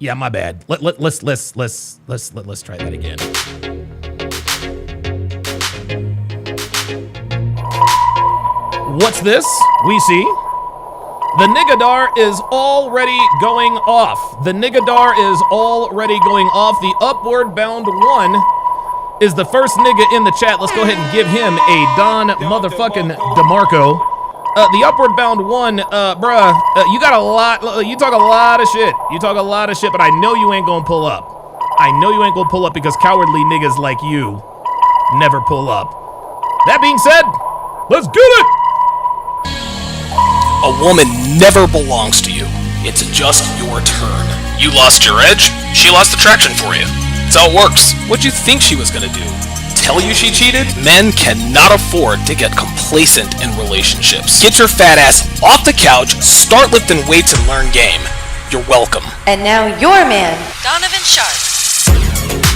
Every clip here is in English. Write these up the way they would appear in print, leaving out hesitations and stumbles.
Yeah, my bad. Let's try that again. What's this? We see the Nigadar is already going off. The Nigadar is already going off. The Upward Bound 1 is the first nigga in the chat. Let's go ahead and give him a Don motherfucking DeMarco. The Upward Bound 1, bruh, you got a lot, you talk a lot of shit. You talk a lot of shit, but I know you ain't gonna pull up. I know you ain't gonna pull up because cowardly niggas like you never pull up. That being said, let's get it! A woman never belongs to you. It's just your turn. You lost your edge, she lost attraction for you. That's how it works. What'd you think she was gonna do? Tell you she cheated? Men cannot afford to get complacent in relationships. Get your fat ass off the couch, start lifting weights, and learn game. You're welcome. And now your man, Donovan Sharp.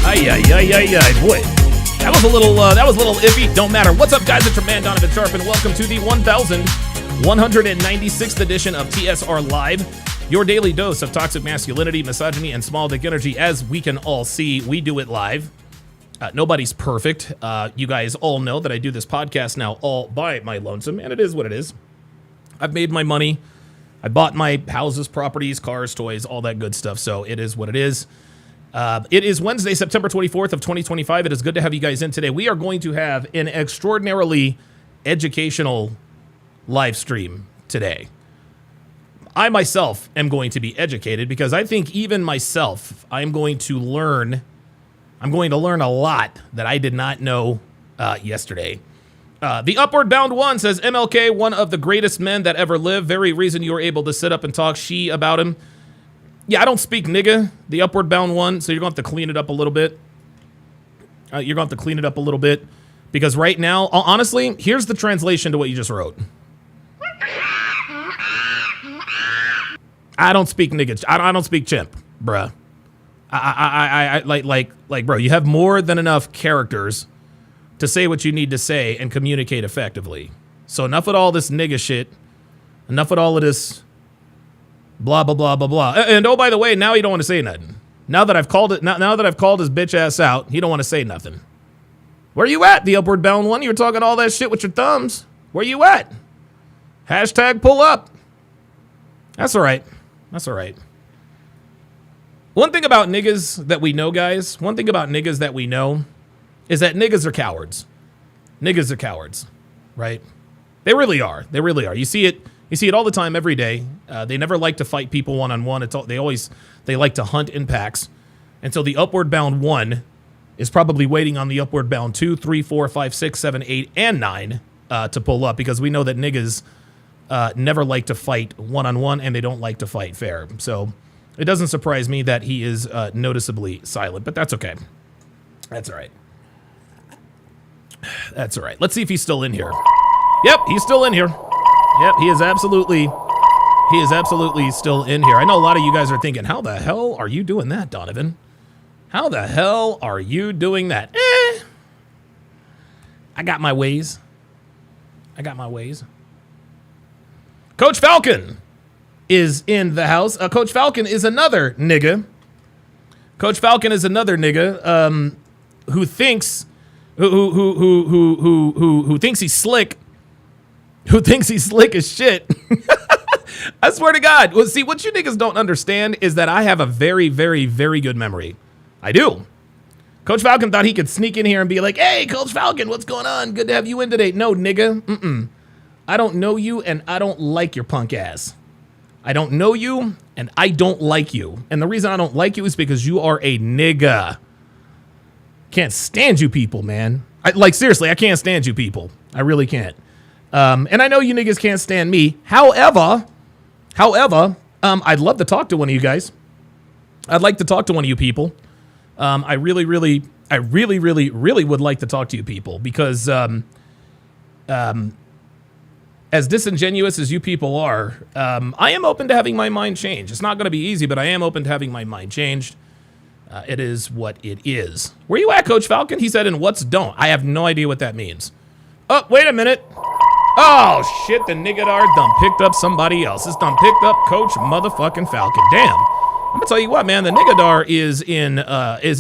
Ay, boy. That was a little iffy. Don't matter. What's up, guys? It's your man, Donovan Sharp, and welcome to the 196th edition of TSR Live, your daily dose of toxic masculinity, misogyny, and small dick energy. As we can all see, we do it live. Nobody's perfect. You guys all know that I do this podcast now all by my lonesome, and it is what it is. I've made my money. I bought my houses, properties, cars, toys, all that good stuff, so it is what it is. It is Wednesday, September 24th of 2025. It is good to have you guys in today. We are going to have an extraordinarily educational live stream today. I myself am going to be educated because I think even myself, I'm going to learn a lot that I did not know yesterday. The Upward Bound 1 says, MLK, one of the greatest men that ever lived. Very reason you were able to sit up and talk she about him. Yeah, I don't speak nigga, the Upward Bound 1, so you're going to have to clean it up a little bit. Because right now, honestly, here's the translation to what you just wrote. I don't speak nigga. I don't speak chimp, bruh. I like, bro, you have more than enough characters to say what you need to say and communicate effectively. So enough with all this nigga shit. Enough with all of this blah, blah, blah, blah, blah. And oh, by the way, now you don't want to say nothing. Now that I've called his bitch ass out, he don't want to say nothing. Where you at, the Upward Bound 1? You were talking all that shit with your thumbs. Where you at? Hashtag pull up. That's all right. That's all right. One thing about niggas that we know, guys, is that niggas are cowards. Niggas are cowards, right? They really are. They really are. You see it all the time, every day. They never like to fight people one-on-one. They like to hunt in packs. And so the Upward Bound 1 is probably waiting on the Upward Bound 2, 3, 4, 5, 6, 7, 8, and 9 to pull up, because we know that niggas never like to fight one-on-one, and they don't like to fight fair. So it doesn't surprise me that he is noticeably silent, but that's okay. That's all right. That's all right. Let's see if he's still in here. Yep, he's still in here. Yep, he is absolutely still in here. I know a lot of you guys are thinking, how the hell are you doing that, Donovan? How the hell are you doing that? I got my ways. Coach Falcon is in the house. Coach Falcon is another nigga. Who thinks who thinks he's slick. Who thinks he's slick as shit. I swear to God. Well, see, what you niggas don't understand is that I have a very, very, very good memory. I do. Coach Falcon thought he could sneak in here and be like, hey, Coach Falcon, what's going on? Good to have you in today. No, nigga. I don't know you, and I don't like your punk ass. I don't know you, and I don't like you. And the reason I don't like you is because you are a nigga. Can't stand you people, man. Seriously, I can't stand you people. I really can't. And I know you niggas can't stand me. However, I'd love to talk to one of you guys. I'd like to talk to one of you people. I really would like to talk to you people, because as disingenuous as you people are, I am open to having my mind changed. It's not going to be easy, but I am open to having my mind changed. It is what it is. Where you at, Coach Falcon? He said, and what's don't? I have no idea what that means. Oh, wait a minute. Oh, shit, the nigga done picked up somebody else. It's done picked up Coach motherfucking Falcon. Damn. I'll tell you what, man, the Nigadar is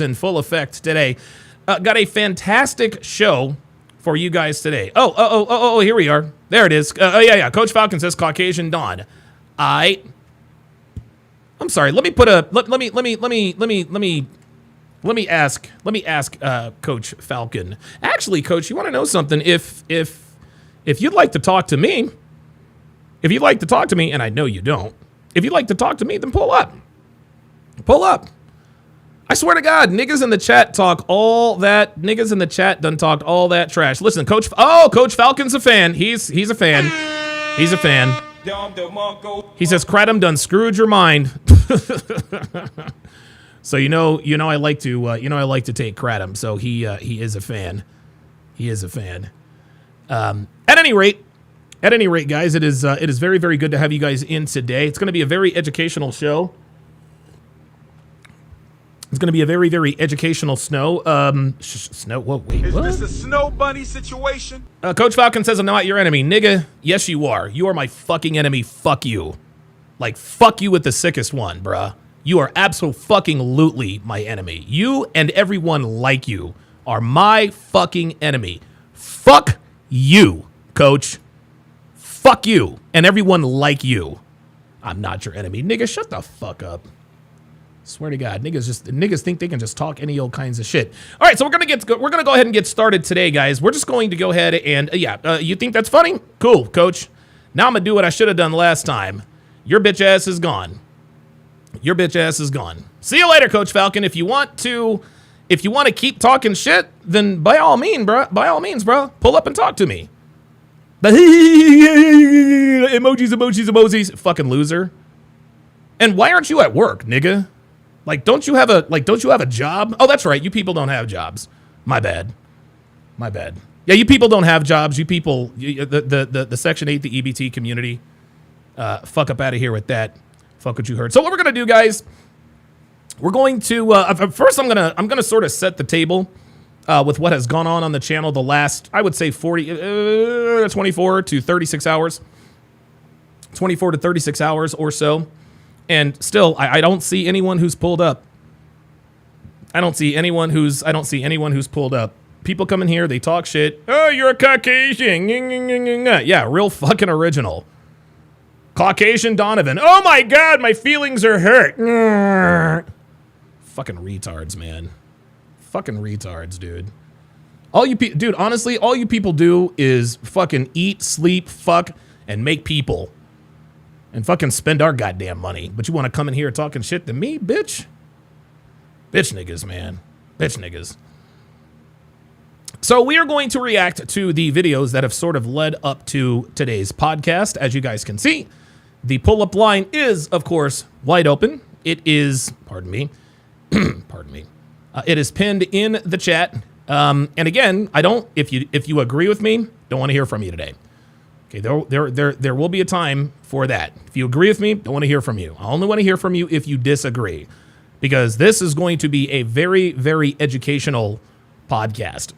in full effect today. Got a fantastic show for you guys today. Oh, here we are. There it is. Yeah. Coach Falcon says Caucasian Dawn. I'm sorry. Let me ask Coach Falcon. Actually, Coach, you want to know something? If you'd like to talk to me, and I know you don't, if you'd like to talk to me, then pull up. Pull up. I swear to God, niggas in the chat talk all that. Niggas in the chat done talked all that trash. Listen, Coach Falcon's a fan. He's a fan. He's a fan. He says Kratom done screwed your mind. So you know I like to take Kratom. So he is a fan. He is a fan. At any rate, guys, it is very, very good to have you guys in today. It's going to be a very educational show. It's going to be a very, very educational snow. Snow. Whoa, wait. Is what? this a snow bunny situation? Coach Falcon says I'm not your enemy, nigga. Yes, you are. You are my fucking enemy. Fuck you. Like fuck you with the sickest one, bruh. You are absolutely my enemy. You and everyone like you are my fucking enemy. Fuck you, Coach. Fuck you and everyone like you. I'm not your enemy, nigga. Shut the fuck up. Swear to God, niggas think they can just talk any old kinds of shit. All right, so we're gonna go ahead and get started today, guys. We're just going to go ahead and you think that's funny? Cool, Coach. Now I'm gonna do what I should have done last time. Your bitch ass is gone. Your bitch ass is gone. See you later, Coach Falcon. If you want to keep talking shit, then by all means, bro, pull up and talk to me. But emojis, fucking loser. And why aren't you at work, nigga? Like, don't you have a job? Oh, that's right. You people don't have jobs. My bad. Yeah, you people don't have jobs. You people, the Section 8, the EBT community, fuck up out of here with that. Fuck what you heard. So what we're gonna do, guys? We're going to first. I'm gonna sort of set the table with what has gone on the channel the last, I would say, 24 to 36 hours. 24 to 36 hours or so. And still, I don't see anyone who's pulled up. I don't see anyone who's pulled up. People come in here, they talk shit. Oh, you're a Caucasian. Yeah, real fucking original. Caucasian Donovan. Oh my God, my feelings are hurt. Fucking retards, man. Fucking retards, dude. Dude, honestly, all you people do is fucking eat, sleep, fuck, and make people. And fucking spend our goddamn money. But you want to come in here talking shit to me, bitch? Bitch niggas, man. Bitch niggas. So we are going to react to the videos that have sort of led up to today's podcast. As you guys can see, the pull-up line is, of course, wide open. It is, pardon me. It is pinned in the chat. And again, if you agree with me, don't want to hear from you today. Okay, there will be a time for that. If you agree with me, don't want to hear from you. I only want to hear from you if you disagree, because this is going to be a very, very educational podcast.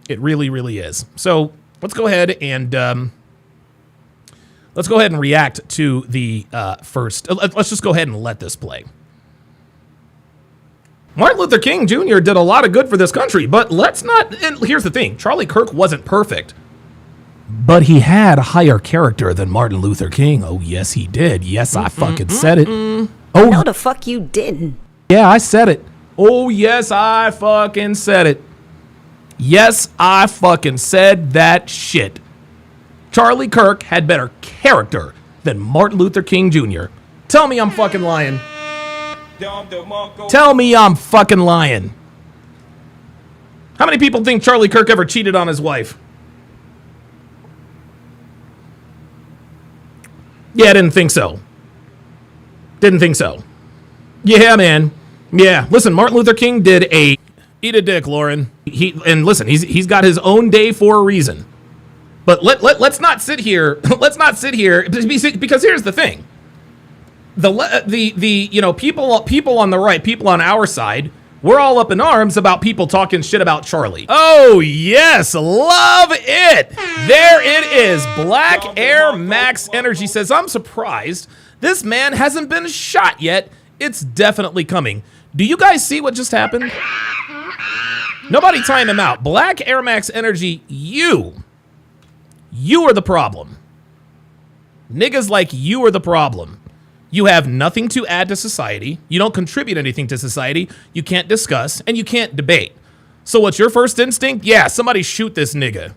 It really, really is. So let's go ahead and react to the first. Let's just go ahead and let this play. Martin Luther King Jr. did a lot of good for this country, but let's not. And here's the thing: Charlie Kirk wasn't perfect. But he had a higher character than Martin Luther King. Oh, yes, he did. Yes, I fucking said it. Oh, no, the fuck you didn't. Yeah, I said it. Oh, yes, I fucking said it. Yes, I fucking said that shit. Charlie Kirk had better character than Martin Luther King Jr. Tell me I'm fucking lying. Tell me I'm fucking lying. How many people think Charlie Kirk ever cheated on his wife? Yeah, I didn't think so. Yeah, man. Yeah, listen, Martin Luther King did a... Eat a dick, Lauren. Listen, he's got his own day for a reason. But let's not sit here. Let's not sit here, because here's the thing. People on the right, people on our side, we're all up in arms about people talking shit about Charlie. Oh, yes. Love it. There it is. Black Air Max Energy says, I'm surprised this man hasn't been shot yet It's definitely coming. Do you guys see what just happened? Nobody time him out. Black Air Max Energy, you are the problem. Niggas like you are the problem. You have nothing to add to society. You don't contribute anything to society. You can't discuss, and you can't debate. So what's your first instinct? Yeah, somebody shoot this nigga.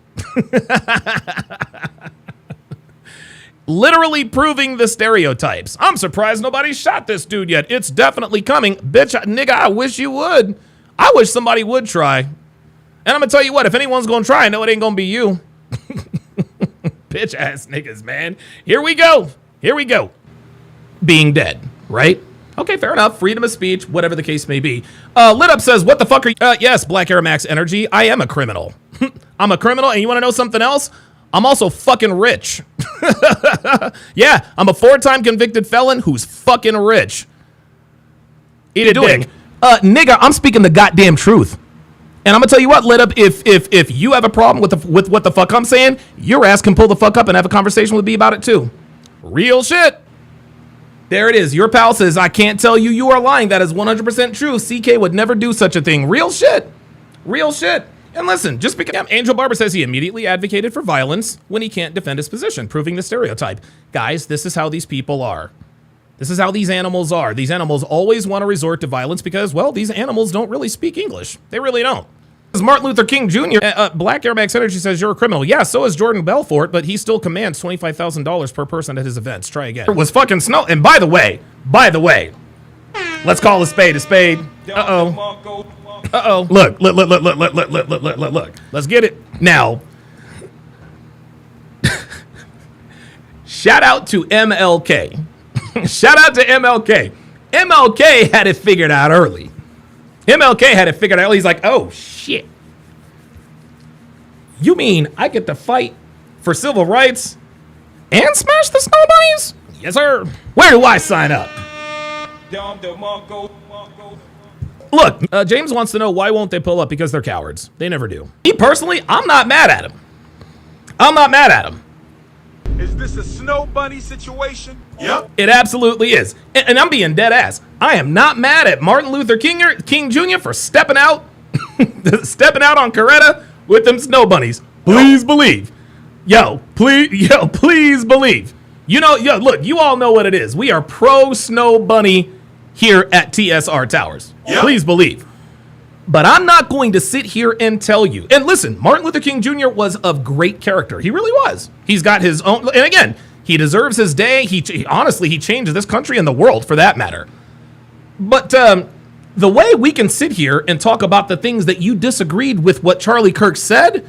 Literally proving the stereotypes. I'm surprised nobody shot this dude yet. It's definitely coming. Bitch, nigga, I wish you would. I wish somebody would try. And I'm gonna tell you what, if anyone's gonna try, I know it ain't gonna be you. Bitch ass niggas, man. Here we go. Here we go. Being dead, right? Okay, fair enough. Freedom of speech, whatever the case may be. Lit Up says, what the fuck are you? Yes, Black Air Max Energy. I am a criminal. I'm a criminal, and you want to know something else? I'm also fucking rich. Yeah, I'm a 4-time convicted felon who's fucking rich. Eat a dick. Nigga, I'm speaking the goddamn truth. And I'm gonna tell you what, Lit Up, if you have a problem with what the fuck I'm saying, your ass can pull the fuck up and have a conversation with me about it too. Real shit. There it is. Your pal says, I can't tell you you are lying. That is 100% true. CK would never do such a thing. Real shit. Real shit. And listen, just because Angel Barber says he immediately advocated for violence when he can't defend his position, proving the stereotype. Guys, this is how these people are. This is how these animals are. These animals always want to resort to violence because, well, these animals don't really speak English. They really don't. Martin Luther King Jr., Black Air Max Energy says you're a criminal. Yeah, so is Jordan Belfort, but he still commands $25,000 per person at his events. Try again. It was fucking snow. And by the way, let's call a spade a spade. Uh-oh. Uh-oh. Look. Let's get it. Now, shout out to MLK. Shout out to MLK. MLK had it figured out early. MLK had it figured out. He's like, oh, shit. You mean I get to fight for civil rights and smash the snow bunnies? Yes, sir. Where do I sign up? Look, James wants to know why won't they pull up? Because they're cowards. They never do. Me personally, I'm not mad at him. I'm not mad at him. Is this a snow bunny situation? Yep. It absolutely is. And I'm being dead ass. I am not mad at Martin Luther King Jr. for stepping out on Coretta with them snow bunnies. Please believe. Please believe. Look, you all know what it is. We are pro snow bunny here at TSR Towers. Yep. Please believe. But I'm not going to sit here and tell you. And listen, Martin Luther King Jr. was of great character. He really was. He's got his own. And again, he deserves his day. Honestly, he changed this country and the world for that matter. But the way we can sit here and talk about the things that you disagreed with what Charlie Kirk said,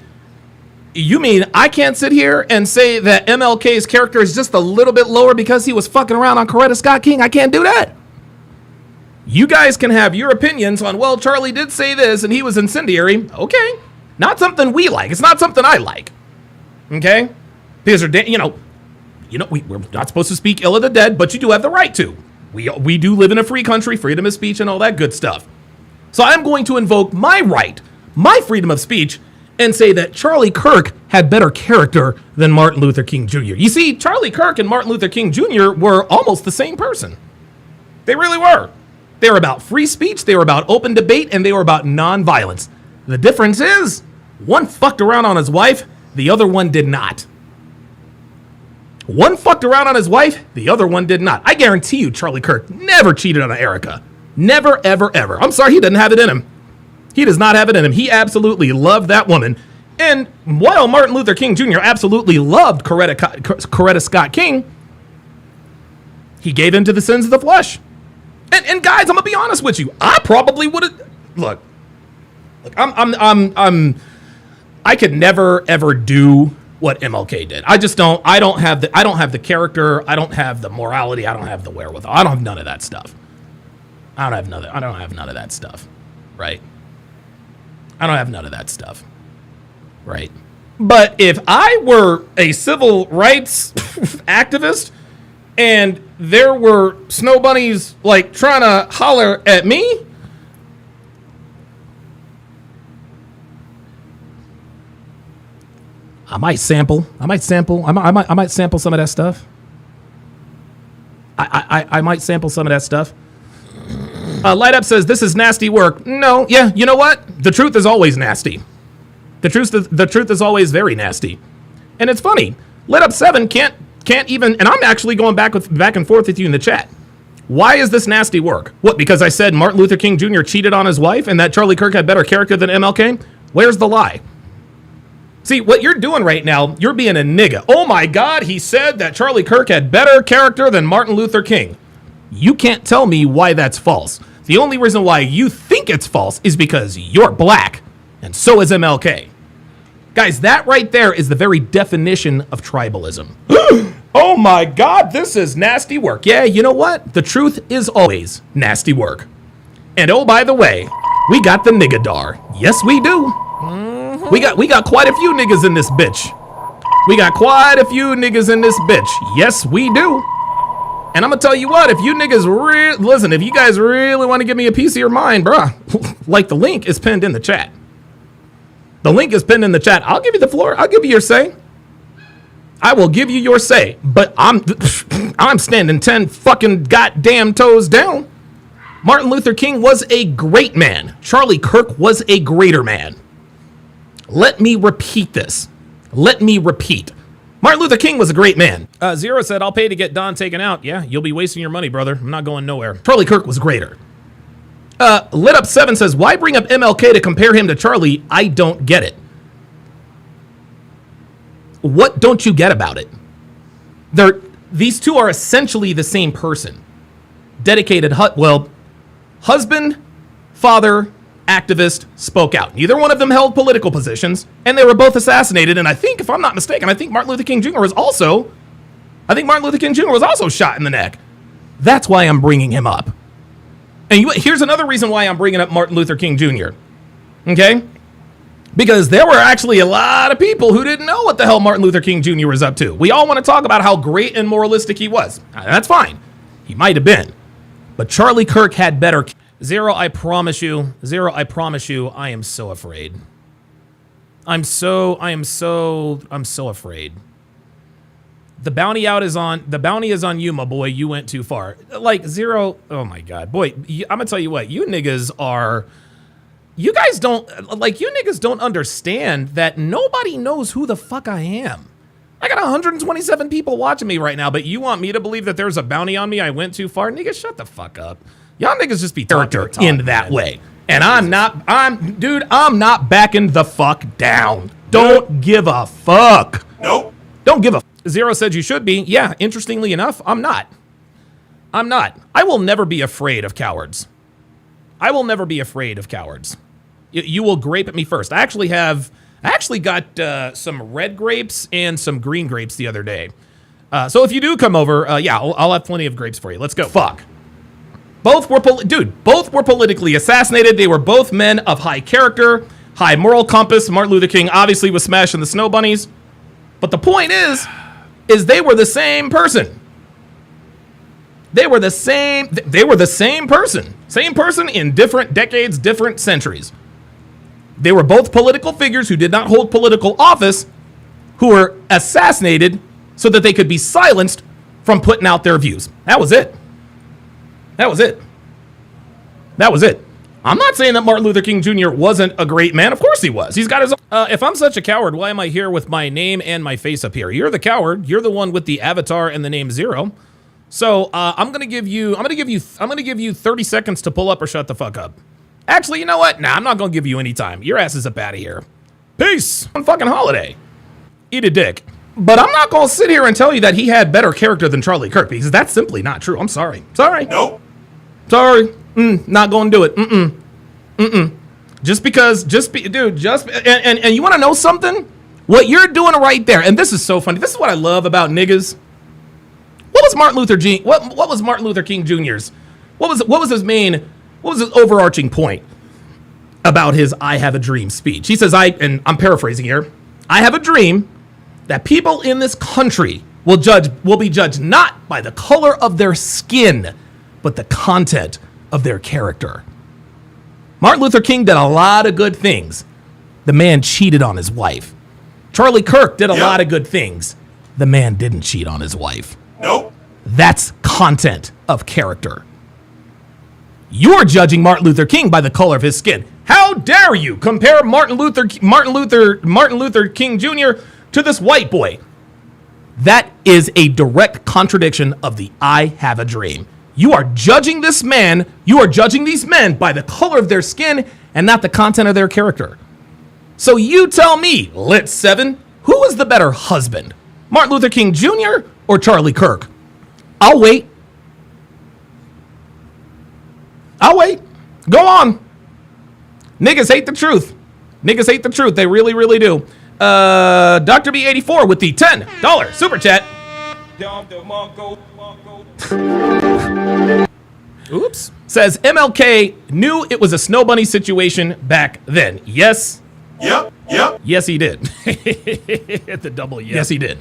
you mean I can't sit here and say that MLK's character is just a little bit lower because he was fucking around on Coretta Scott King? I can't do that. You guys can have your opinions on, well, Charlie did say this and he was incendiary. Okay. Not something we like. It's not something I like. Okay? Because, we're not supposed to speak ill of the dead, but you do have the right to. We do live in a free country, freedom of speech and all that good stuff. So I'm going to invoke my right, my freedom of speech, and say that Charlie Kirk had better character than Martin Luther King Jr. You see, Charlie Kirk and Martin Luther King Jr. were almost the same person. They really were. They were about free speech, they were about open debate, and they were about nonviolence. The difference is, one fucked around on his wife, the other one did not. One fucked around on his wife, the other one did not. I guarantee you Charlie Kirk never cheated on Erica. Never, ever, ever. I'm sorry, he doesn't have it in him. He does not have it in him. He absolutely loved that woman. And while Martin Luther King Jr. absolutely loved Coretta Scott King, he gave in to the sins of the flesh. And guys, I'm gonna be honest with you. I probably would have. Look. I could never ever do what MLK did. I just don't. I don't have the character. I don't have the morality. I don't have the wherewithal. I don't have none of that stuff. I don't have none of that stuff. Right. I don't have none of that stuff. Right. But if I were a civil rights activist and there were snow bunnies like trying to holler at me, I might sample some of that stuff. I might sample some of that stuff. Light Up says, this is nasty work. No, yeah, you know what? The truth is always nasty. The truth is always very nasty. And it's funny. Light Up 7 can't even, and I'm actually going back and forth with you in the chat. Why is this nasty work? What, because I said Martin Luther King Jr. cheated on his wife and that Charlie Kirk had better character than MLK? Where's the lie? See, what you're doing right now, you're being a nigga. Oh my God, he said that Charlie Kirk had better character than Martin Luther King. You can't tell me why that's false. The only reason why you think it's false is because you're black, and so is MLK. Guys, that right there is the very definition of tribalism. Oh my God, this is nasty work. Yeah, you know what? The truth is always nasty work. And oh, by the way, we got the niggadar. Yes, we do. We got quite a few niggas in this bitch. We got quite a few niggas in this bitch. Yes, we do. And I'm gonna tell you what, if you niggas listen, if you guys really want to give me a piece of your mind, bruh, like the link is pinned in the chat. The link is pinned in the chat. I'll give you the floor. I'll give you your say. I will give you your say, but I'm standing 10 fucking goddamn toes down. Martin Luther King was a great man. Charlie Kirk was a greater man. Let me repeat this. Let me repeat. Martin Luther King was a great man. Zero said, I'll pay to get Don taken out. Yeah, you'll be wasting your money, brother. I'm not going nowhere. Charlie Kirk was greater. Lit Up 7 says, why bring up MLK to compare him to Charlie? I don't get it. What don't you get about it? These two are essentially the same person. Dedicated, husband, father, activist, spoke out. Neither one of them held political positions, and they were both assassinated. And I think, if I'm not mistaken, I think Martin Luther King Jr. was also shot in the neck. That's why I'm bringing him up. And here's another reason why I'm bringing up Martin Luther King Jr. Okay? Because there were actually a lot of people who didn't know what the hell Martin Luther King Jr. was up to. We all want to talk about how great and moralistic he was. That's fine. He might have been. But Charlie Kirk had better. Zero, I promise you, I am so afraid. I'm so afraid. The bounty is on you, my boy. You went too far. Like, Zero, oh my God. Boy, I'm gonna tell you what, you niggas don't understand that nobody knows who the fuck I am. I got 127 people watching me right now, but you want me to believe that there's a bounty on me? I went too far? Niggas, shut the fuck up. Y'all niggas just be character in that way. And I'm not backing the fuck down. Don't give a fuck. Nope. Don't give a Zero said you should be. Yeah, interestingly enough, I'm not. I will never be afraid of cowards. You will grape at me first. I actually got some red grapes and some green grapes the other day. So if you do come over, I'll have plenty of grapes for you. Let's go. Fuck. Both were politically assassinated. They were both men of high character, high moral compass. Martin Luther King obviously was smashing the snow bunnies. But the point is they were the same person. They were the same person. Same person in different decades, different centuries. They were both political figures who did not hold political office, who were assassinated so that they could be silenced from putting out their views. That was it. I'm not saying that Martin Luther King Jr. wasn't a great man. Of course he was. He's got his own. If I'm such a coward, why am I here with my name and my face up here? You're the coward. You're the one with the avatar and the name Zero. So I'm gonna give you 30 seconds to pull up or shut the fuck up. Actually, you know what? Nah, I'm not gonna give you any time. Your ass is up out of here. Peace. On fucking holiday. Eat a dick. But I'm not gonna sit here and tell you that he had better character than Charlie Kirk, because that's simply not true. I'm sorry. Nope. Sorry. Not gonna do it. And you wanna know something? What you're doing right there, and this is so funny. This is what I love about niggas. What was Martin Luther King Jr.'s? What was his overarching point about his I Have a Dream speech? He says, and I'm paraphrasing here, I have a dream that people in this country will be judged not by the color of their skin, but the content of their character. Martin Luther King did a lot of good things. The man cheated on his wife. Charlie Kirk did a lot of good things. The man didn't cheat on his wife. Nope. That's content of character. You're judging Martin Luther King by the color of his skin. How dare you compare Martin Luther King Jr. to this white boy? That is a direct contradiction of the I have a dream. You are judging this man, you are judging these men by the color of their skin and not the content of their character. So you tell me, Lit 7, who is the better husband? Martin Luther King Jr. or Charlie Kirk? I'll wait. Go on. Niggas hate the truth. Niggas hate the truth. They really, really do. Dr. B84 with the $10 super chat. Oops. Says MLK knew it was a snow bunny situation back then. Yes. Yep. Yes, he did. The double yes. Yes, he did.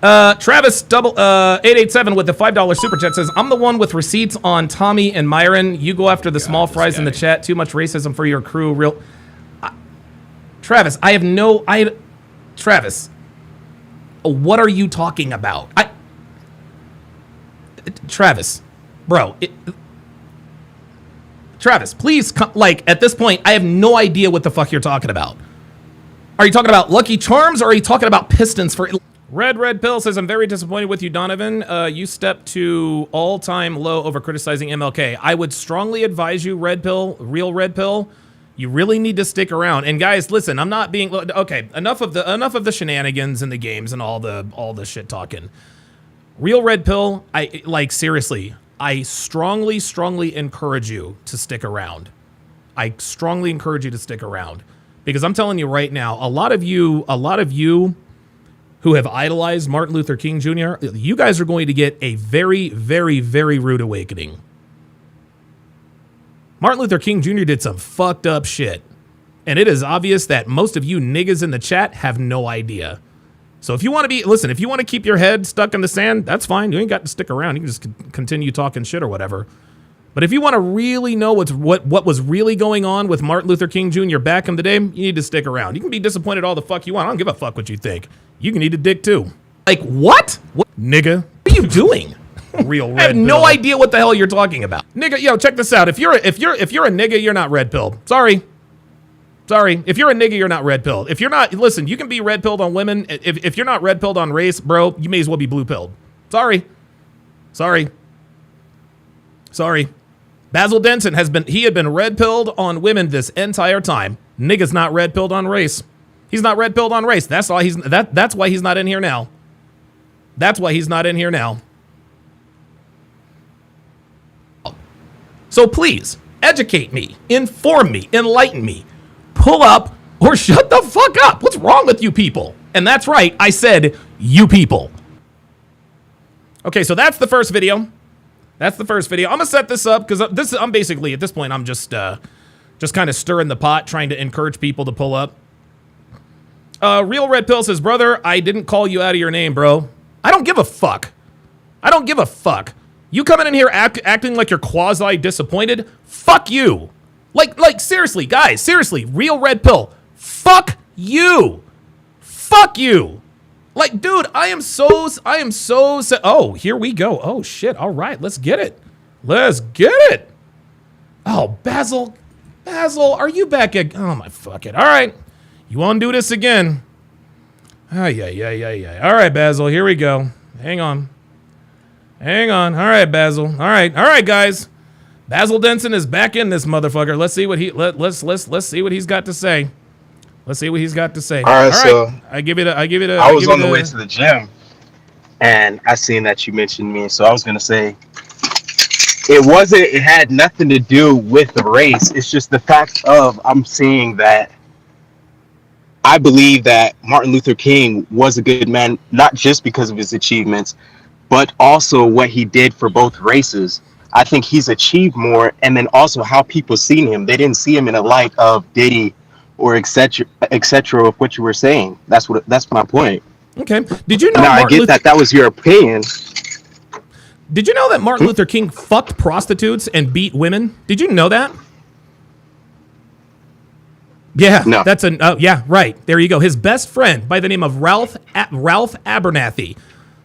Travis 887 with the $5 super chat says, I'm the one with receipts on Tommy and Myron. You go after the small fries in the chat. Too much racism for your crew. Real. Travis, Travis, what are you talking about? Travis, bro. Travis, please, at this point, I have no idea what the fuck you're talking about. Are you talking about Lucky Charms or are you talking about Pistons for... Red Pill says, I'm very disappointed with you, Donovan. You stepped to all-time low over criticizing MLK. I would strongly advise you, real Red Pill, you really need to stick around. And guys, listen, I'm not being... Okay, enough of the shenanigans in the games and all the shit talking. Real Red Pill, seriously, I strongly encourage you to stick around. I strongly encourage you to stick around. Because I'm telling you right now, a lot of you who have idolized Martin Luther King Jr., you guys are going to get a very, very, very rude awakening. Martin Luther King Jr. did some fucked up shit. And it is obvious that most of you niggas in the chat have no idea. So if you want to keep your head stuck in the sand, that's fine. You ain't got to stick around. You can just continue talking shit or whatever. But if you want to really know what was really going on with Martin Luther King Jr. back in the day, you need to stick around. You can be disappointed all the fuck you want. I don't give a fuck what you think. You can eat a dick too. Like, what? What, nigga? What are you doing? Real red. I have no idea what the hell you're talking about. Nigga, yo, check this out. If you're a nigga, you're not red pilled. Sorry. If you're a nigga, you're not red pilled. If you're not, listen, you can be red pilled on women. If you're not red pilled on race, bro, you may as well be blue pilled. Sorry. Basil Denson had been red pilled on women this entire time. Nigga's not red pilled on race. He's not red pilled on race. That's why he's not in here now. So please, educate me, inform me, enlighten me, pull up or shut the fuck up. What's wrong with you people? And that's right, I said you people. Okay, so that's the first video. I'm gonna set this up because I'm basically at this point I'm just kind of stirring the pot, trying to encourage people to pull up. Real Red Pill says, brother, I didn't call you out of your name, bro. I don't give a fuck. You coming in here acting like you're quasi disappointed? Fuck you. Like seriously, guys, seriously, Real Red Pill. Fuck you. Like, dude, I am so oh, here we go. Oh shit. All right, let's get it. Oh, Basil, are you back again? Oh my fuck it. All right. You want to do this again? Yeah. All right, Basil, here we go. Hang on. All right, Basil. All right, guys. Basil Denson is back in this motherfucker. Let's see what let's see what he's got to say. All right, so I give it a. I was on the way to the gym, and I seen that you mentioned me, so I was gonna say it had nothing to do with the race. It's just the fact of I'm seeing that I believe that Martin Luther King was a good man, not just because of his achievements, but also what he did for both races. I think he's achieved more, and then also how people seen him. They didn't see him in a light of Diddy or etc. of what you were saying. That's my point. Okay. Did you know? Now I get that was your opinion. Did you know that Martin Luther King fucked prostitutes and beat women? Did you know that? Yeah, no. Yeah, right. There you go. His best friend by the name of Ralph Abernathy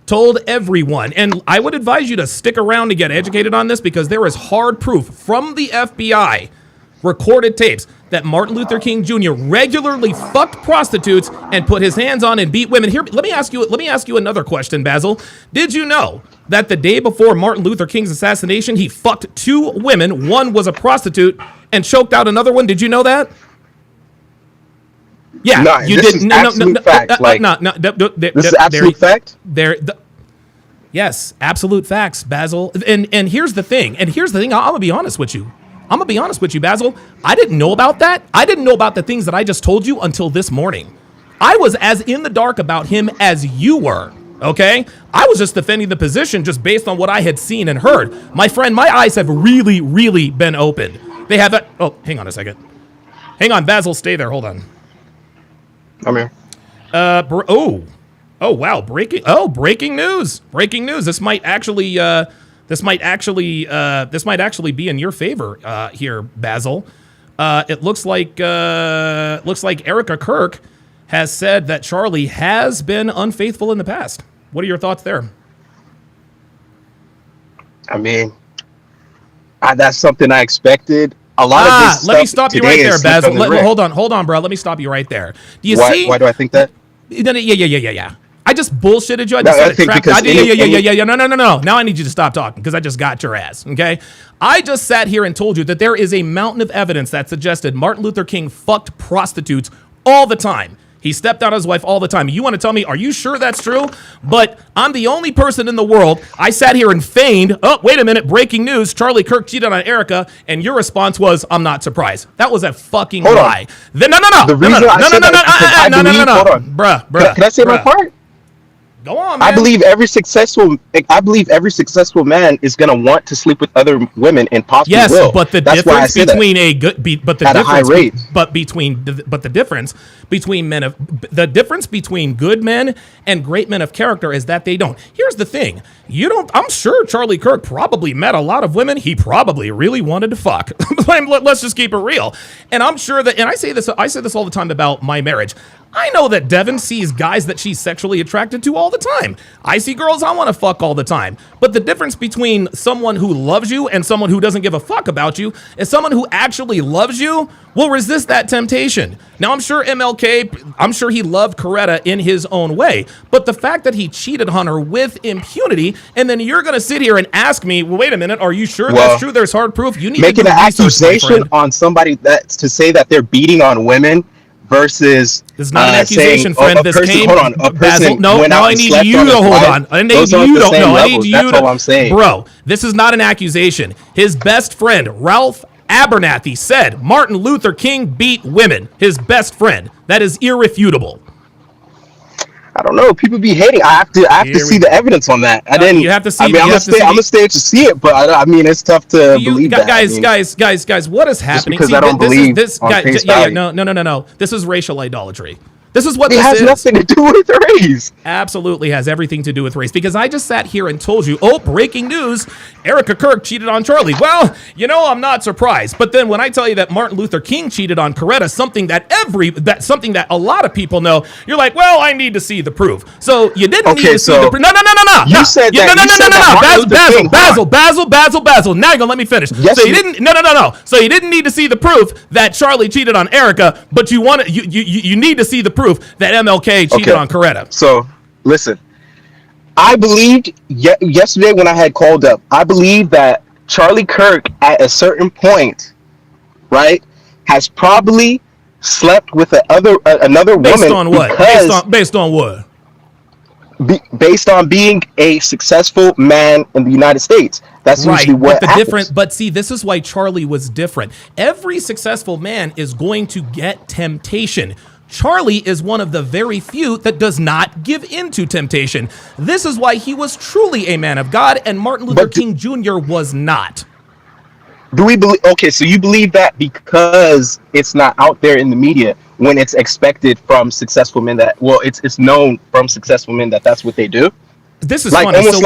told everyone, and I would advise you to stick around to get educated on this because there is hard proof from the FBI, recorded tapes, that Martin Luther King Jr. regularly fucked prostitutes and put his hands on and beat women. Here, let me ask you another question, Basil. Did you know that the day before Martin Luther King's assassination, he fucked 2 women, one was a prostitute, and choked out another one? Did you know that? Yeah, no, you this did. Is no, absolute no, fact. This is absolute fact. Yes, absolute facts, Basil. And here's the thing. I'm gonna be honest with you. Basil. I didn't know about that. I didn't know about the things that I just told you until this morning. I was as in the dark about him as you were. Okay, I was just defending the position just based on what I had seen and heard. My friend, my eyes have really, really been opened. They have. Oh, hang on a second. Hang on, Basil. Stay there. Hold on. I'm here. Oh wow, breaking news. This might actually be in your favor here, Basil. It looks like Erica Kirk has said that Charlie has been unfaithful in the past. What are your thoughts there? I mean, that's something I expected. A lot of this let me stop you right there, Basil. Hold on, bro. Let me stop you right there. Do you see? Why do I think that? Yeah. I just bullshitted you. No. Now I need you to stop talking because I just got your ass. Okay. I just sat here and told you that there is a mountain of evidence that suggested Martin Luther King fucked prostitutes all the time. He stepped out on his wife all the time. You want to tell me, are you sure that's true? But I'm the only person in the world. I sat here and feigned, oh, wait a minute, breaking news, Charlie Kirk cheated on Erica, and your response was, I'm not surprised. That was a fucking lie. No. Bruh. Can I say my part? Go on, man. I believe every successful man is gonna want to sleep with other women and possibly will. Yes, but the difference between the difference between good men and great men of character is that they don't. Here's the thing. I'm sure Charlie Kirk probably met a lot of women he probably really wanted to fuck. Let's just keep it real. And I'm sure that, and I say this all the time about my marriage. I know that Devin sees guys that she's sexually attracted to all the time. I see girls I want to fuck all the time. But the difference between someone who loves you and someone who doesn't give a fuck about you is someone who actually loves you will resist that temptation. Now, I'm sure he loved Coretta in his own way. But the fact that he cheated on her with impunity, and then you're going to sit here and ask me, well, wait a minute, are you sure that's true? There's hard proof. You need making to do an research, accusation on somebody to say that they're beating on women versus this is not an accusation, saying, friend. Basil, I need you to hold on. I need you to. Bro, this is not an accusation. His best friend, Ralph Abernathy, said Martin Luther King beat women. His best friend. That is irrefutable. I don't know. People be hating. I have to see the evidence on that. You have to see. I'm gonna stay to see it, but I mean, it's tough to believe that. Guys, what is happening? Because I don't believe on face value. No. This is racial idolatry. This is what it has nothing to do with race. Absolutely has everything to do with race, because I just sat here and told you, breaking news, Erica Kirk cheated on Charlie. Well, I'm not surprised. But then when I tell you that Martin Luther King cheated on Coretta, something that a lot of people know, you're like, well, I need to see the proof. So you didn't need to see the proof. No. You said Basil. Now you're gonna let me finish. Yes, so you didn't. No. So you didn't need to see the proof that Charlie cheated on Erica, but you need to see the proof that MLK cheated on Coretta. So listen, I believed yesterday when I had called up, I believe that Charlie Kirk at a certain point, right, has probably slept with another woman. Based on what? Based on what? Based on being a successful man in the United States. That's usually what happens. But see, this is why Charlie was different. Every successful man is going to get temptation. Charlie is one of the very few that does not give in to temptation. This is why he was truly a man of God, and Martin Luther King Jr. was not. Do we believe? Okay, so you believe that because it's not out there in the media when it's expected from successful men it's known from successful men that that's what they do. This is funny. So,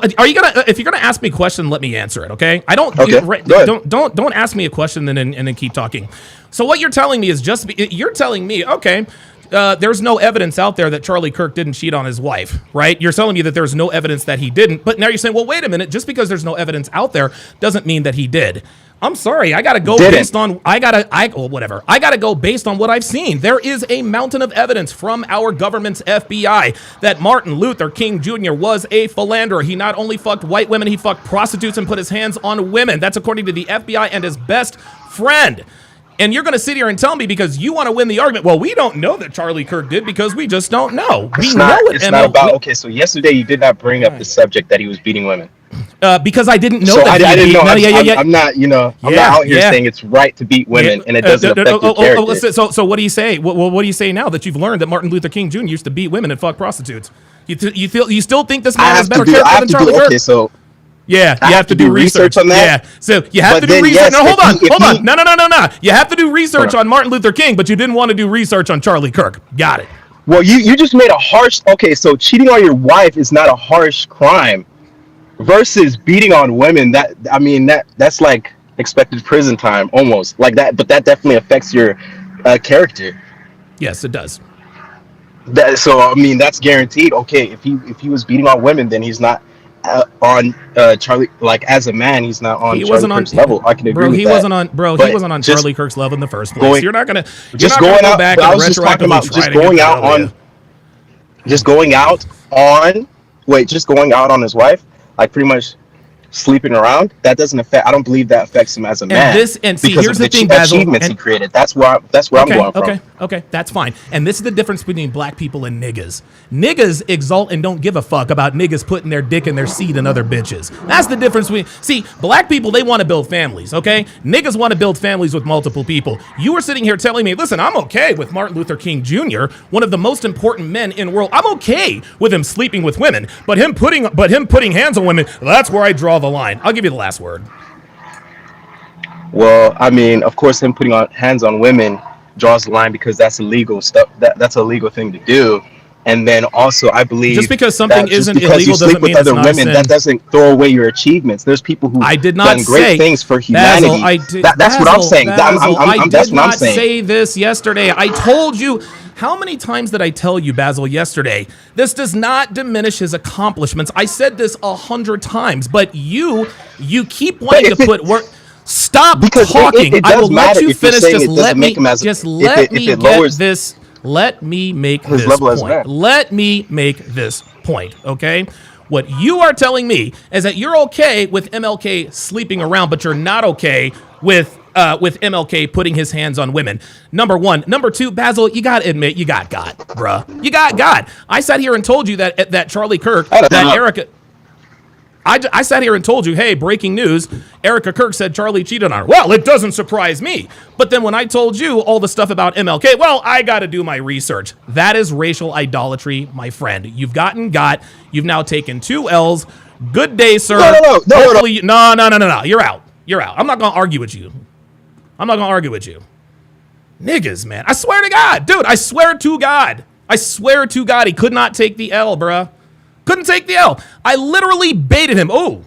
if you're gonna ask me a question, let me answer it. Okay. Don't ask me a question and then keep talking. So what you're telling me is you're telling me, okay, there's no evidence out there that Charlie Kirk didn't cheat on his wife, right? You're telling me that there's no evidence that he didn't, but now you're saying, well, wait a minute, just because there's no evidence out there doesn't mean that he did. I'm sorry, I gotta go based on gotta go based on what I've seen. There is a mountain of evidence from our government's FBI that Martin Luther King Jr. was a philanderer. He not only fucked white women, he fucked prostitutes and put his hands on women. That's according to the FBI and his best friend. And you're going to sit here and tell me because you want to win the argument, well, we don't know that Charlie Kirk did because we just don't know. It's not about, okay, so yesterday you did not bring up the subject that he was beating women. Because I didn't know so that. I didn't know. I'm not, I'm not out here saying it's right to beat women and it doesn't affect your character. So what do you say? What do you say now that you've learned that Martin Luther King Jr. used to beat women and fuck prostitutes? You still think this man has better character than Charlie Kirk? Okay, so yeah, you have to do research on that. Yeah, so you have to do research. Yes, no, hold on. No. You have to do research on Martin Luther King, but you didn't want to do research on Charlie Kirk. Got it. Well, you just made a harsh. Okay, so cheating on your wife is not a harsh crime, versus beating on women. That's like expected prison time almost like that. But that definitely affects your character. Yes, it does. So that's guaranteed. Okay, if he was beating on women, then he's not on Charlie, like as a man, he's not on Charlie Kirk's level. I can agree with that. He wasn't on Charlie Kirk's level in the first place. You're not gonna go back and retroactively try to going out on his wife, like pretty much sleeping around. That doesn't affect. I don't believe that affects him as a man. Here's the thing, Basil. Achievements he created. That's where I'm going from. Okay, that's fine. And this is the difference between black people and niggas. Niggas exalt and don't give a fuck about niggas putting their dick in their seed and other bitches. That's the difference see, black people, they want to build families, okay? Niggas want to build families with multiple people. You were sitting here telling me, listen, I'm okay with Martin Luther King Jr., one of the most important men in the world. I'm okay with him sleeping with women, but him putting hands on women, that's where I draw the line. I'll give you the last word. Well, of course, him putting hands on women draws the line because that's illegal stuff. That's a legal thing to do. And then also, I believe just because something isn't illegal doesn't mean it's not a sin. That doesn't throw away your achievements. There's people who done great things for humanity. That's what I'm saying. That's what I'm saying. Say this yesterday. I told you. How many times did I tell you, Basil, yesterday? This does not diminish his accomplishments. I said this 100 times, but you keep wanting to put work. Stop talking. I will let you finish. Let me make this point, okay? What you are telling me is that you're okay with MLK sleeping around, but you're not okay with MLK putting his hands on women. Number one. Number two, Basil, you got to admit, you got God, bruh. You got God. I sat here and told you that Charlie Kirk, that Erica... I sat here and told you, hey, breaking news, Erica Kirk said Charlie cheated on her. Well, it doesn't surprise me. But then when I told you all the stuff about MLK, well, I got to do my research. That is racial idolatry, my friend. You've you've now taken 2 L's. Good day, sir. No. You're out. I'm not going to argue with you. Niggas, man. I swear to God. Dude, I swear to God, he could not take the L, bruh. Couldn't take the L. I literally baited him. Oh,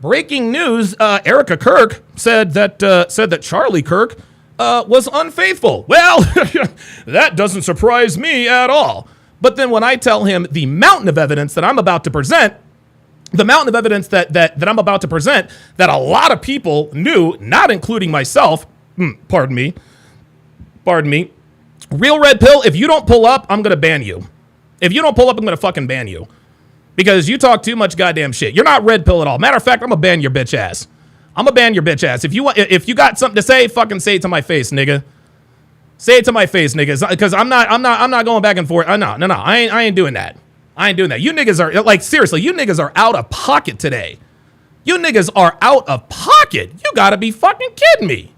breaking news. Erica Kirk said that Charlie Kirk was unfaithful. Well, that doesn't surprise me at all. But then when I tell him the mountain of evidence that I'm about to present, that a lot of people knew, not including myself, pardon me, Real Red Pill, if you don't pull up, I'm going to ban you. If you don't pull up, I'm going to fucking ban you. Because you talk too much goddamn shit. You're not Red Pill at all. Matter of fact, I'm going to ban your bitch ass. If you got something to say, fucking say it to my face, nigga. Say it to my face, niggas. Because I'm not going back and forth. No. I ain't doing that. You niggas are, like, seriously, you niggas are out of pocket today. You niggas are out of pocket. You gotta be fucking kidding me.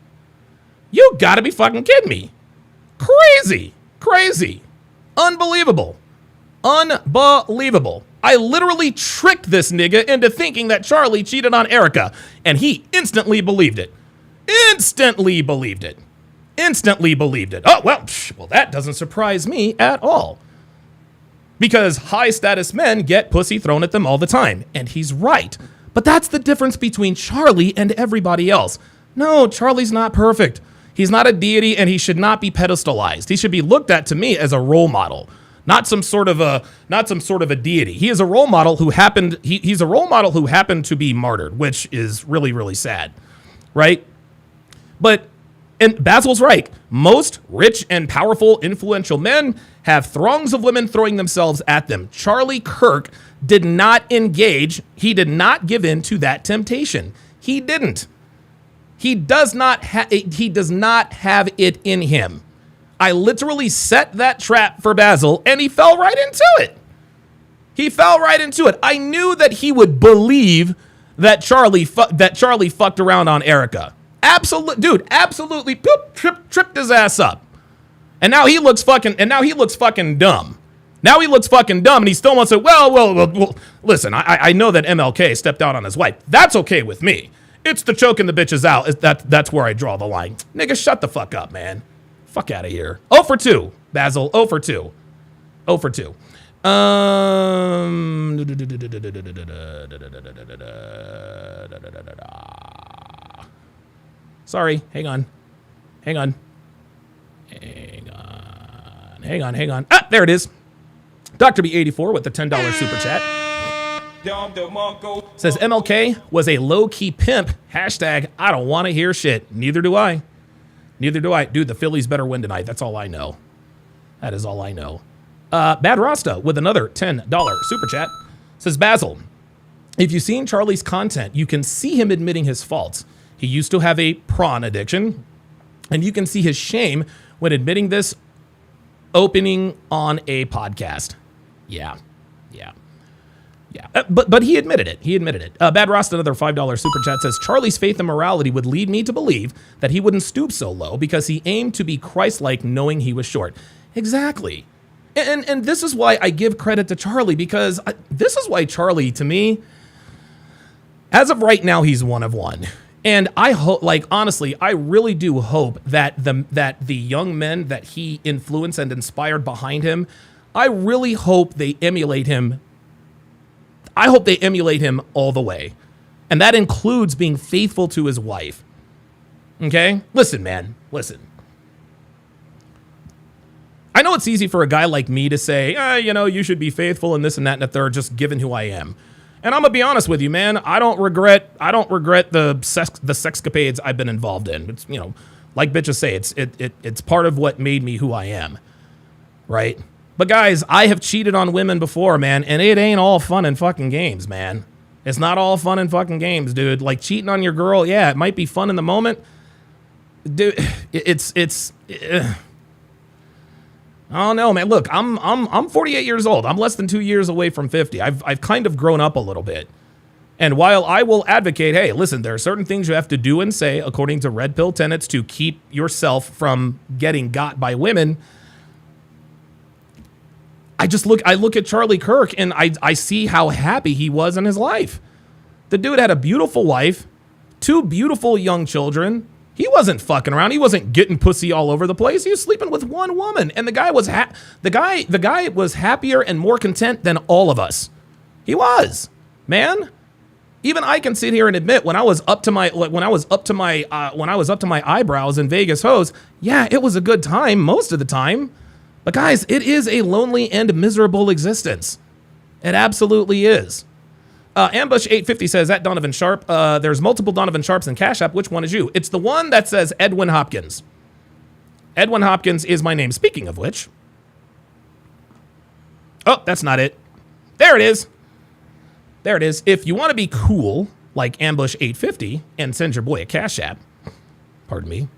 Crazy. Unbelievable. I literally tricked this nigga into thinking that Charlie cheated on Erica, and he instantly believed it. Oh, well, that doesn't surprise me at all. Because high status men get pussy thrown at them all the time. And he's right. But that's the difference between Charlie and everybody else. No, Charlie's not perfect. He's not a deity, and he should not be pedestalized. He should be looked at, to me, as a role model, not some sort of a deity. He is a role model who happened. He's a role model who happened to be martyred, which is really, really sad, right? And Basil's right. Most rich and powerful, influential men have throngs of women throwing themselves at them. Charlie Kirk did not engage. He did not give in to that temptation. He didn't. He does not have it in him. I literally set that trap for Basil, and he fell right into it. I knew that he would believe that Charlie fucked around on Erica. Absolutely tripped his ass up. And now he looks fucking dumb. And he still wants to, well, listen, I know that MLK stepped out on his wife. That's okay with me. It's the choking the bitches out. That's where I draw the line. Nigga, shut the fuck up, man. Fuck out of here. 0 for 2, Basil. 0 for 2. 0 for 2. Sorry, hang on. Ah, there it is. Dr. B84 with the $10 super chat. Says MLK was a low-key pimp. Hashtag, I don't want to hear shit. Neither do I. Dude, the Phillies better win tonight. That's all I know. That is all I know. Bad Rasta with another $10 super chat. Says Basil, if you've seen Charlie's content, you can see him admitting his faults. He used to have a prawn addiction, and you can see his shame when admitting this opening on a podcast. Yeah. But he admitted it. Bad Rost, another $5 super chat, says Charlie's faith and morality would lead me to believe that he wouldn't stoop so low because he aimed to be Christ-like knowing he was short. Exactly. And this is why I give credit to Charlie, because this is why Charlie, to me, as of right now, he's one of one. And I hope, honestly, I really do hope that the young men that he influenced and inspired behind him, I really hope they emulate him. I hope they emulate him all the way. And that includes being faithful to his wife. Okay? Listen, man. Listen. I know it's easy for a guy like me to say, you should be faithful and this and that and the third, just given who I am. And I'm gonna be honest with you, man. I don't regret the sexcapades I've been involved in. It's, like bitches say, it's part of what made me who I am. Right? But guys, I have cheated on women before, man, and it ain't all fun and fucking games, man. It's not all fun and fucking games, dude. Like cheating on your girl, yeah, it might be fun in the moment. Dude, I don't know, man. Look, I'm 48 years old. I'm less than 2 years away from 50. I've kind of grown up a little bit. And while I will advocate, hey, listen, there are certain things you have to do and say according to red pill tenets to keep yourself from getting got by women. I look at Charlie Kirk and I see how happy he was in his life. The dude had a beautiful wife, 2 beautiful young children. He wasn't fucking around. He wasn't getting pussy all over the place. He was sleeping with one woman, and the guy was happier and more content than all of us. He was, man. Even I can sit here and admit when I was up to my eyebrows in Vegas hose, yeah, it was a good time most of the time. But guys, it is a lonely and miserable existence. It absolutely is. Ambush 850 says, at Donovan Sharp, there's multiple Donovan Sharps in Cash App. Which one is you? It's the one that says Edwin Hopkins. Edwin Hopkins is my name. Speaking of which. Oh, that's not it. There it is. If you want to be cool, like Ambush 850, and send your boy a Cash App, pardon me,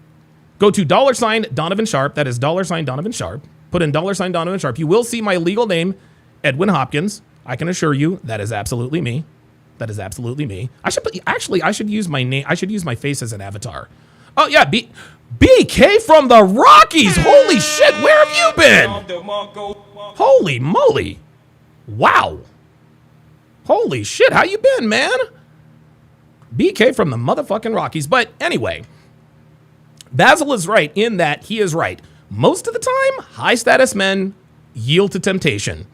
go to $ Donovan Sharp. That is $, Donovan Sharp. Put in $, Donovan Sharp. You will see my legal name, Edwin Hopkins. I can assure you that is absolutely me. I should use my name. I should use my face as an avatar. Oh yeah, BK from the Rockies. Holy shit, where have you been? Holy moly. Wow. Holy shit, how you been, man? BK from the motherfucking Rockies. But anyway, Basil is right in that he is right. Most of the time, high status men yield to temptation.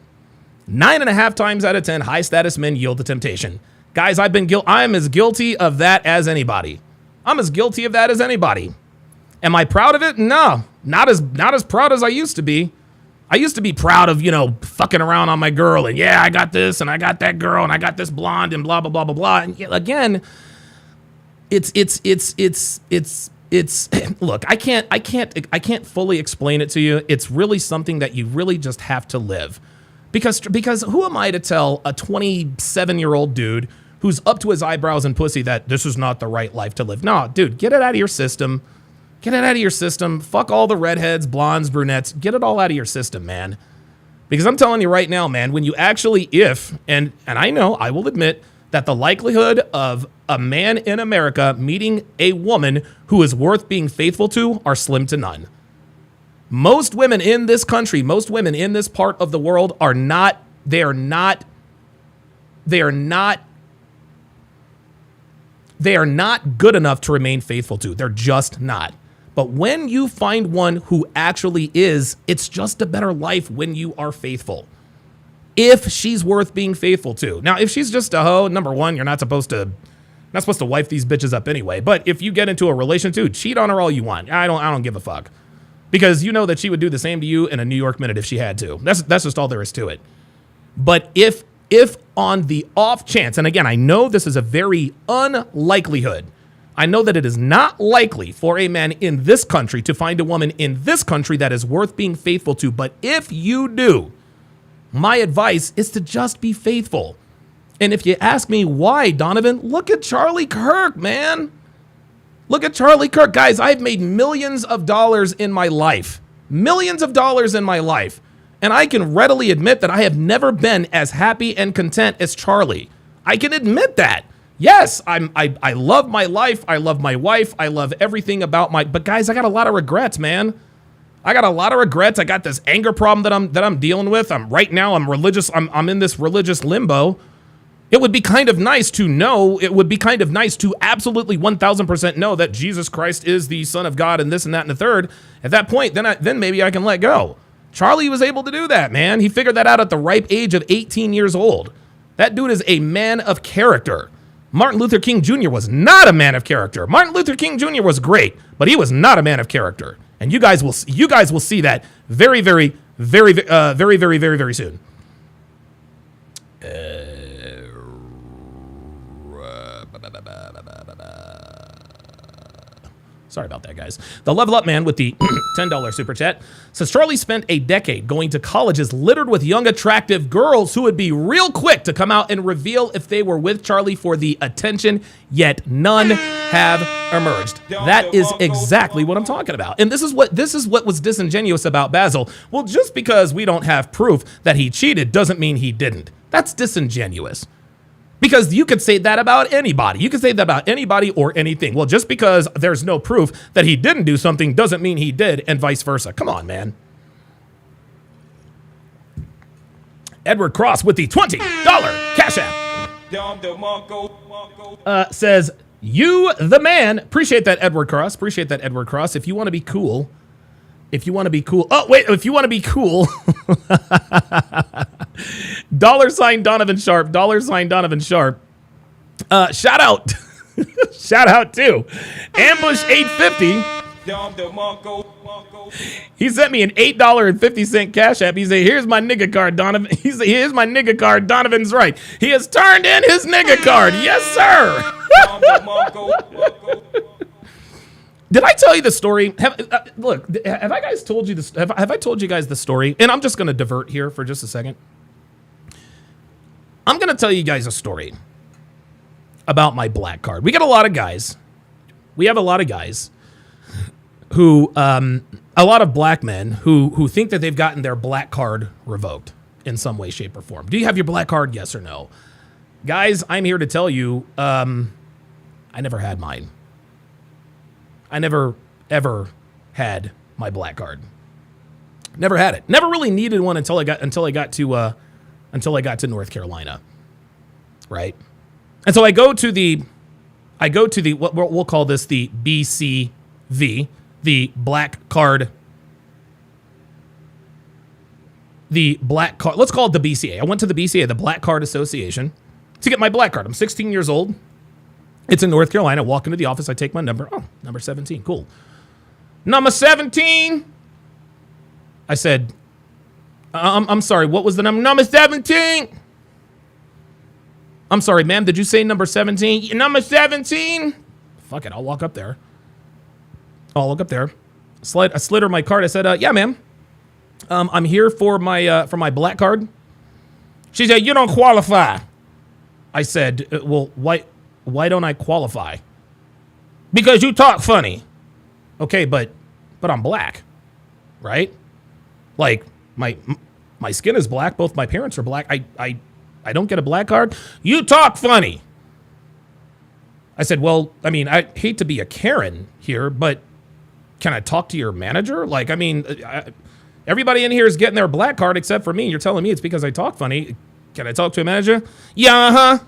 9.5 times out of 10, high status men yield to temptation. Guys, I'm as guilty of that as anybody. Am I proud of it? No, not as proud as I used to be. I used to be proud of, fucking around on my girl and I got this and I got that girl and I got this blonde and blah, blah, blah, blah, blah. And again, it's look, I can't fully explain it to you. It's really something that you really just have to live because who am I to tell a 27-year-old dude who's up to his eyebrows in pussy that this is not the right life to live? No, dude, get it out of your system. Get it out of your system. Fuck all the redheads, blondes, brunettes. Get it all out of your system, man. Because I'm telling you right now, man, when you actually, and I know, I will admit that the likelihood of a man in America meeting a woman who is worth being faithful to are slim to none. Most women in this country, most women in this part of the world are not good enough to remain faithful to. They're just not. But when you find one who actually is, it's just a better life when you are faithful. If she's worth being faithful to. Now, if she's just a hoe, number one, you're not supposed to wife these bitches up anyway. But if you get into a relationship, cheat on her all you want. I don't give a fuck. Because you know that she would do the same to you in a New York minute if she had to. That's just all there is to it. But if on the off chance, and again, I know this is a very unlikelihood. I know that it is not likely for a man in this country to find a woman in this country that is worth being faithful to. But if you do, my advice is to just be faithful. And if you ask me why, Donovan, look at Charlie Kirk, man. Look at Charlie Kirk. Guys, I've made millions of dollars in my life. Millions of dollars in my life. And I can readily admit that I have never been as happy and content as Charlie. I can admit that. Yes, I love my life. I love my wife. I love everything about but guys, I got a lot of regrets, man. I got a lot of regrets. I got this anger problem that I'm dealing with. I'm religious. I'm in this religious limbo. It would be kind of nice to know. It would be kind of nice to absolutely 1000% know that Jesus Christ is the Son of God and this and that and the third. At that point, then maybe I can let go. Charlie was able to do that, man. He figured that out at the ripe age of 18 years old. That dude is a man of character. Martin Luther King Jr. was not a man of character. Martin Luther King Jr. was great, but he was not a man of character. And you guys will see that very, very, very, very, very, very, very soon. Sorry about that, guys. The Level Up Man with the $10 super chat says, Charlie spent a decade going to colleges littered with young, attractive girls who would be real quick to come out and reveal if they were with Charlie for the attention, yet none have emerged. That is exactly what I'm talking about. And this is what was disingenuous about Basil. Well, just because we don't have proof that he cheated doesn't mean he didn't. That's disingenuous. Because you could say that about anybody. You could say that about anybody or anything. Well, just because there's no proof that he didn't do something doesn't mean he did, and vice versa. Come on, man. Edward Cross with the $20 Cash App says, you the man. Appreciate that, Edward Cross. Appreciate that, Edward Cross. If you want to be cool. Oh, wait. If you want to be cool. $sign Donovan Sharp. $sign Donovan Sharp. Shout out. Shout out to Ambush 850. He sent me an $8.50 Cash App. He said, here's my nigga card, Donovan. He said, here's my nigga card. Donovan's right. He has turned in his nigga card. Yes, sir. Did I tell you the story? Have I guys told you this? Have I told you guys the story? And I'm just going to divert here for just a second. I'm going to tell you guys a story about my black card. We got a lot of guys. We have a lot of guys who, a lot of black men who think that they've gotten their black card revoked in some way, shape, or form. Do you have your black card? Yes or no? Guys, I'm here to tell you, I never had mine. I never, ever had my black card. Never had it. Never really needed one until I got to North Carolina. Right? And so I go to the what we'll call this the BCV, the black card. The black card, let's call it the BCA. I went to the BCA, the Black Card Association, to get my black card. I'm 16 years old. It's in North Carolina. I walk into the office. I take my number. Oh, number 17. Cool. Number 17. I said, I'm sorry, what was the number? Number 17. I'm sorry, ma'am, did you say number 17? Number 17? Fuck it, I'll walk up there. I'll look up there. I slid her my card. I said, yeah, ma'am. I'm here for my black card. She said, you don't qualify. I said, well, why don't I qualify? Because you talk funny. Okay, but I'm black, right? Like my skin is black. Both my parents are black. I don't get a black card. You talk funny. I said, well, I mean, I hate to be a Karen here, but can I talk to your manager? Like, I mean, everybody in here is getting their black card except for me. You're telling me it's because I talk funny. Can I talk to a manager? Yeah, uh-huh.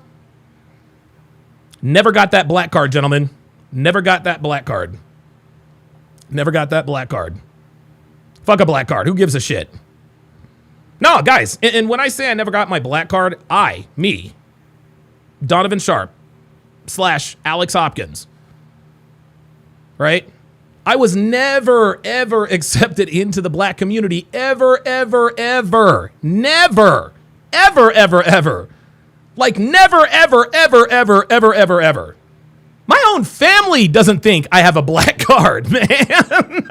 Never got that black card, gentlemen. Never got that black card. Never got that black card. Fuck a black card. Who gives a shit? No, guys, and when I say I never got my black card, me, Donovan Sharp / Alex Hopkins, right? I was never, ever accepted into the black community. Ever, ever, ever. Never. Ever, ever, ever. Like never, ever, ever, ever, ever, ever, ever. My own family doesn't think I have a black card, man.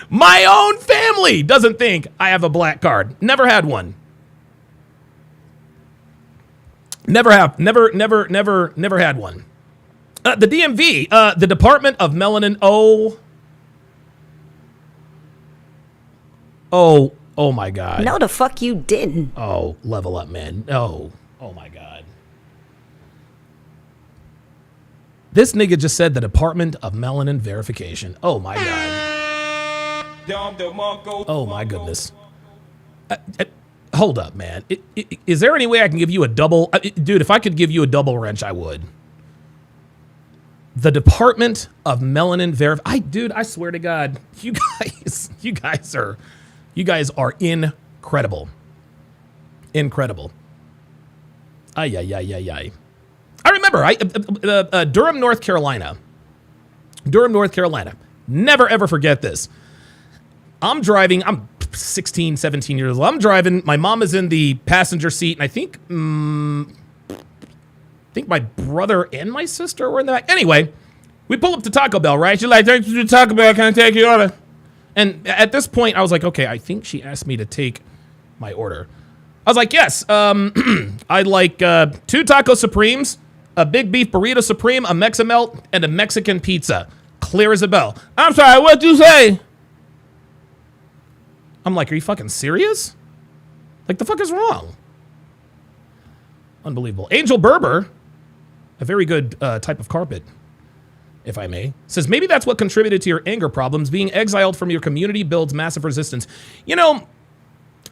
My own family doesn't think I have a black card. Never had one. Never had one. The DMV, the Department of Melanin. Oh my God. No, the fuck you didn't. Oh, level up, man. Oh my God. This nigga just said the Department of Melanin Verification. Oh my God. Oh my goodness. Hold up, man. Is there any way I can give you a double? Dude, if I could give you a double wrench, I would. The Department of Melanin Verification. Dude, I swear to God, you guys are incredible. Incredible. Ay. I remember, Durham, North Carolina. Never, ever forget this. I'm driving. I'm 16, 17 years old. I'm driving. My mom is in the passenger seat, and I think my brother and my sister were in the back. Anyway, we pull up to Taco Bell, right? She's like, "Thank you to Taco Bell. Can I take your order?" And at this point, I was like, okay, I think she asked me to take my order. I was like, yes. I'd like 2 Taco Supremes, a big beef burrito supreme, a Mexamelt, and a Mexican pizza. Clear as a bell. I'm sorry, what'd you say? I'm like, are you fucking serious? Like, the fuck is wrong? Unbelievable. Angel Berber, a very good type of carpet, if I may, says maybe that's what contributed to your anger problems. Being exiled from your community builds massive resistance. You know,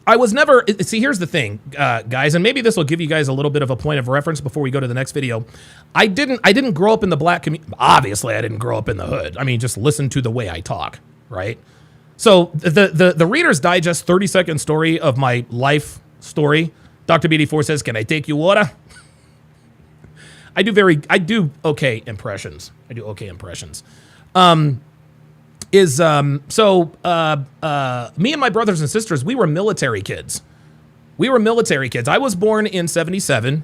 I was never, see, here's the thing, guys, and maybe this will give you guys a little bit of a point of reference before we go to the next video. I didn't grow up in the black community. Obviously, I didn't grow up in the hood. I mean, just listen to the way I talk, right? So the Reader's Digest 30-second story of my life story, Dr. BD4 says, can I take you water? I do okay impressions. Me and my brothers and sisters, we were military kids. I was born in 1977,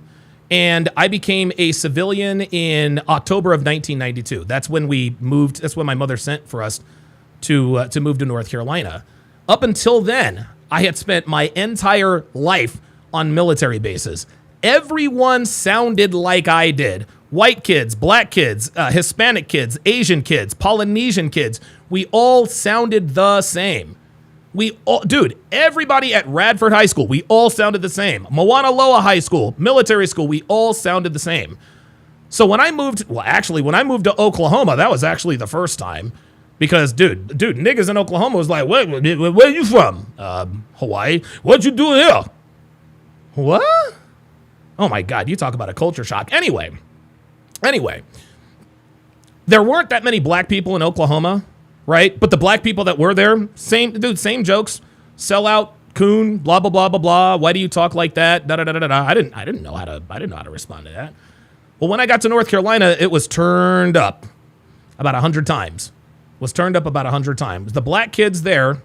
and I became a civilian in October of 1992. That's when we moved. That's when my mother sent for us to move to North Carolina. Up until then, I had spent my entire life on military bases. Everyone sounded like I did. White kids, black kids, Hispanic kids, Asian kids, Polynesian kids. We all sounded the same. Everybody at Radford High School, we all sounded the same. Mauna Loa High School, military school, we all sounded the same. So when I moved to Oklahoma, that was actually the first time. Because, dude, niggas in Oklahoma was like, where are you from? Hawaii. What you doing here? What? Oh my God, you talk about a culture shock. Anyway, there weren't that many black people in Oklahoma, right? But the black people that were there, same jokes, sellout, coon, blah blah blah blah blah. Why do you talk like that? Da da da da da. I didn't know how to respond to that. Well, when I got to North Carolina, it was turned up about 100 times. was turned up about 100 times. The black kids there,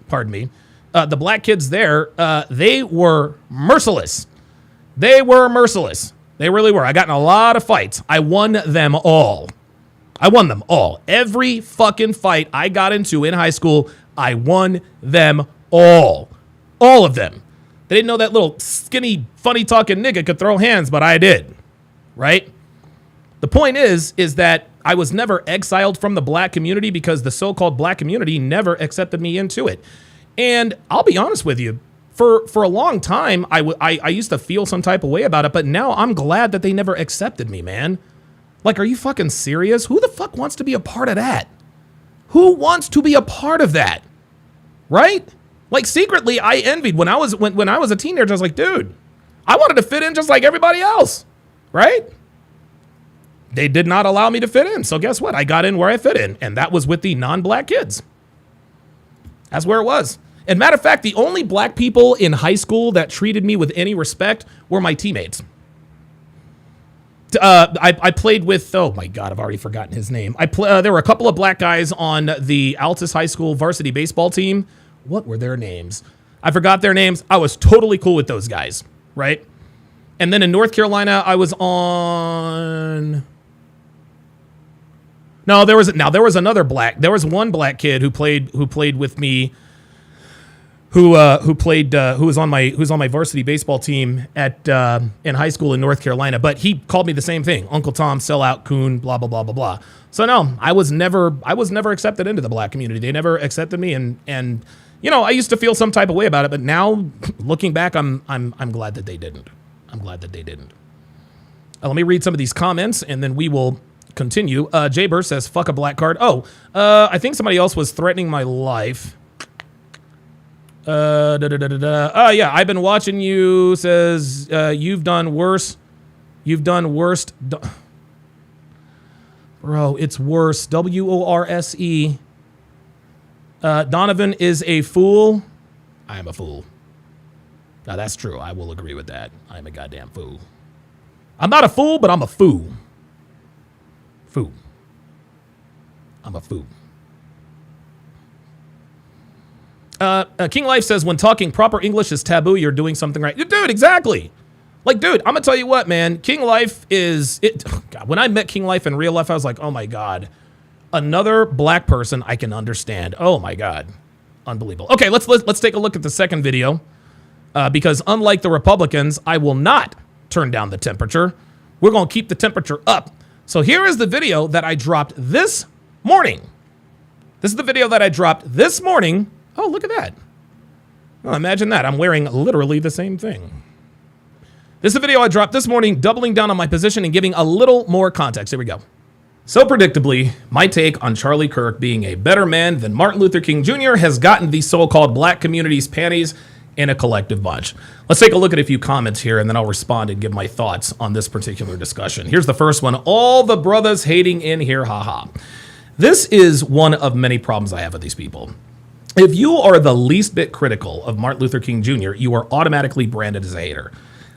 pardon me, the black kids there, they were merciless. They were merciless. They really were. I got in a lot of fights. I won them all. I won them all. Every fucking fight I got into in high school, I won them all. All of them. They didn't know that little skinny, funny-talking nigga could throw hands, but I did. Right? The point is that I was never exiled from the black community because the so-called black community never accepted me into it. And I'll be honest with you, for a long time, I used to feel some type of way about it, but now I'm glad that they never accepted me, man. Like, are you fucking serious? Who the fuck wants to be a part of that? Who wants to be a part of that? Right? Like, secretly, I envied when I was a teenager. I was like, dude, I wanted to fit in just like everybody else, right? They did not allow me to fit in. So guess what? I got in where I fit in, and that was with the non-black kids. That's where it was. And matter of fact, the only black people in high school that treated me with any respect were my teammates. I played with, oh my God, I've already forgotten his name. There were a couple of black guys on the Altus High School varsity baseball team. What were their names? I forgot their names. I was totally cool with those guys, right? And then in North Carolina, I was on... No, there was another black. There was one black kid who played with me, who was on my varsity baseball team in high school in North Carolina. But he called me the same thing: Uncle Tom, sellout, coon, blah blah blah blah blah. So no, I was never accepted into the black community. They never accepted me, and you know, I used to feel some type of way about it. But now, looking back, I'm glad that they didn't. I'm glad that they didn't. Let me read some of these comments, and then we will continue. Jaber says, fuck a black card. Oh, I think somebody else was threatening my life. Oh, yeah, I've been watching you, says, you've done worse. You've done worst. Bro, it's worse. WORSE. Donovan is a fool. I am a fool. Now, that's true. I will agree with that. I am a goddamn fool. I'm not a fool, but I'm a fool. Fool. I'm a fool. King Life says, when talking proper English is taboo, you're doing something right. Dude, exactly. Like, dude, I'm going to tell you what, man. King Life is... God, when I met King Life in real life, I was like, oh, my God. Another black person I can understand. Oh, my God. Unbelievable. Okay, let's take a look at the second video. Because unlike the Republicans, I will not turn down the temperature. We're going to keep the temperature up. So here is the video that I dropped this morning. This is the video that I dropped this morning. Oh, look at that. Well, imagine that. I'm wearing literally the same thing. This is the video I dropped this morning, doubling down on my position and giving a little more context. Here we go. So predictably, my take on Charlie Kirk being a better man than Martin Luther King Jr. has gotten the so-called black community's panties in a collective bunch. Let's take a look at a few comments here, and then I'll respond and give my thoughts on this particular discussion. Here's the first one. All the brothers hating in here, haha. This is one of many problems I have with these people. If you are the least bit critical of Martin Luther King Jr., you are automatically branded as a hater.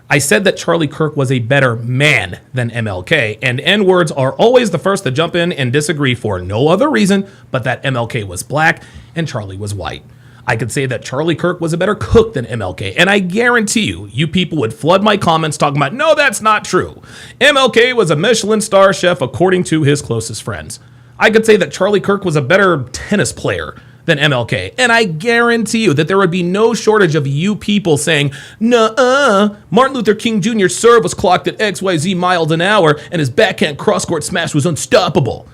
I said that Charlie Kirk was a better man than MLK, and N-words are always the first to jump in and disagree for no other reason but that MLK was black and Charlie was white. I could say that Charlie Kirk was a better cook than MLK, and I guarantee you people would flood my comments talking about, no, that's not true. MLK was a Michelin star chef according to his closest friends. I could say that Charlie Kirk was a better tennis player than MLK, and I guarantee you that there would be no shortage of you people saying, nuh-uh, Martin Luther King Jr.'s serve was clocked at XYZ miles an hour, and his backhand cross-court smash was unstoppable.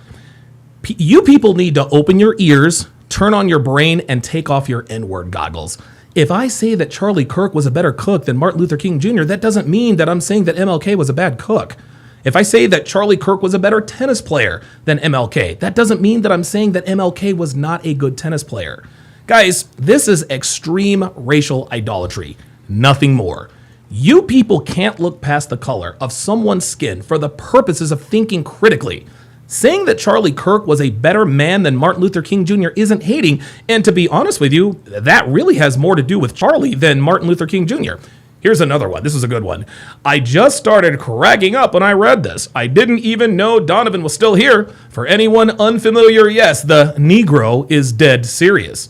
You people need to open your ears, turn on your brain, and take off your N-word goggles. If I say that Charlie Kirk was a better cook than Martin Luther King Jr., that doesn't mean that I'm saying that MLK was a bad cook. If I say that Charlie Kirk was a better tennis player than MLK, that doesn't mean that I'm saying that MLK was not a good tennis player. Guys, this is extreme racial idolatry, nothing more. You people can't look past the color of someone's skin for the purposes of thinking critically. Saying that Charlie Kirk was a better man than Martin Luther King Jr. isn't hating, and to be honest with you, that really has more to do with Charlie than Martin Luther King Jr. Here's another one. This is a good one. I just started cracking up when I read this. I didn't even know Donovan was still here. For anyone unfamiliar, yes, the Negro is dead serious.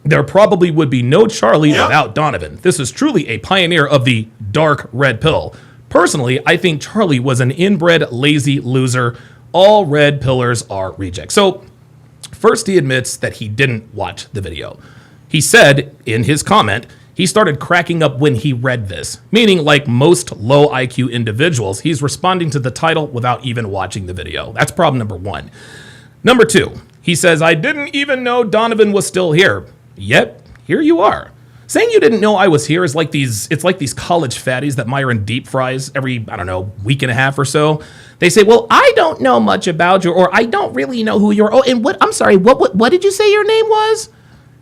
There probably would be no Charlie without Donovan. This is truly a pioneer of the dark red pill. Personally, I think Charlie was an inbred, lazy loser. All red pillars are rejects. So, first he admits that he didn't watch the video. He said in his comment, he started cracking up when he read this, meaning like most low IQ individuals, he's responding to the title without even watching the video. That's problem number one. Number two, he says, I didn't even know Donovan was still here. Yet, here you are. Saying you didn't know I was here is like it's like these college fatties that Myron deep fries every, I don't know, week and a half or so. They say, well, I don't know much about you, or I don't really know who you're, oh, and I'm sorry, what did you say your name was?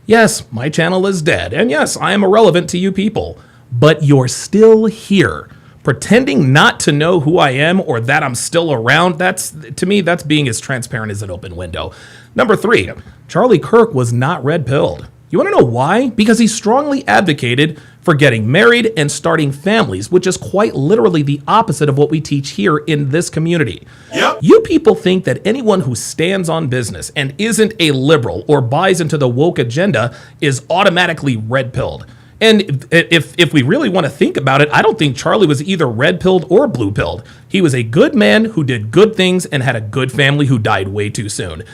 Yes, my channel is dead, and yes, I am irrelevant to you people, but you're still here. Pretending not to know who I am or that I'm still around, to me, that's being as transparent as an open window. Number three, Charlie Kirk was not red-pilled. You want to know why? Because he strongly advocated for getting married and starting families, which is quite literally the opposite of what we teach here in this community. Yep. You people think that anyone who stands on business and isn't a liberal or buys into the woke agenda is automatically red-pilled. And if we really want to think about it, I don't think Charlie was either red-pilled or blue-pilled. He was a good man who did good things and had a good family who died way too soon.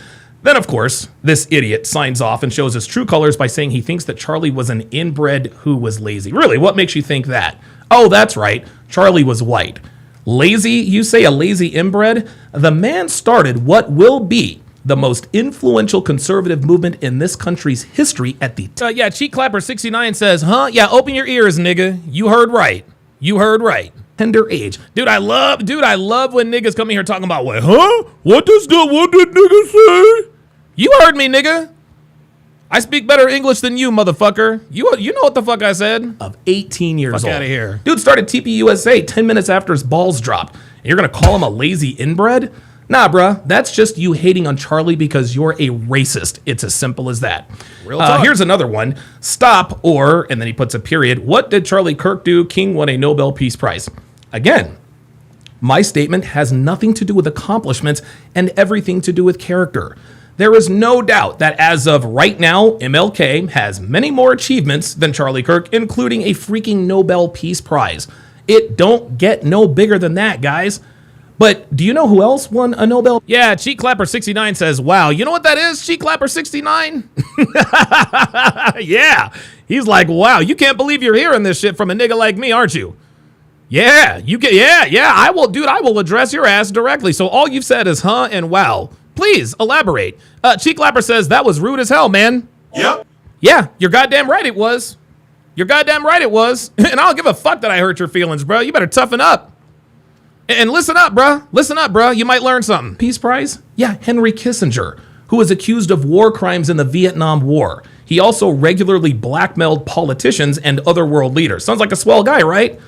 Then, of course, this idiot signs off and shows his true colors by saying he thinks that Charlie was an inbred who was lazy. Really, what makes you think that? Oh, that's right. Charlie was white. Lazy? You say a lazy inbred? The man started what will be the most influential conservative movement in this country's history at the yeah, Cheek Clapper 69 says, huh? Yeah, open your ears, nigga. You heard right. You heard right. Tender age. Dude, I love when niggas come in here talking about what, huh? What did nigga say? You heard me, nigga. I speak better English than you, motherfucker. You know what the fuck I said? Of 18 years old. Fuck out of here. Dude started TPUSA 10 minutes after his balls dropped. And you're gonna call him a lazy inbred? Nah, bruh. That's just you hating on Charlie because you're a racist. It's as simple as that. Real talk. Here's another one. Stop, or, and then he puts a period. What did Charlie Kirk do? King won a Nobel Peace Prize. Again, my statement has nothing to do with accomplishments and everything to do with character. There is no doubt that as of right now, MLK has many more achievements than Charlie Kirk, including a freaking Nobel Peace Prize. It don't get no bigger than that, guys. But do you know who else won a Nobel? Yeah, Cheek Clapper 69 says, wow, you know what that is, Cheek Clapper 69? Yeah, he's like, wow, you can't believe you're hearing this shit from a nigga like me, aren't you? Yeah, I will, dude, I will address your ass directly. So all you've said is, huh, and wow. Please elaborate. Cheek Clapper says that was rude as hell, man. Yep. Yeah, you're goddamn right it was. You're goddamn right it was. And I don't give a fuck that I hurt your feelings, bro. You better toughen up. And listen up, bro. Listen up, bro. You might learn something. Peace Prize? Yeah, Henry Kissinger, who was accused of war crimes in the Vietnam War. He also regularly blackmailed politicians and other world leaders. Sounds like a swell guy, right?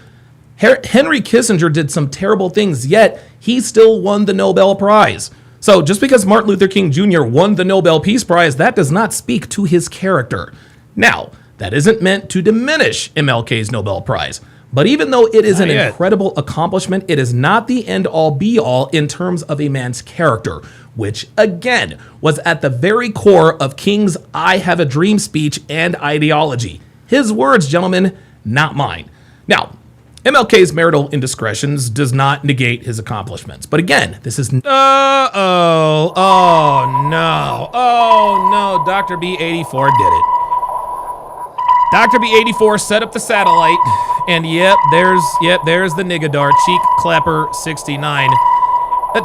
Henry Kissinger did some terrible things, yet he still won the Nobel Prize. So just because Martin Luther King Jr. won the Nobel Peace Prize, that does not speak to his character. Now, that isn't meant to diminish MLK's Nobel Prize. But even though it is an incredible accomplishment, it is not the end-all be-all in terms of a man's character, which, again, was at the very core of King's I Have a Dream speech and ideology. His words, gentlemen, not mine. Now, MLK's marital indiscretions does not negate his accomplishments. But again, this is... Oh no, Dr. B84 did it. Dr. B84 set up the satellite, and there's the nigga dart, Cheek Clapper 69.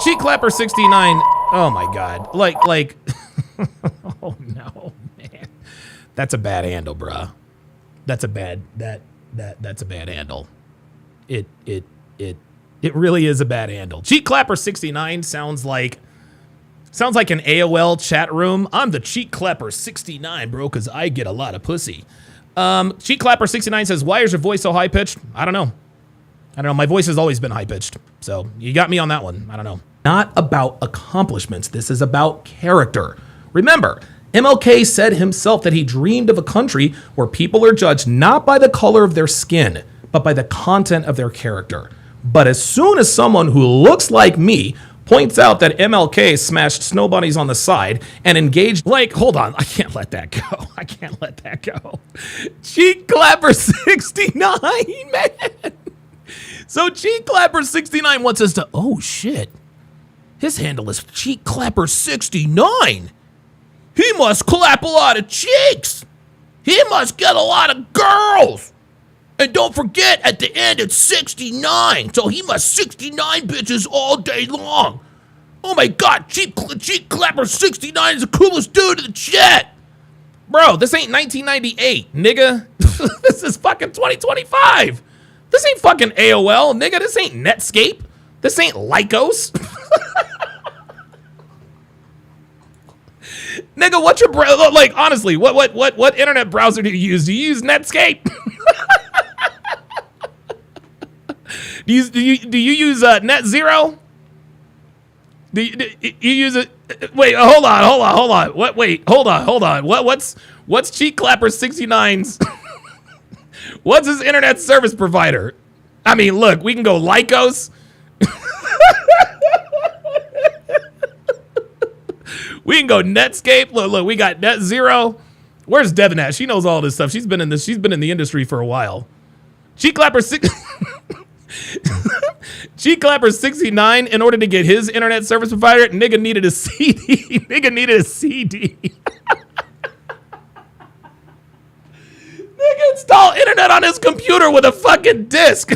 Cheek Clapper 69, oh my God, like, oh no, man. That's a bad handle, bruh. That's a bad handle. It really is a bad handle. Cheek Clapper 69 sounds like an AOL chat room. I'm the Cheek Clapper 69, bro, because I get a lot of pussy. Cheek Clapper 69 says, why is your voice so high pitched? I don't know. My voice has always been high pitched. So you got me on that one. I don't know. Not about accomplishments. This is about character. Remember, MLK said himself that he dreamed of a country where people are judged not by the color of their skin, but by the content of their character. But as soon as someone who looks like me points out that MLK smashed snow bunnies on the side and engaged, like, hold on, I can't let that go. I can't let that go. Cheek Clapper 69, man. So Cheek Clapper 69 wants us to, oh shit, his handle is Cheek Clapper 69. He must clap a lot of cheeks. He must get a lot of girls. And don't forget, at the end, it's 69. So he must 69 bitches all day long. Oh my God, Cheek Clapper 69 is the coolest dude in the chat. Bro, this ain't 1998, nigga. This is fucking 2025. This ain't fucking AOL, nigga. This ain't Netscape. This ain't Lycos. Nigga, what's your like? Honestly, what internet browser do you use? Do you use Netscape? do you use Net Zero? Do you use it? Wait, hold on. What? Wait, hold on. What's Cheek Clapper 69's? What's his internet service provider? I mean, look, we can go Lycos. We can go Netscape. Look, we got Net Zero. Where's Devin at? She knows all this stuff. She's been in the industry for a while. Cheek Clapper Cheek Clapper 69, in order to get his internet service provider, nigga needed a CD. Nigga needed a CD. Nigga install internet on his computer with a fucking disc.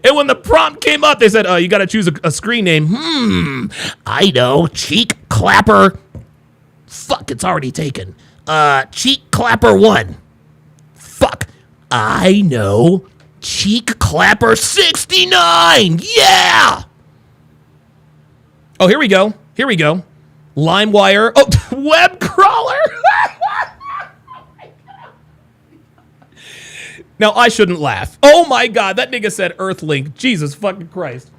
And when the prompt came up, they said, you got to choose a screen name. I know. Cheek Clapper. Fuck, it's already taken. Cheek Clapper 1. Fuck. I know. Cheek Clapper 69. Yeah. Oh, here we go. LimeWire. Oh, web crawler. Now, I shouldn't laugh. Oh my God, that nigga said Earthlink. Jesus fucking Christ.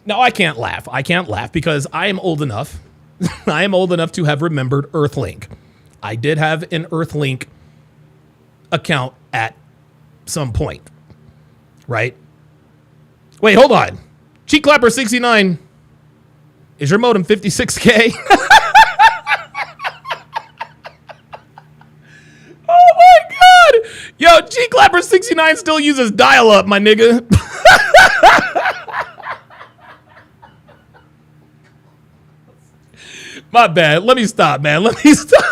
Now, I can't laugh. Because I am old enough. I am old enough to have remembered Earthlink. I did have an Earthlink account at some point. Right? Wait, hold on. Cheek Clapper 69. Is your modem 56K? Oh my God! Yo, Cheek Clapper 69 still uses dial-up, my nigga. My bad. Let me stop, man. Let me stop.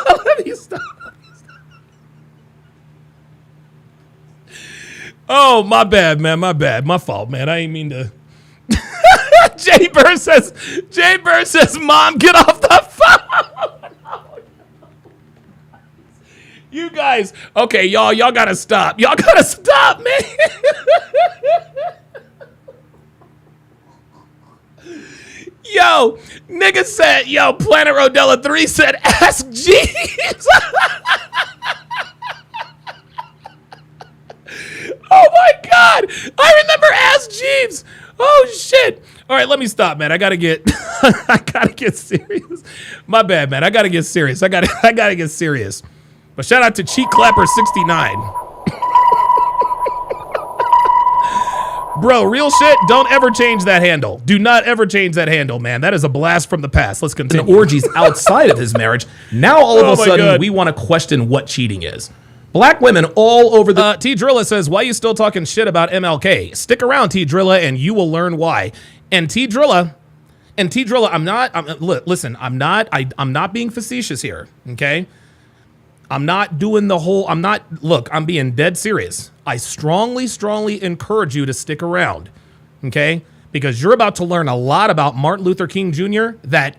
Oh, my bad, man. My fault, man. I ain't mean to. Jay Burr says, Mom, get off the phone. You guys, okay, y'all gotta stop. Y'all gotta stop, man. Yo, nigga said, Planet Rodella 3 said, ask Jeeves. Oh my God, I remember Ask Jeeves. Oh shit. All right, let me stop, man. I gotta get serious. My bad, man. I gotta get serious. I gotta get serious. But shout out to Cheek Clapper 69. Bro, real shit, don't ever change that handle. Do not ever change that handle, man. That is a blast from the past. Let's continue. And orgies outside of his marriage. Now all of a sudden, we want to question what cheating is. Black women all over the... T Drilla says, why you still talking shit about MLK? Stick around, T Drilla, and you will learn why. And T Drilla, I'm not being facetious here, okay? I'm not doing the whole, I'm being dead serious. I strongly encourage you to stick around, okay? Because you're about to learn a lot about Martin Luther King Jr. that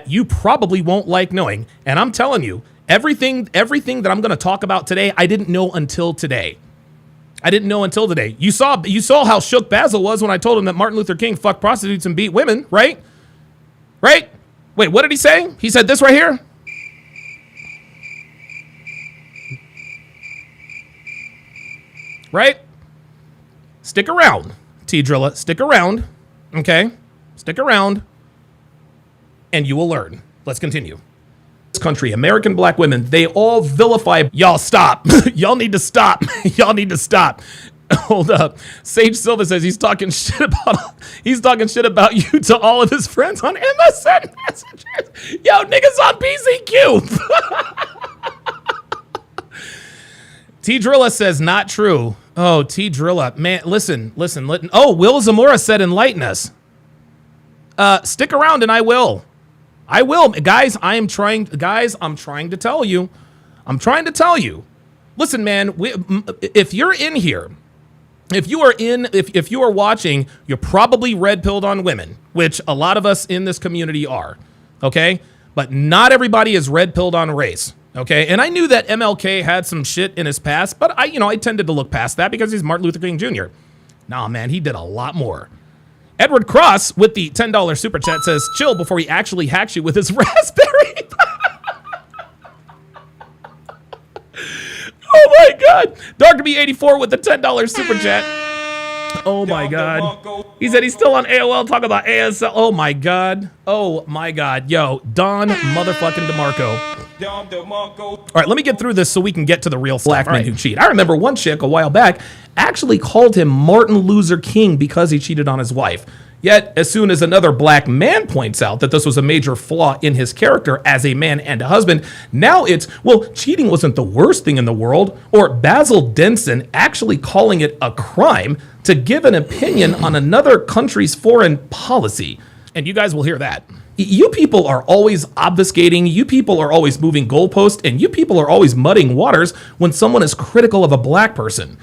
you probably won't like knowing. And I'm telling you, everything that I'm going to talk about today, I didn't know until today. You saw how shook Basil was when I told him that Martin Luther King fucked prostitutes and beat women, right? Right? Wait, what did he say? He said this right here. Right? Stick around, T Drilla. Stick around. Okay? Stick around. And you will learn. Let's continue. country, American black women, they all vilify. Y'all stop. Y'all need to stop. Y'all need to stop. Hold up. Sage Silva says he's talking shit about you to all of his friends on MSN messages. Yo, niggas on PCQ. T Drilla says not true. Oh, T Drilla. Man, listen. Oh, Will Zamora said enlighten us. Stick around and I will. Guys, I'm trying to tell you. Listen, man, if you're in here, if you are watching, you're probably red-pilled on women, which a lot of us in this community are, okay? But not everybody is red-pilled on race, okay? And I knew that MLK had some shit in his past, but I tended to look past that because he's Martin Luther King Jr. Nah, man, he did a lot more. Edward Cross with the $10 super chat says, chill before he actually hacks you with his raspberry. Oh my God. Dark2be84 with the $10 super chat. Oh my God. He said he's still on AOL talking about ASL. Oh my God. Oh my God. Yo, Don motherfucking DeMarco. All right, let me get through this so we can get to the real black men who cheat. I remember one chick a while back actually called him Martin Luther King because he cheated on his wife. Yet, as soon as another black man points out that this was a major flaw in his character as a man and a husband, now it's, well, cheating wasn't the worst thing in the world, or Basil Denson actually calling it a crime to give an opinion on another country's foreign policy. And you guys will hear that. You people are always obfuscating, you people are always moving goalposts, and you people are always muddying waters when someone is critical of a black person.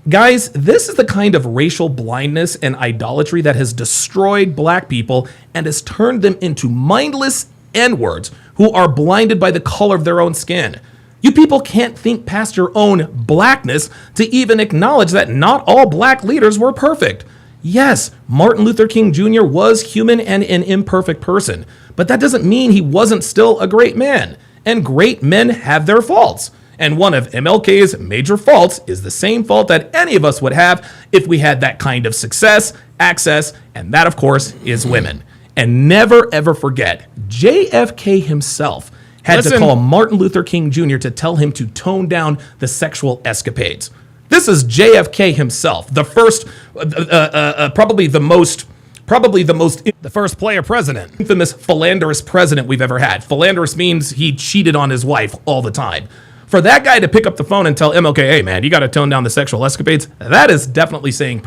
Guys, this is the kind of racial blindness and idolatry that has destroyed black people and has turned them into mindless N-words who are blinded by the color of their own skin. You people can't think past your own blackness to even acknowledge that not all black leaders were perfect. Yes, Martin Luther King Jr. was human and an imperfect person, but that doesn't mean he wasn't still a great man. And great men have their faults. And one of MLK's major faults is the same fault that any of us would have if we had that kind of success, access, and that, of course, is women. And never, ever forget, JFK himself had to call Martin Luther King Jr. to tell him to tone down the sexual escapades. This is JFK himself, the first, the first player president, infamous philanderous president we've ever had. Philanderous means he cheated on his wife all the time. For that guy to pick up the phone and tell MLK, hey man, you got to tone down the sexual escapades, that is definitely saying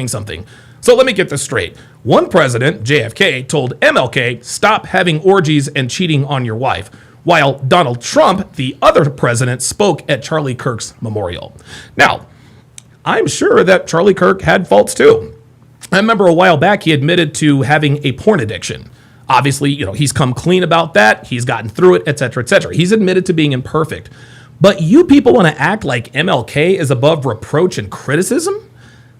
something. So let me get this straight. One president, JFK, told MLK, stop having orgies and cheating on your wife, while Donald Trump, the other president, spoke at Charlie Kirk's memorial. Now, I'm sure that Charlie Kirk had faults too. I remember a while back he admitted to having a porn addiction. Obviously, he's come clean about that. He's gotten through it, etc., etc. He's admitted to being imperfect. But you people want to act like MLK is above reproach and criticism?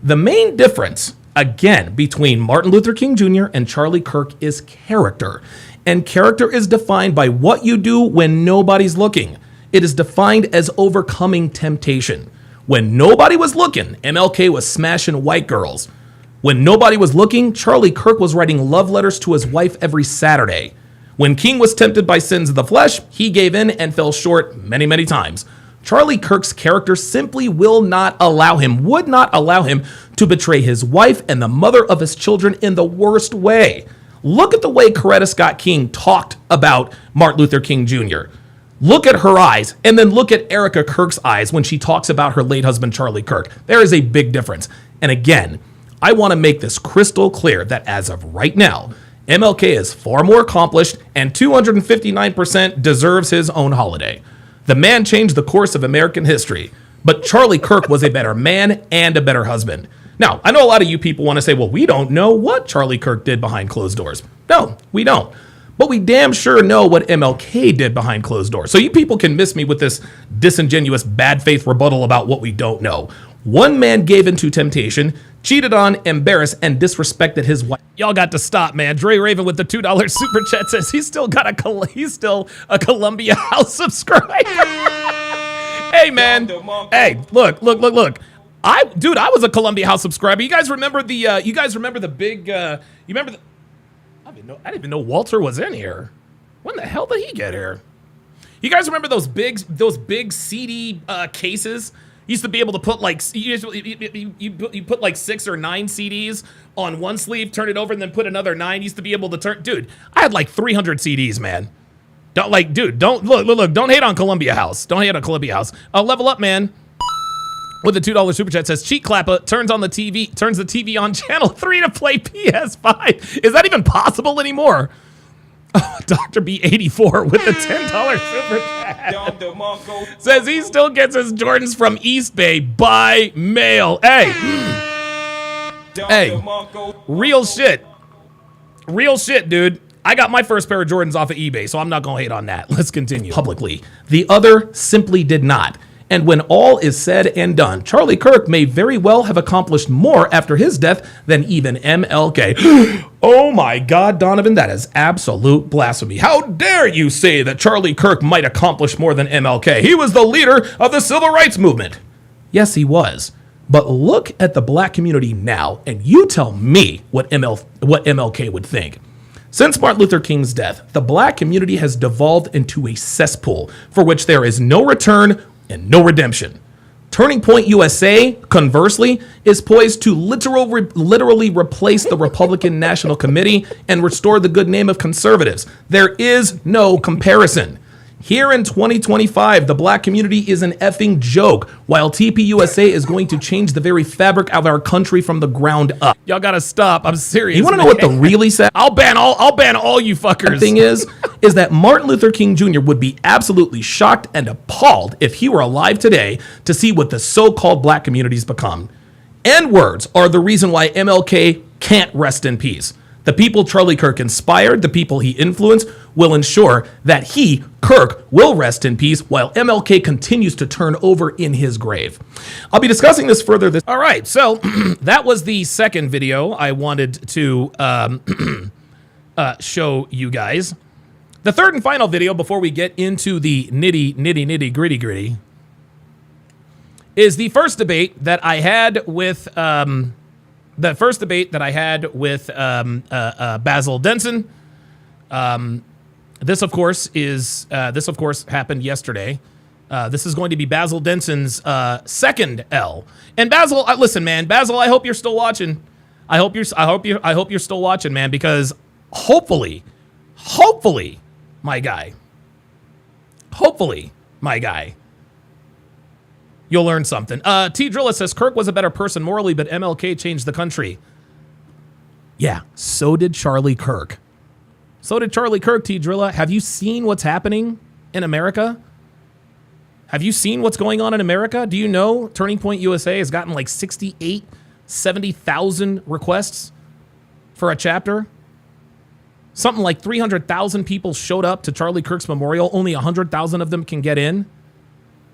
The main difference, again, between Martin Luther King Jr. and Charlie Kirk is character. And character is defined by what you do when nobody's looking. It is defined as overcoming temptation. When nobody was looking, MLK was smashing white girls. When nobody was looking, Charlie Kirk was writing love letters to his wife every Saturday. When King was tempted by sins of the flesh, he gave in and fell short many, many times. Charlie Kirk's character simply would not allow him to betray his wife and the mother of his children in the worst way. Look at the way Coretta Scott King talked about Martin Luther King Jr. Look at her eyes, and then look at Erica Kirk's eyes when she talks about her late husband, Charlie Kirk. There is a big difference. And again, I want to make this crystal clear that as of right now, MLK is far more accomplished and 259% deserves his own holiday. The man changed the course of American history, but Charlie Kirk was a better man and a better husband. Now, I know a lot of you people want to say, well, we don't know what Charlie Kirk did behind closed doors. No, we don't. But we damn sure know what MLK did behind closed doors. So you people can miss me with this disingenuous bad faith rebuttal about what we don't know. One man gave into temptation, cheated on, embarrassed, and disrespected his wife. Y'all got to stop, man. Dre Raven with the $2 super chat says he's still a Columbia House subscriber. Hey, man. Hey, look. I was a Columbia House subscriber. You guys remember the big? I didn't even know Walter was in here. When the hell did he get here? You guys remember those big CD cases? You used to be able to put like you put like 6 or 9 CDs on one sleeve, turn it over, and then put another 9. You used to be able to turn. Dude, I had like 300 CDs, man. Don't don't hate on Columbia House. Don't hate on Columbia House. Level Up, man. With a $2 super chat says Cheat Clapper turns the TV on channel 3 to play PS5. Is that even possible anymore? Oh, Dr. B84 with the $10 super chat says he still gets his Jordans from East Bay by mail. Hey, real shit, dude. I got my first pair of Jordans off of eBay, so I'm not gonna hate on that. Let's continue. Publicly, the other simply did not. And when all is said and done, Charlie Kirk may very well have accomplished more after his death than even MLK. Oh my God, Donovan, that is absolute blasphemy. How dare you say that Charlie Kirk might accomplish more than MLK? He was the leader of the civil rights movement. Yes, he was. But look at the black community now, and you tell me what MLK would think. Since Martin Luther King's death, the black community has devolved into a cesspool for which there is no return and no redemption. Turning Point USA, conversely, is poised to literally replace the Republican National Committee and restore the good name of conservatives. There is no comparison. Here in 2025, the black community is an effing joke, while TPUSA is going to change the very fabric of our country from the ground up. Y'all gotta stop. I'm serious. You wanna know what the really sad? I'll ban all you fuckers. The thing is that Martin Luther King Jr. would be absolutely shocked and appalled if he were alive today to see what the so-called black community's become. N-words are the reason why MLK can't rest in peace. The people Charlie Kirk inspired, the people he influenced, will ensure that he, Kirk, will rest in peace while MLK continues to turn over in his grave. I'll be discussing this further. All right, so that was the second video I wanted to show you guys. The third and final video before we get into the nitty gritty is the first debate that I had with Basil Denson. This of course happened yesterday. This is going to be Basil Denson's second L. And Basil, listen, man, Basil, I hope you're still watching. I hope you're still watching, man, because hopefully, my guy, you'll learn something. T. Drilla says Kirk was a better person morally, but MLK changed the country. Yeah, so did Charlie Kirk. T. Drilla. Have you seen what's happening in America? Have you seen what's going on in America? Do you know Turning Point USA has gotten like 70,000 requests for a chapter? Something like 300,000 people showed up to Charlie Kirk's memorial. Only 100,000 of them can get in.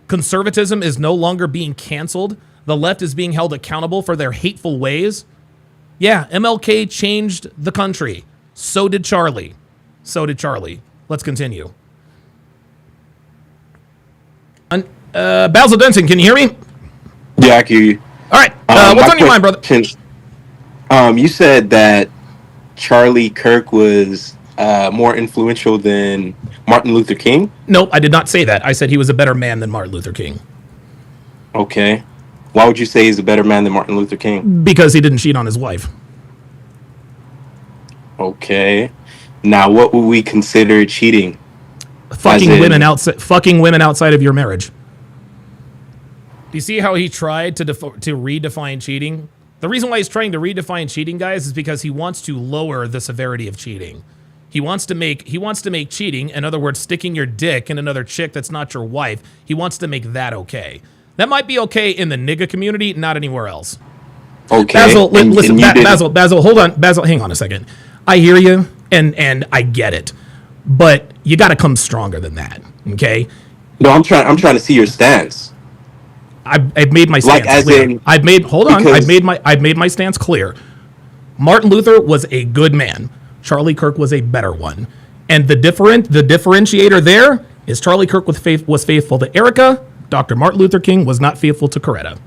Conservatism is no longer being canceled. The left is being held accountable for their hateful ways. Yeah, MLK changed the country. So did Charlie. Let's continue. Basil Denson, can you hear me? Yeah, I can hear you. All right. What's on your mind, brother? You said that Charlie Kirk was more influential than Martin Luther King? Nope, I did not say that. I said he was a better man than Martin Luther King. Okay. Why would you say he's a better man than Martin Luther King? Because he didn't cheat on his wife. Okay. Now, what would we consider cheating? Fucking women outside of your marriage. Do you see how he tried to redefine cheating? The reason why he's trying to redefine cheating, guys, is because he wants to lower the severity of cheating. He wants to make cheating, in other words, sticking your dick in another chick that's not your wife, he wants to make that okay. That might be okay in the nigga community, not anywhere else. Okay. Basil, listen, Basil, hold on. Basil, hang on a second. I hear you, and I get it, but you got to come stronger than that, okay? No, I'm trying to see your stance. I've made my stance clear. I've made my stance clear. Martin Luther was a good man. Charlie Kirk was a better one. And the differentiator there is Charlie Kirk was faithful to Erica. Dr. Martin Luther King was not faithful to Coretta.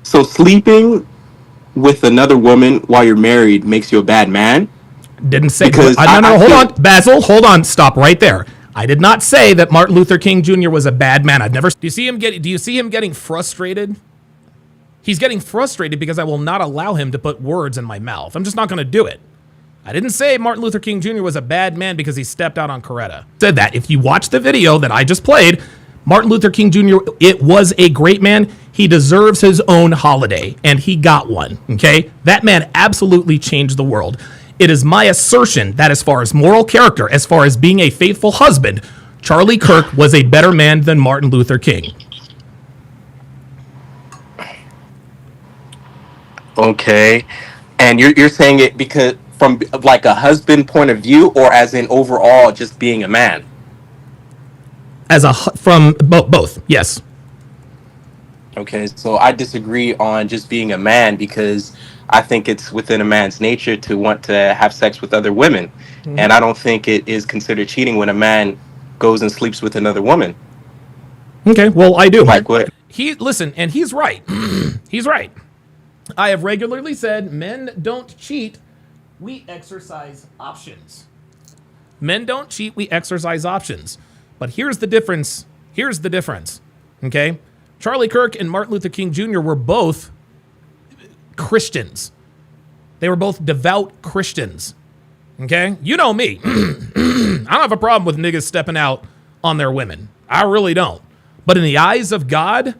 So sleeping with another woman while you're married makes you a bad man? Didn't say. Because Hold on, Basil. Hold on. Stop right there. I did not say that Martin Luther King Jr. was a bad man. I've never. Do you see him getting frustrated? He's getting frustrated because I will not allow him to put words in my mouth. I'm just not going to do it. I didn't say Martin Luther King Jr. was a bad man because he stepped out on Coretta. Said that. If you watch the video that I just played, Martin Luther King Jr., it was a great man. He deserves his own holiday, and he got one, okay? That man absolutely changed the world. It is my assertion that as far as moral character, as far as being a faithful husband, Charlie Kirk was a better man than Martin Luther King. Okay. And you're saying it because from like a husband point of view, or as in overall just being a man? From both, yes. Okay, so I disagree on just being a man because I think it's within a man's nature to want to have sex with other women. Mm-hmm. And I don't think it is considered cheating when a man goes and sleeps with another woman. Okay, well, I do. Like what? Listen, and he's right. He's right. I have regularly said men don't cheat, we exercise options. Men don't cheat, we exercise options. But here's the difference. Okay? Charlie Kirk and Martin Luther King Jr. were both Christians. They were both devout Christians. Okay? You know me. I don't have a problem with niggas stepping out on their women. I really don't. But in the eyes of God,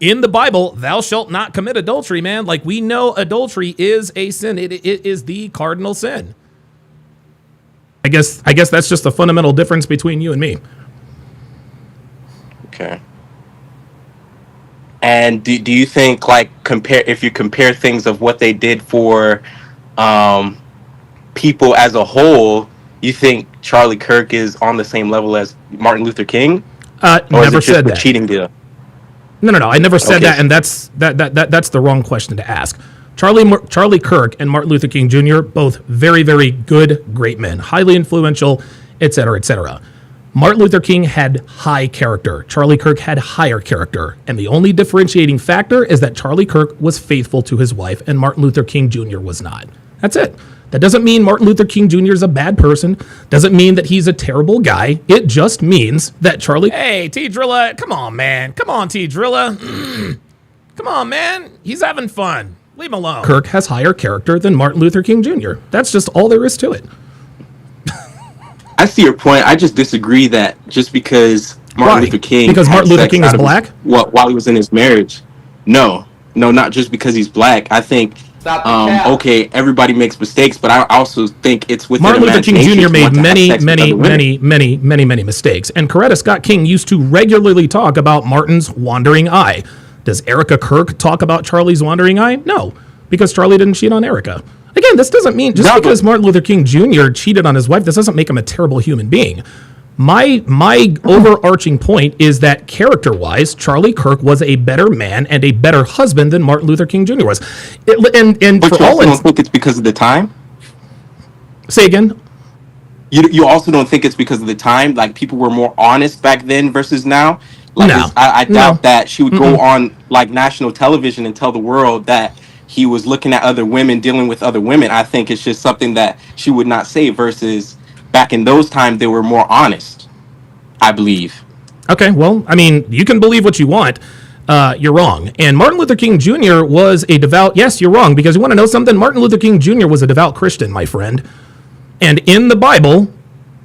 in the Bible, thou shalt not commit adultery, man. Like, we know adultery is a sin. It is the cardinal sin. I guess that's just a fundamental difference between you and me. Okay. And do you think, like, if you compare things of what they did for people as a whole, you think Charlie Kirk is on the same level as Martin Luther King? Or never is it just said the that. cheating deal? No. I never said that, and that's the wrong question to ask. Charlie Kirk and Martin Luther King Jr., both very, very good, great men, highly influential, et cetera, et cetera. Martin Luther King had high character. Charlie Kirk had higher character. And the only differentiating factor is that Charlie Kirk was faithful to his wife and Martin Luther King Jr. was not. That's it. That doesn't mean Martin Luther King Jr. is a bad person. Doesn't mean that he's a terrible guy. It just means that Charlie... Hey, T-Drilla, come on, man. Come on, T-Drilla. Come on, man. He's having fun. Leave him alone. Kirk has higher character than Martin Luther King Jr. That's just all there is to it. I see your point. I just disagree that just because Martin Luther King... Because Martin Luther King is black? While he was in his marriage. No, not just because he's black. I think... okay, everybody makes mistakes, but I also think it's within Martin Luther King Jr. made many mistakes. And Coretta Scott King used to regularly talk about Martin's wandering eye. Does Erica Kirk talk about Charlie's wandering eye? No, because Charlie didn't cheat on Erica. Again, this doesn't mean because Martin Luther King Jr. cheated on his wife, this doesn't make him a terrible human being. My overarching point is that character-wise, Charlie Kirk was a better man and a better husband than Martin Luther King Jr. was. But you also don't think it's because of the time? Say again? You also don't think it's because of the time? Like, people were more honest back then versus now? Like, no. I doubt that she would go on, like, national television and tell the world that he was looking at other women, dealing with other women. I think it's just something that she would not say versus... Back in those times, they were more honest, I believe. Okay, well, I mean, you can believe what you want. You're wrong. And Martin Luther King Jr. was a devout... Yes, you're wrong, because you want to know something? Martin Luther King Jr. was a devout Christian, my friend. And in the Bible...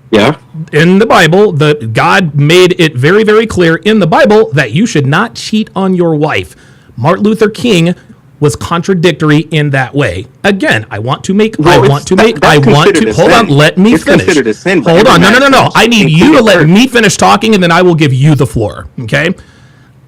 Yeah? In the Bible, God made it very, very clear in the Bible that you should not cheat on your wife. Martin Luther King was contradictory in that way. Again, hold on, let me finish. Hold on, no. I need you to let me finish talking and then I will give you the floor, okay?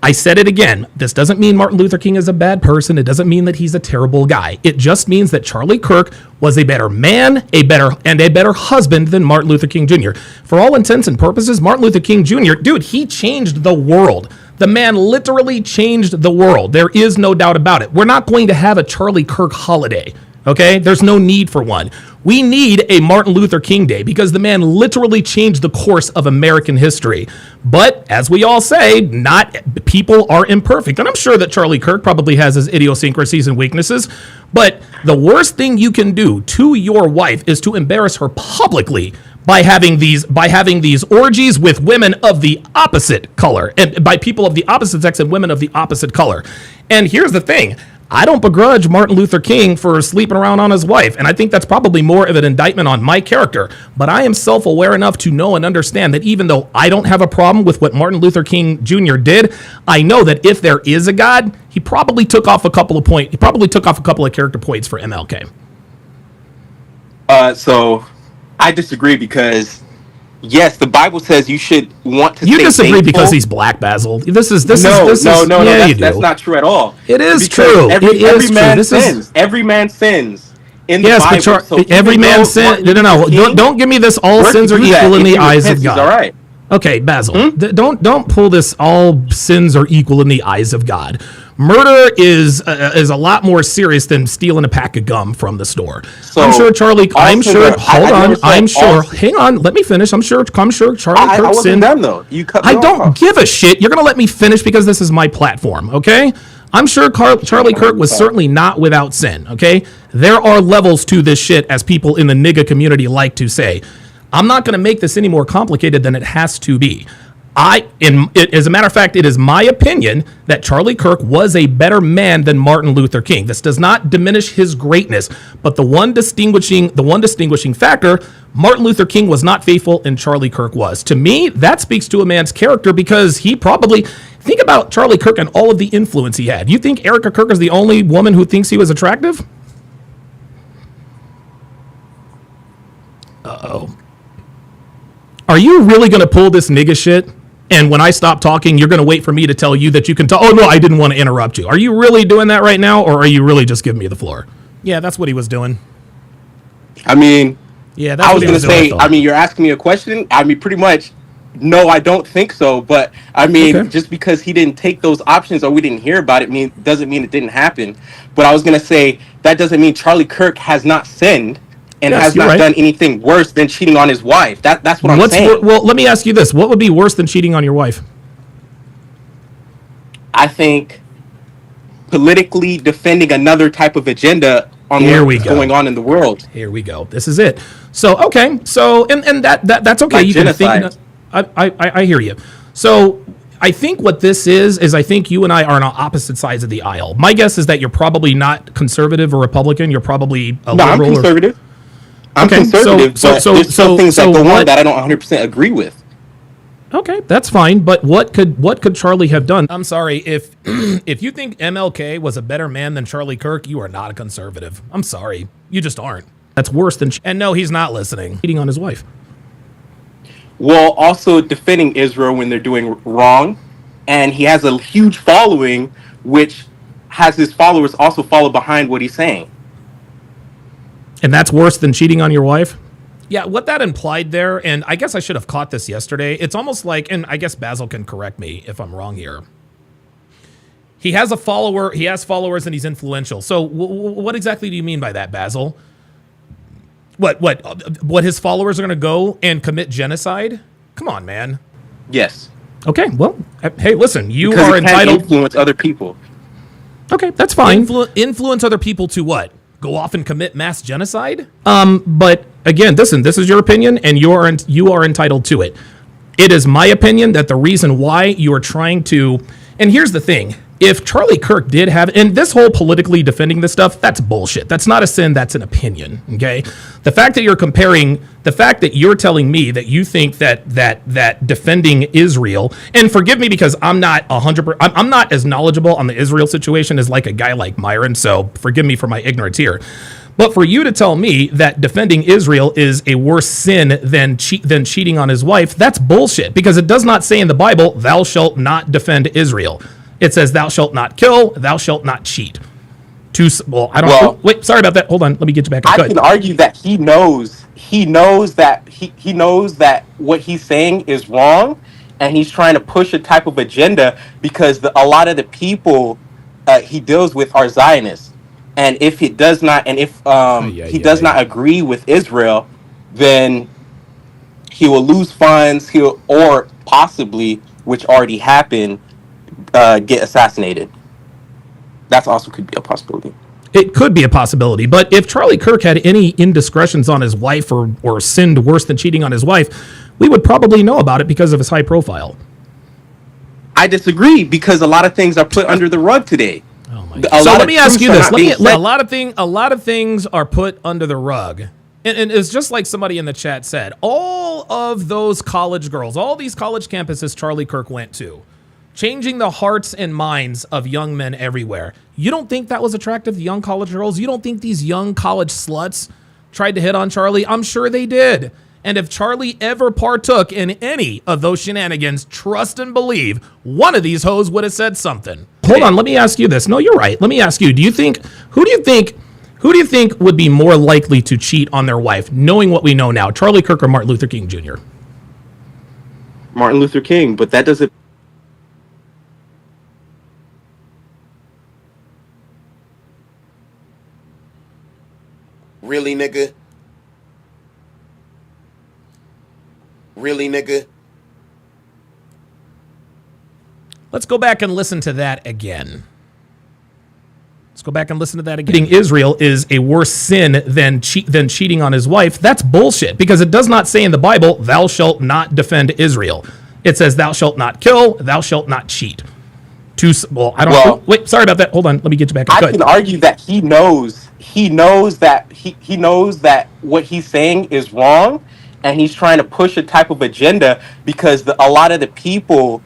I said it again. This doesn't mean Martin Luther King is a bad person. It doesn't mean that he's a terrible guy. It just means that Charlie Kirk was a better man, a better husband than Martin Luther King Jr. For all intents and purposes, Martin Luther King Jr., dude, he changed the world. The man literally changed the world. There is no doubt about it. We're not going to have a Charlie Kirk holiday, okay? There's no need for one. We need a Martin Luther King Day because the man literally changed the course of American history. But as we all say, not people are imperfect. And I'm sure that Charlie Kirk probably has his idiosyncrasies and weaknesses. But the worst thing you can do to your wife is to embarrass her publicly by having these orgies with women of the opposite color, and by people of the opposite sex and women of the opposite color. And here's the thing. I don't begrudge Martin Luther King for sleeping around on his wife, and I think that's probably more of an indictment on my character. But I am self-aware enough to know and understand that even though I don't have a problem with what Martin Luther King Jr. did, I know that if there is a God, he probably took off a couple of points. He probably took off a couple of character points for MLK. So I disagree because yes, the Bible says you should want to. You stay disagree faithful. because he's black, Basil. No, That's not true at all. It is because true. Every man sins. Every man sins. In the Bible. So every man sins. No. Don't give me this. All sins are equal in the eyes of God. All right. Okay, Basil. Don't pull this. All sins are equal in the eyes of God. Murder is a lot more serious than stealing a pack of gum from the store. So I'm sure Charlie. I'm sure. Hang on. Let me finish. I'm sure Charlie Kirk sinned. Done, though. You cut me I off. don't give a shit. You're gonna let me finish because this is my platform. Okay. I'm sure Charlie Kirk was certainly not without sin. Okay. There are levels to this shit, as people in the nigga community like to say. I'm not going to make this any more complicated than it has to be. As a matter of fact, it is my opinion that Charlie Kirk was a better man than Martin Luther King. This does not diminish his greatness, but the one distinguishing factor, Martin Luther King was not faithful and Charlie Kirk was. To me, that speaks to a man's character because he probably, think about Charlie Kirk and all of the influence he had. You think Erica Kirk is the only woman who thinks he was attractive? Uh-oh. Are you really going to pull this nigga shit? And when I stop talking, you're going to wait for me to tell you that you can talk. Oh, no, I didn't want to interrupt you. Are you really doing that right now? Or are you really just giving me the floor? Yeah, that's what he was doing. I mean, yeah, that's I what was he going was to doing. say, I mean, you're asking me a question. I mean, pretty much, no, I don't think so. But I mean, Okay. just because he didn't take those options or we didn't hear about it doesn't mean it didn't happen. But I was going to say, that doesn't mean Charlie Kirk has not sinned. And Yes, has you're not right. done anything worse than cheating on his wife. That's what I'm saying. Well, let me ask you this. What would be worse than cheating on your wife? I think politically defending another type of agenda on Here we what's go. going on in the world. Here we go. This is it. So, okay. So, and that's okay. Like You can genocide. think, I hear you. So I think what this is I think you and I are on opposite sides of the aisle. My guess is that you're probably not conservative or Republican. You're probably a No, I'm liberal. conservative. I'm Okay, conservative, so- but so- there's still so- things so that go what- on that I don't 100% agree with. Okay, that's fine. But what could Charlie have done? I'm sorry if if you think MLK was a better man than Charlie Kirk, you are not a conservative. I'm sorry, you just aren't. That's worse than. And no, he's not listening. Cheating on his wife. While also defending Israel when they're doing wrong, and he has a huge following, which has his followers also follow behind what he's saying. And that's worse than cheating on your wife? Yeah, what that implied there, and I guess I should have caught this yesterday, it's almost like, and I guess Basil can correct me if I'm wrong here. He has followers and he's influential. So what exactly do you mean by that, Basil? What his followers are going to go and commit genocide? Come on, man. Yes. Okay, well, hey, listen, you Because are it can entitled. influence other people. Okay, that's fine. Influence other people to what? Go off and commit mass genocide? But again, listen, this is your opinion, and you are entitled to it. It is my opinion that the reason why you are trying to, and here's the thing: if Charlie Kirk did have, and this whole politically defending this stuff, that's bullshit. That's not a sin. That's an opinion. Okay, the fact that you're telling me that you think that defending Israel, and forgive me because I'm not 100%, I'm not as knowledgeable on the Israel situation as like a guy like Myron. So forgive me for my ignorance here. But for you to tell me that defending Israel is a worse sin than cheating on his wife, that's bullshit, because it does not say in the Bible, thou shalt not defend Israel. It says, thou shalt not kill, thou shalt not cheat. Wait, sorry about that. Hold on. Let me get you back. I can argue that he knows that what he's saying is wrong, and he's trying to push a type of agenda because a lot of the people he deals with are Zionists. And if he does not, and if he does not agree with Israel, then he will lose funds. He'll, or possibly, which already happened, get assassinated. That's also could be a possibility. It could be a possibility, but if Charlie Kirk had any indiscretions on his wife or sinned worse than cheating on his wife, we would probably know about it because of his high profile. I disagree because a lot of things are put under the rug today. Oh my God. So let me ask you this. A lot of things are put under the rug. And it's just like somebody in the chat said, all of those college girls, all these college campuses Charlie Kirk went to, changing the hearts and minds of young men everywhere. You don't think that was attractive to young college girls? You don't think these young college sluts tried to hit on Charlie? I'm sure they did. And if Charlie ever partook in any of those shenanigans, trust and believe one of these hoes would have said something. Hold on, let me ask you this. No, you're right. Let me ask you, who do you think would be more likely to cheat on their wife, knowing what we know now, Charlie Kirk or Martin Luther King Jr.? Martin Luther King, but that doesn't. Really, nigga? Really, nigga? Let's go back and listen to that again. Cheating Israel is a worse sin than cheating on his wife. That's bullshit, because it does not say in the Bible, thou shalt not defend Israel. It says, thou shalt not kill, thou shalt not cheat. Wait, sorry about that. Hold on, let me get you back. I can argue that he knows that what he's saying is wrong, and he's trying to push a type of agenda because a lot of the people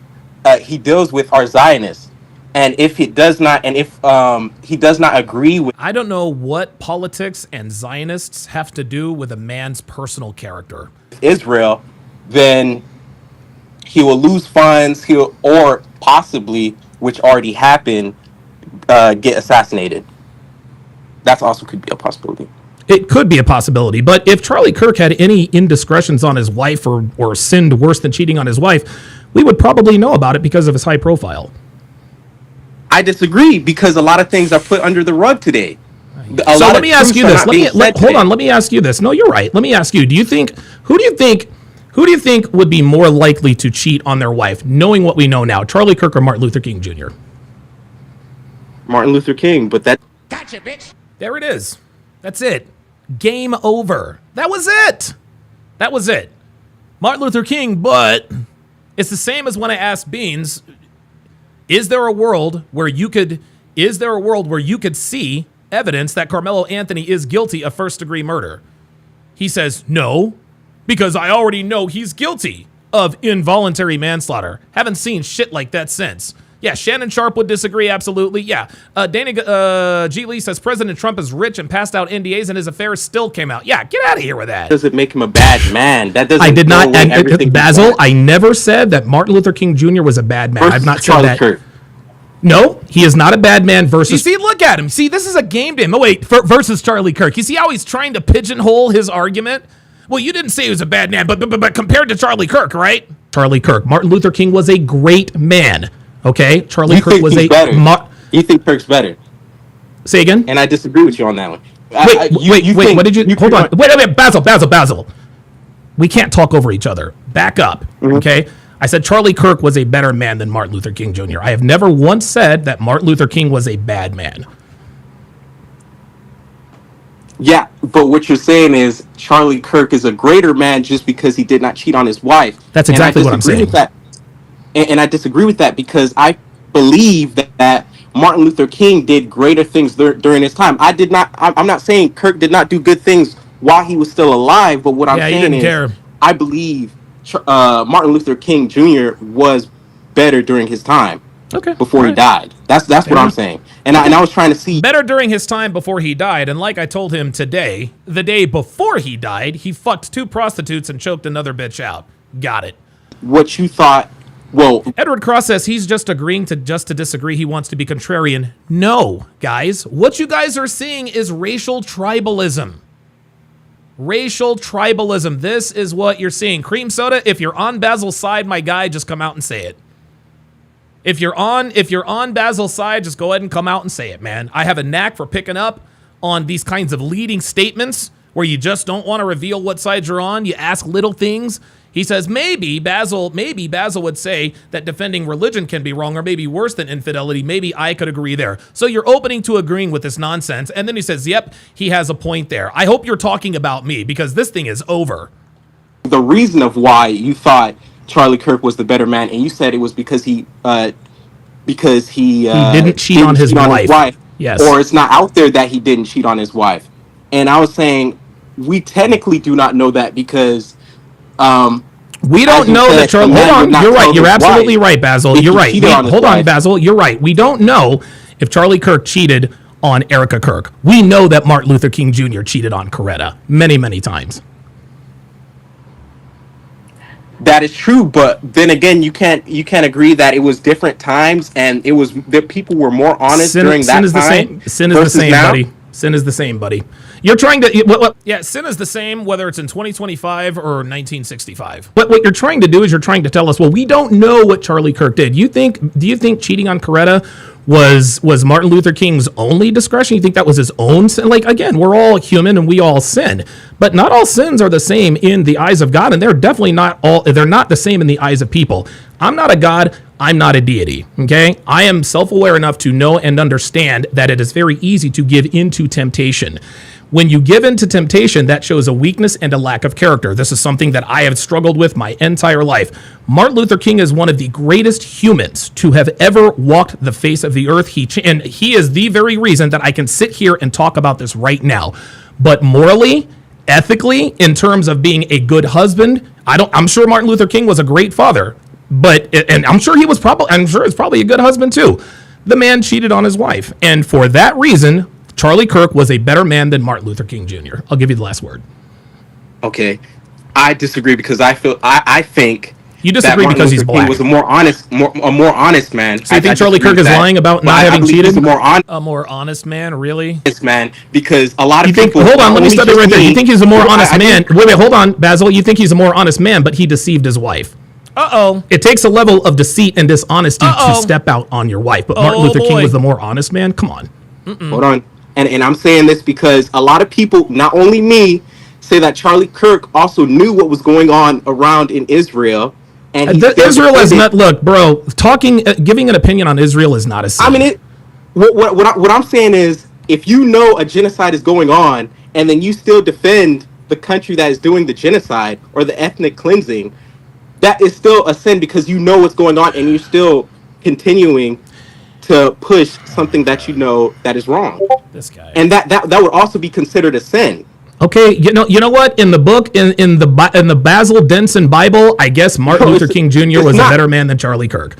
he deals with are Zionists. And if he does not agree with, I don't know what politics and Zionists have to do with a man's personal character. Israel, then he will lose funds. Or possibly, which already happened, get assassinated. That's also could be a possibility. It could be a possibility, but if Charlie Kirk had any indiscretions on his wife or sinned worse than cheating on his wife, we would probably know about it because of his high profile. I disagree because a lot of things are put under the rug today. So let me ask you this. Hold on. Let me ask you this. No, you're right. Let me ask you. Who do you think would be more likely to cheat on their wife, knowing what we know now, Charlie Kirk or Martin Luther King Jr.? Martin Luther King, but that. Gotcha, bitch. There it is. That's it. Game over. That was it. Martin Luther King, but it's the same as when I asked Beans, is there a world where you could see evidence that Carmelo Anthony is guilty of first-degree murder? He says, no, because I already know he's guilty of involuntary manslaughter. Haven't seen shit like that since. Yeah, Shannon Sharp would disagree, absolutely. Yeah, Dana G. Lee says President Trump is rich and passed out NDAs and his affairs still came out. Yeah, get out of here with that. Doesn't make him a bad man. That doesn't. I did not. Basil, I never said that Martin Luther King Jr. was a bad man. I've not said that. Kirk. No, he is not a bad man versus... You see, look at him. See, this is a game to him. Oh, wait, versus Charlie Kirk. You see how he's trying to pigeonhole his argument? Well, you didn't say he was a bad man, but compared to Charlie Kirk, right? Charlie Kirk. Martin Luther King was a great man. Okay? Charlie Kirk was a... You think Kirk's better? Say again? And I disagree with you on that one. Wait, what did you... Hold on. Wait, Basil. We can't talk over each other. Back up, okay? I said Charlie Kirk was a better man than Martin Luther King Jr. I have never once said that Martin Luther King was a bad man. Yeah, but what you're saying is Charlie Kirk is a greater man just because he did not cheat on his wife. That's exactly what I'm saying. With that. And I disagree with that because I believe that Martin Luther King did greater things during his time. I'm not saying Kirk did not do good things while he was still alive, but what I'm saying is I believe Martin Luther King Jr. was better during his time. Okay. Before he died. That's what I'm saying. And I was trying to see better during his time before he died. And like I told him today, the day before he died, he fucked 2 prostitutes and choked another bitch out. Got it. What you thought. Well, Edward Cross says he's just agreeing to disagree. He wants to be contrarian. No, guys. What you guys are seeing is racial tribalism. Racial tribalism. This is what you're seeing. Cream Soda, if you're on Basil's side, my guy, just come out and say it. If you're on Basil's side, just go ahead and come out and say it, man. I have a knack for picking up on these kinds of leading statements where you just don't want to reveal what side you're on. You ask little things. He says maybe Basil would say that defending religion can be wrong or maybe worse than infidelity. Maybe I could agree there. So you're opening to agreeing with this nonsense. And then he says, yep, he has a point there. I hope you're talking about me because this thing is over. The reason of why you thought Charlie Kirk was the better man, and you said it was because he didn't cheat on his wife. Yes. Or it's not out there that he didn't cheat on his wife. And I was saying we technically do not know that because we don't know that Charlie. Hold on, you're right. You're absolutely right, Basil. You're right. Hold on, Basil. You're right. We don't know if Charlie Kirk cheated on Erica Kirk. We know that Martin Luther King Jr. cheated on Coretta many, many times. That is true, but then again, you can't agree that it was different times and it was that people were more honest during that time. Sin is the same, buddy. Sin is the same, buddy. You're trying to yeah, sin is the same whether it's in 2025 or 1965. But what you're trying to do is you're trying to tell us, well, we don't know what Charlie Kirk did. Do you think cheating on Coretta was Martin Luther King's only discretion? You think that was his own sin? Like, again, we're all human and we all sin, but not all sins are the same in the eyes of God, and they're definitely not the same in the eyes of people. I'm not a God. I'm not a deity, okay? I am self-aware enough to know and understand that it is very easy to give into temptation. When you give into temptation, that shows a weakness and a lack of character. This is something that I have struggled with my entire life. Martin Luther King is one of the greatest humans to have ever walked the face of the earth. And he is the very reason that I can sit here and talk about this right now. But morally, ethically, in terms of being a good husband, I'm sure Martin Luther King was a great father. And I'm sure he's probably a good husband too. The man cheated on his wife. And for that reason, Charlie Kirk was a better man than Martin Luther King Jr. I'll give you the last word. Okay. I disagree because I think you disagree because he's black. He was a more honest man. So you think Charlie Kirk is lying about not having cheated? He's a more honest man, really? Honest man, because a lot of people. Hold on, let me stop you right there. You think he's a more honest man? Wait, hold on, Basil. You think he's a more honest man, but he deceived his wife. Uh-oh. It takes a level of deceit and dishonesty to step out on your wife. But Martin Luther King was the more honest man? Come on. Hold on. And I'm saying this because a lot of people, not only me, say that Charlie Kirk also knew what was going on around in Israel. And Israel is not, look, bro, giving an opinion on Israel is not a sin. I mean, what I'm saying is, if you know a genocide is going on, and then you still defend the country that is doing the genocide or the ethnic cleansing, that is still a sin because you know what's going on and you're still continuing to push something that you know that is wrong. This guy. And that would also be considered a sin. Okay, you know what? In the book, in the Basil Denson Bible, I guess Martin Luther King Jr. was a better man than Charlie Kirk.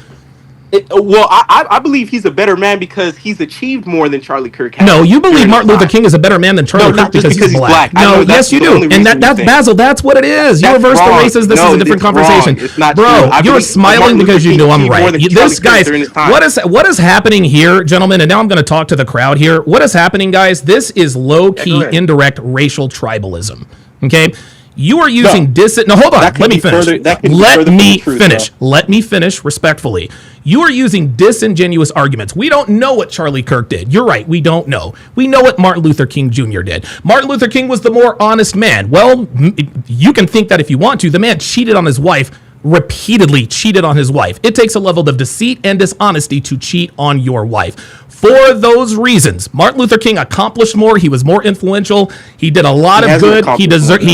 I believe he's a better man because he's achieved more than Charlie Kirk has. No, you believe Martin Luther King is a better man than Charlie Kirk because he's black. No, yes, you do. And that's Basil. That's what it is. You reverse the races. This is a different conversation. Bro, you're smiling because you know I'm right. This, guys, what is happening here, gentlemen, and now I'm going to talk to the crowd here. What is happening, guys? This is low-key, indirect racial tribalism. Okay? You are using No, hold on. Let me finish. Let me finish respectfully. You are using disingenuous arguments. We don't know what Charlie Kirk did. You're right. We don't know. We know what Martin Luther King Jr. did. Martin Luther King was the more honest man. Well, you can think that if you want to. The man cheated on his wife, repeatedly cheated on his wife. It takes a level of deceit and dishonesty to cheat on your wife. For those reasons, Martin Luther King accomplished more. He was more influential. He did a lot of good. He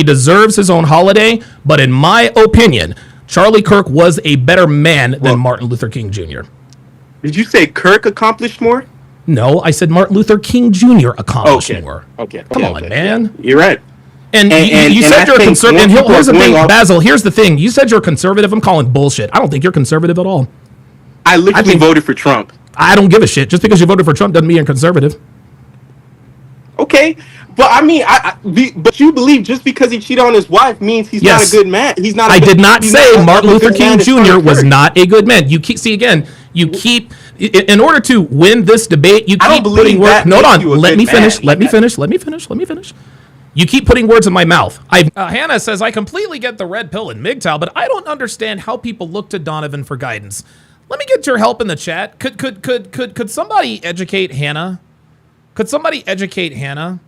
deserves his own holiday. But in my opinion, Charlie Kirk was a better man than Martin Luther King Jr. Did you say Kirk accomplished more? No, I said Martin Luther King Jr. accomplished more. Okay. Come on, man. You're right. And you said you're a conservative. And here's the thing, Basil. Here's the thing. You said you're conservative. I'm calling bullshit. I don't think you're conservative at all. I literally voted for Trump. I don't give a shit. Just because you voted for Trump doesn't mean you're conservative. Okay, but I mean, but you believe just because he cheated on his wife means he's not a good man. He's not. I did not say Martin Luther King Jr. was not a good man. You keep in order to win this debate, you keep putting words. No, hold on. Let me finish. Let me finish. You keep putting words in my mouth. Hannah says, I completely get the red pill in MGTOW, but I don't understand how people look to Donovan for guidance. let me get your help in the chat. Could somebody educate Hannah? Could somebody educate Hannah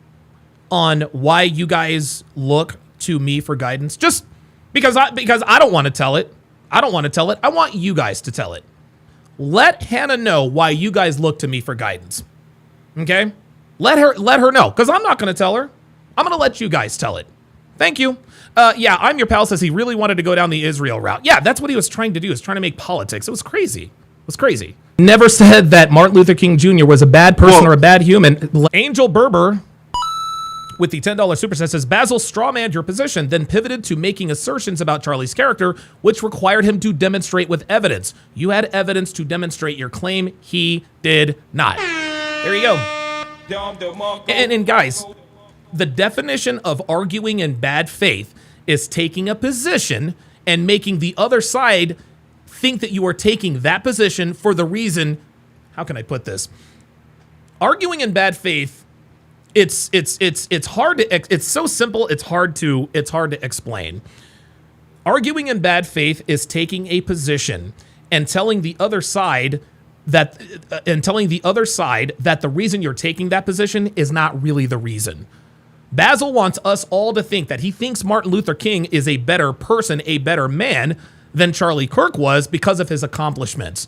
on why you guys look to me for guidance? Just because I don't want to tell it. I don't want to tell it. I want you guys to tell it. Let Hannah know why you guys look to me for guidance. Okay? Let her know, because I'm not going to tell her. I'm going to let you guys tell it. Thank you. Yeah, I'm your pal says he really wanted to go down the Israel route. Yeah, that's what he was trying to do. He was trying to make politics. It was crazy. It was crazy. Never said that Martin Luther King Jr. was a bad person or a bad human. Angel Berber with the $10 super chat says, Basil strawmanned your position, then pivoted to making assertions about Charlie's character, which required him to demonstrate with evidence. You had evidence to demonstrate your claim. He did not. There you go. And guys, the definition of arguing in bad faith is taking a position and making the other side think that you are taking that position for the reason, how can I put this? Arguing in bad faith, it's hard to, it's so simple, it's hard to explain. Arguing in bad faith is taking a position and telling the other side that the reason you're taking that position is not really the reason. Basil wants us all to think that he thinks Martin Luther King is a better person, a better man than Charlie Kirk was because of his accomplishments.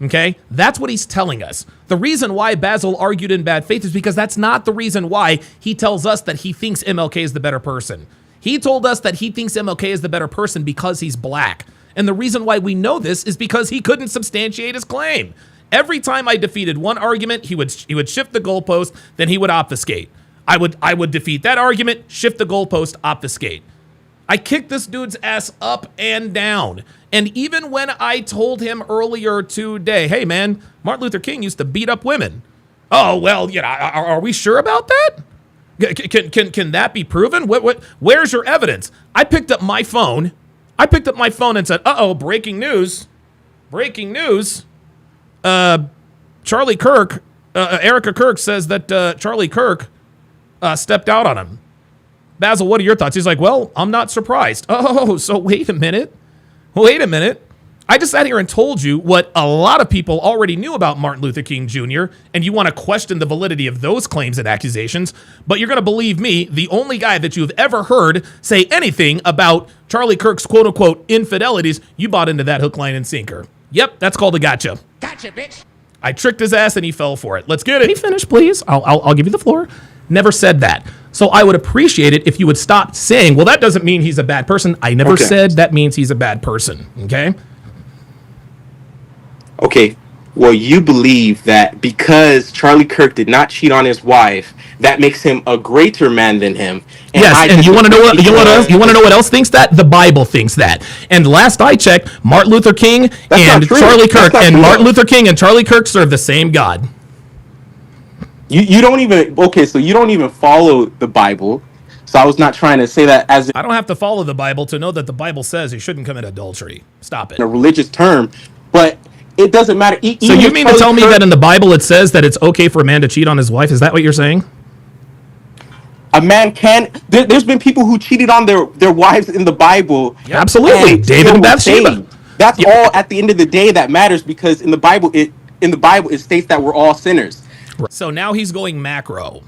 Okay? That's what he's telling us. The reason why Basil argued in bad faith is because that's not the reason why he tells us that he thinks MLK is the better person. He told us that he thinks MLK is the better person because he's black. And the reason why we know this is because he couldn't substantiate his claim. Every time I defeated one argument, he would shift the goalpost, then he would obfuscate. I would defeat that argument, shift the goalpost, obfuscate. I kicked this dude's ass up and down. And even when I told him earlier today, hey man, Martin Luther King used to beat up women. Oh, well, you know, are we sure about that? Can that be proven? Where's your evidence? I picked up my phone and said, uh-oh, breaking news. Breaking news. Charlie Kirk, Erica Kirk says that Charlie Kirk stepped out on him. Basil, what are your thoughts? He's like, well, I'm not surprised. Oh, so wait a minute. I just sat here and told you what a lot of people already knew about Martin Luther King Jr., and you want to question the validity of those claims and accusations, but you're going to believe me, the only guy that you've ever heard say anything about Charlie Kirk's quote-unquote infidelities, you bought into that hook, line, and sinker. Yep, that's called a gotcha. Gotcha, bitch. I tricked his ass and he fell for it. Let's get it. Let me finish, please. I'll give you the floor. Never said that. So I would appreciate it if you would stop saying, well, that doesn't mean he's a bad person. I never said that means he's a bad person. Okay? Okay. Well, you believe that because Charlie Kirk did not cheat on his wife, that makes him a greater man than him. And yes, and you want to know what else thinks that? The Bible thinks that. And last I checked, Martin Luther King and Charlie Kirk and Martin Luther King and Charlie Kirk serve the same God. You don't even so you don't even follow the Bible. So I was not trying to say that as I don't have to follow the Bible to know that the Bible says he shouldn't commit adultery. Stop it. a religious term, but it doesn't matter. So you mean to tell me that in the Bible it says that it's okay for a man to cheat on his wife? Is that what you're saying? A man can. There's been people who cheated on their wives in the Bible. Yeah, absolutely, David and Bathsheba. That's all at the end of the day that matters, because in the Bible it states that we're all sinners. So now he's going macro.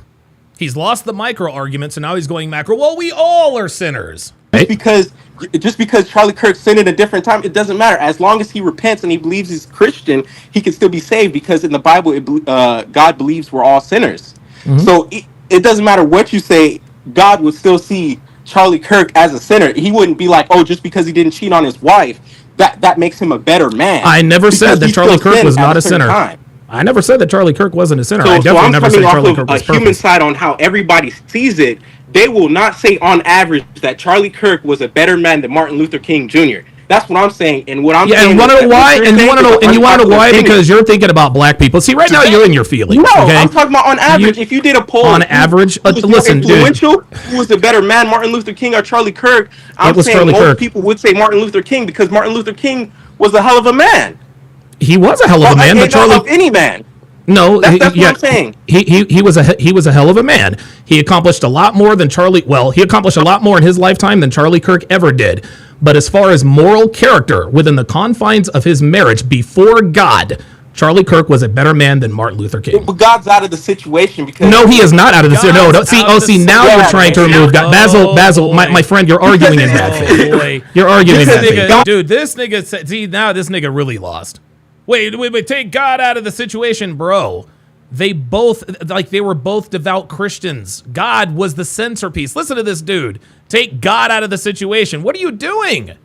He's lost the micro argument, so now he's going macro. Well, we all are sinners. Just because Charlie Kirk sinned in a different time, it doesn't matter. As long as he repents and he believes he's Christian, he can still be saved, because in the Bible, God believes we're all sinners. Mm-hmm. So it doesn't matter what you say, God would still see Charlie Kirk as a sinner. He wouldn't be like, oh, just because he didn't cheat on his wife, that makes him a better man. I never said that Charlie Kirk was not a sinner. I never said that Charlie Kirk wasn't a sinner. I definitely never said Charlie Kirk was perfect. Human side on how everybody sees it. They will not say on average that Charlie Kirk was a better man than Martin Luther King Jr. That's what I'm saying. And what I'm saying. And want to know why? And you want to know why? Because you're thinking about black people. See, right now you're in your feelings. No, okay? I'm talking about on average. If you did a poll, on average, listen, influential, who was the better man, Martin Luther King or Charlie Kirk? I'm saying most people would say Martin Luther King, because Martin Luther King was a hell of a man. He was a hell of a man, but Charlie, of any man. No, that's what I'm saying. He was a hell of a man. He accomplished a lot more than Charlie. Well, he accomplished a lot more in his lifetime than Charlie Kirk ever did. But as far as moral character within the confines of his marriage before God, Charlie Kirk was a better man than Martin Luther King. But God's out of the situation because No, he is not out of the situation. No, now you're trying to remove God. Basil, my friend, you're arguing in bad faith. Boy. You're arguing in bad faith. Dude, this nigga said, see, now this nigga really lost. Wait, take God out of the situation, bro. They were both devout Christians. God was the centerpiece. Listen to this dude. Take God out of the situation. What are you doing?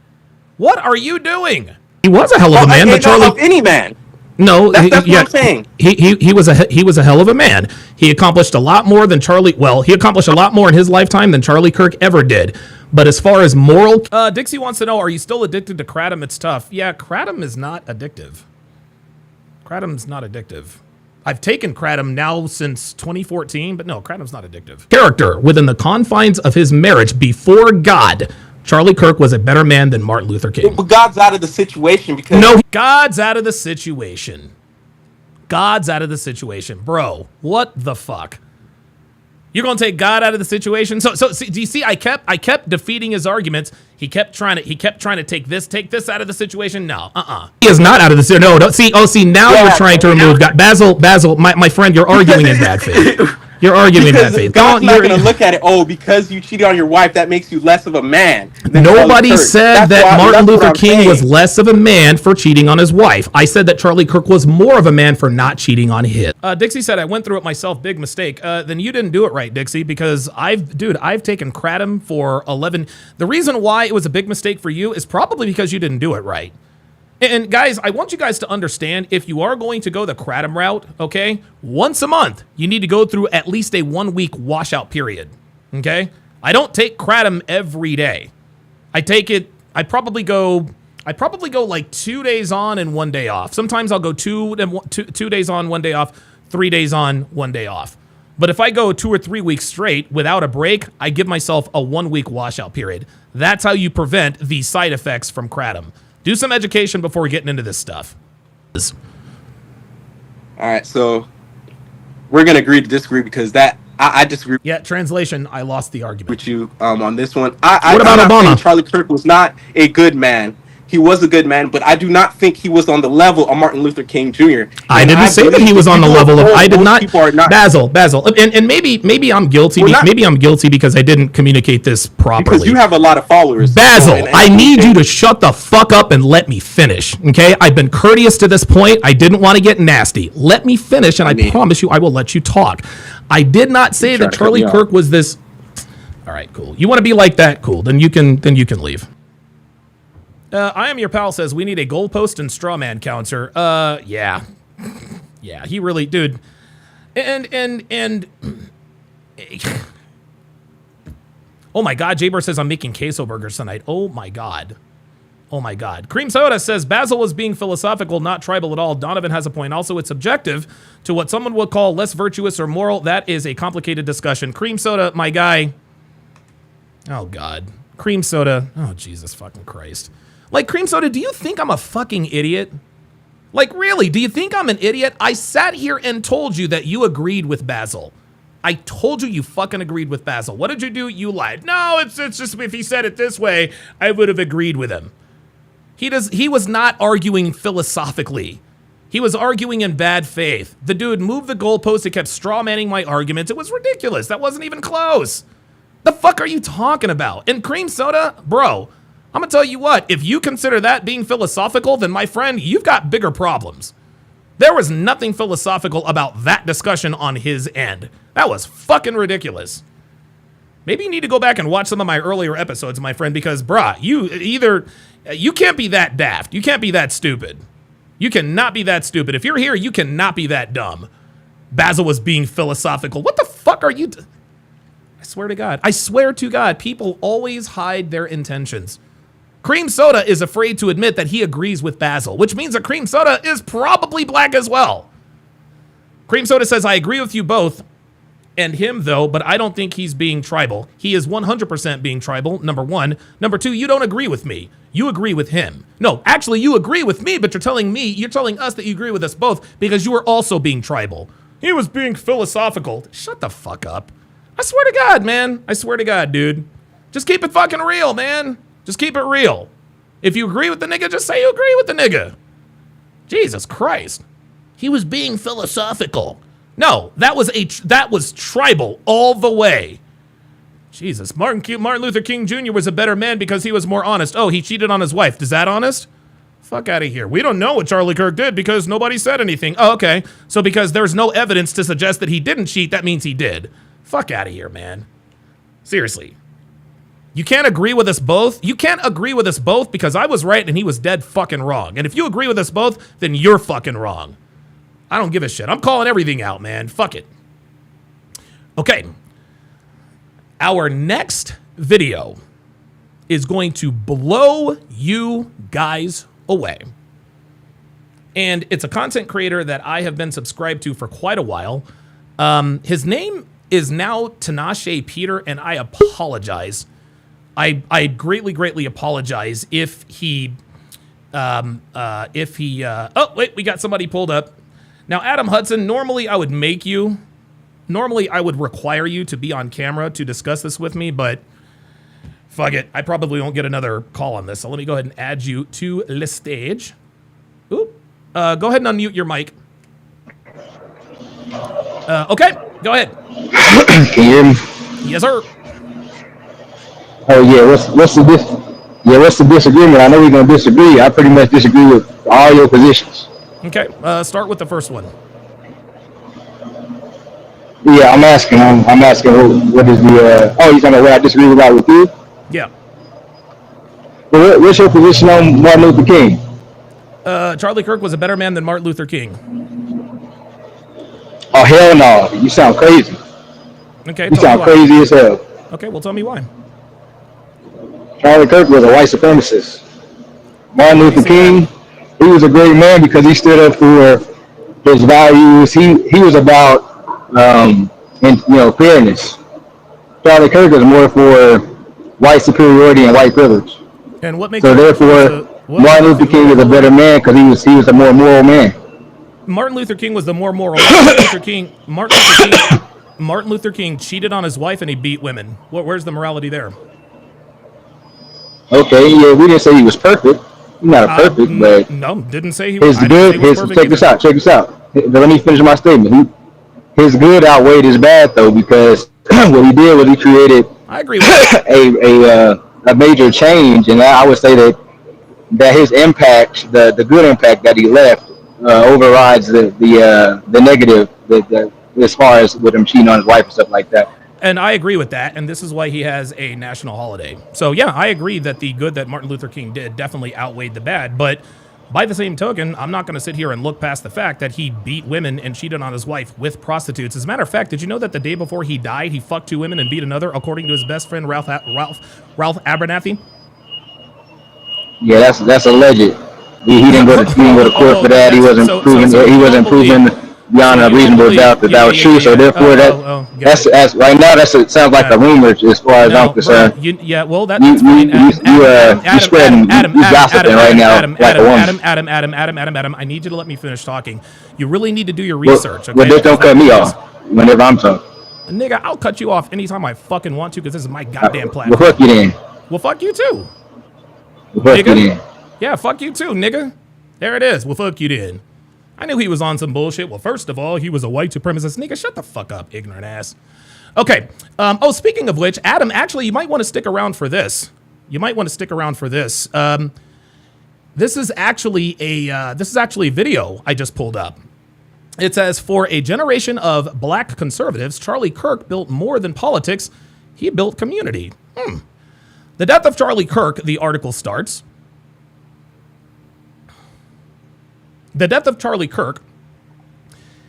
What are you doing? He was a hell of a man, but Charlie... any man. No, that's what I'm saying. He was a hell of a man. He accomplished a lot more than Charlie. Well, he accomplished a lot more in his lifetime than Charlie Kirk ever did. But as far as moral, Dixie wants to know: are you still addicted to kratom? It's tough. Yeah, kratom is not addictive. Kratom's not addictive. I've taken kratom now since 2014, but no, kratom's not addictive. Character within the confines of his marriage before God. Charlie Kirk was a better man than Martin Luther King. But God's out of the situation because... No, God's out of the situation. God's out of the situation. Bro, what the fuck? You're going to take God out of the situation? So see, do you see, I kept defeating his arguments. He kept trying to take this out of the situation. No, He is not out of the situation. No, see, now you're trying to remove God. Basil, my friend, you're arguing in bad faith. You're arguing in bad faith. God's not going to look at it, because you cheated on your wife, that makes you less of a man. Nobody said that Martin Luther King was less of a man for cheating on his wife. I said that Charlie Kirk was more of a man for not cheating on his. Dixie said, I went through it myself, big mistake. Then you didn't do it right, Dixie, because I've taken kratom for 11. The reason why it was a big mistake for you is probably because you didn't do it right. And guys, I want you guys to understand, if you are going to go the kratom route, okay, once a month, you need to go through at least a 1 week washout period, okay? I don't take kratom every day. I probably go like 2 days on and 1 day off. Sometimes I'll go 2 days on, 1 day off, 3 days on, 1 day off. But if I go 2 or 3 weeks straight without a break, I give myself a 1 week washout period. That's how you prevent the side effects from kratom. Do some education before getting into this stuff. All right, so we're going to agree to disagree because I disagree. Yeah, translation, I lost the argument. With you on this one. What about Obama? Charlie Kirk was not a good man. He was a good man, but I do not think he was on the level of Martin Luther King Jr. I didn't say that he was on the level of. I did not. Basil, and maybe I'm guilty. Maybe I'm guilty because I didn't communicate this properly. Because you have a lot of followers. Basil, I need you to shut the fuck up and let me finish. Okay, I've been courteous to this point. I didn't want to get nasty. Let me finish, and I promise you, I will let you talk. I did not say that Charlie Kirk was this. All right, cool. You want to be like that? Cool. Then you can leave. I am your pal says we need a goalpost and straw man counter. Yeah, he really, dude. And oh my God, Jaber says I'm making queso burgers tonight. Oh my God. Cream Soda says Basil was being philosophical, not tribal at all. Donovan has a point. Also, it's subjective to what someone would call less virtuous or moral. That is a complicated discussion. Cream Soda, my guy. Oh God, Cream Soda. Oh Jesus fucking Christ. Like, Cream Soda, do you think I'm a fucking idiot? Like, really, do you think I'm an idiot? I sat here and told you that you agreed with Basil. I told you fucking agreed with Basil. What did you do? You lied. No, it's just if he said it this way, I would have agreed with him. He was not arguing philosophically. He was arguing in bad faith. The dude moved the goalpost. It kept straw manning my arguments. It was ridiculous. That wasn't even close. The fuck are you talking about? And Cream Soda, bro, I'm gonna tell you what, if you consider that being philosophical, then my friend, you've got bigger problems. There was nothing philosophical about that discussion on his end. That was fucking ridiculous. Maybe you need to go back and watch some of my earlier episodes, my friend, because brah, you can't be that daft. You can't be that stupid. You cannot be that stupid. If you're here, you cannot be that dumb. Basil was being philosophical. What the fuck are you? I swear to God, people always hide their intentions. Cream Soda is afraid to admit that he agrees with Basil, which means that Cream Soda is probably black as well. Cream Soda says, I agree with you both and him, though, but I don't think he's being tribal. He is 100% being tribal, number one. Number two, you don't agree with me. You agree with him. No, actually, you agree with me, but you're telling us that you agree with us both because you are also being tribal. He was being philosophical. Shut the fuck up. I swear to God, man. I swear to God, dude. Just keep it fucking real, man. Just keep it real. If you agree with the nigga, just say you agree with the nigga. Jesus Christ. He was being philosophical. No, that was tribal all the way. Jesus, Martin Luther King Jr. was a better man because he was more honest. Oh, he cheated on his wife. Is that honest? Fuck out of here. We don't know what Charlie Kirk did because nobody said anything. Oh, okay. So because there's no evidence to suggest that he didn't cheat, that means he did. Fuck out of here, man. Seriously. You can't agree with us both. You can't agree with us both because I was right and he was dead fucking wrong. And if you agree with us both, then you're fucking wrong. I don't give a shit. I'm calling everything out, man. Fuck it. Okay. Our next video is going to blow you guys away. And it's a content creator that I have been subscribed to for quite a while. His name is now Tinashe Peter, and I apologize. I greatly apologize if he, oh, wait, we got somebody pulled up. Now, Adam Hudson, normally I would require you to be on camera to discuss this with me, but fuck it. I probably won't get another call on this. So let me go ahead and add you to the stage. Oop. Go ahead and unmute your mic. Okay, go ahead. Can you hear me? Yes, sir. Oh yeah, what's the disagreement? I know we're gonna disagree. I pretty much disagree with all your positions. Okay, start with the first one. Yeah, I'm asking what is the oh, you talking about what I disagree with you? Yeah. Well, what's your position on Martin Luther King? Charlie Kirk was a better man than Martin Luther King. Oh hell no, you sound crazy. Okay, You sound crazy as hell. Okay, well tell me why. Charlie Kirk was a white supremacist. Martin Luther King, he was a great man because he stood up for his values. He was about fairness. Charlie Kirk is more for white superiority and white privilege. And what makes so therefore Martin Luther King is a better man because he was a more moral man. Martin Luther King was the more moral. Martin Luther King cheated on his wife and he beat women. Where's the morality there? Okay, yeah, we didn't say he was perfect. He's not perfect, but no, didn't say he was. Check this out. Let me finish my statement. His good outweighed his bad though, because what he did was he created. I agree with a major change, and I would say that his impact, the good impact that he left, overrides the negative, as far as with him cheating on his wife and stuff like that. And I agree with that, and this is why he has a national holiday. So yeah, I agree that the good that Martin Luther King did definitely outweighed the bad, but by the same token, I'm not going to sit here and look past the fact that he beat women and cheated on his wife with prostitutes. As a matter of fact, did you know that the day before he died, he fucked 2 women and beat another, according to his best friend Ralph Abernathy? Yeah, that's alleged. He didn't go to court for that. He wasn't proven beyond a reasonable doubt that was true. So therefore, that's right now. It sounds like a rumor as far as I'm concerned. That's fine. You spreading, you gossiping right now like a woman. Adam, I need you to let me finish talking. You really need to do your research. Well, just don't cut me off whenever I'm talking. Nigga, I'll cut you off anytime I fucking want to because this is my goddamn platform. Well, fuck you then. Well, fuck you too. Well, fuck you then. Yeah, fuck you too, nigga. There it is. Well, fuck you then. I knew he was on some bullshit. Well, first of all, he was a white supremacist. Nigga, shut the fuck up, ignorant ass. Okay. Speaking of which, Adam, actually, you might want to stick around for this. This is actually a video I just pulled up. It says, for a generation of black conservatives, Charlie Kirk built more than politics. He built community. The death of Charlie Kirk, the article starts. The death of Charlie Kirk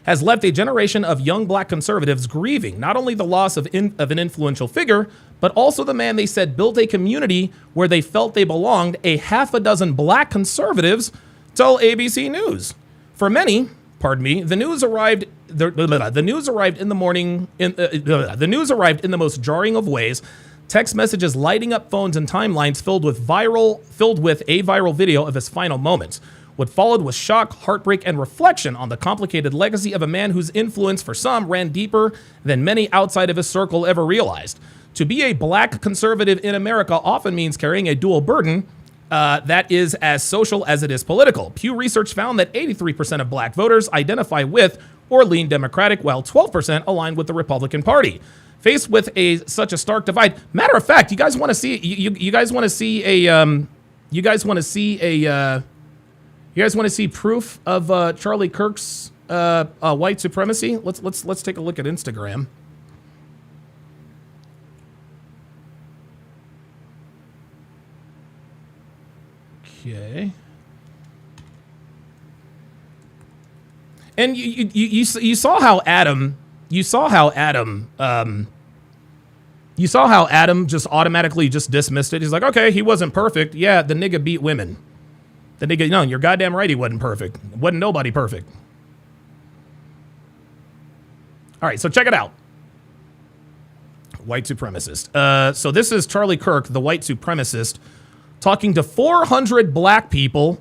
has left a generation of young black conservatives grieving not only the loss of an influential figure, but also the man they said built a community where they felt they belonged. A half a dozen black conservatives tell ABC News. For many, the news arrived. The news arrived in the morning. The news arrived in the most jarring of ways. Text messages lighting up phones and timelines filled with a viral video of his final moments. What followed was shock, heartbreak, and reflection on the complicated legacy of a man whose influence for some ran deeper than many outside of his circle ever realized. To be a black conservative in America often means carrying a dual burden that is as social as it is political. Pew Research found that 83% of black voters identify with or lean Democratic, while 12% align with the Republican Party. Faced with such a stark divide, matter of fact, you guys want to see proof of Charlie Kirk's white supremacy? Let's take a look at Instagram. Okay. And you saw how Adam just automatically just dismissed it. He's like, okay, he wasn't perfect. Yeah, the nigga beat women. The nigga, no, you're goddamn right, he wasn't perfect. Wasn't nobody perfect. All right, so check it out. White supremacist. So this is Charlie Kirk, the white supremacist, talking to 400 black people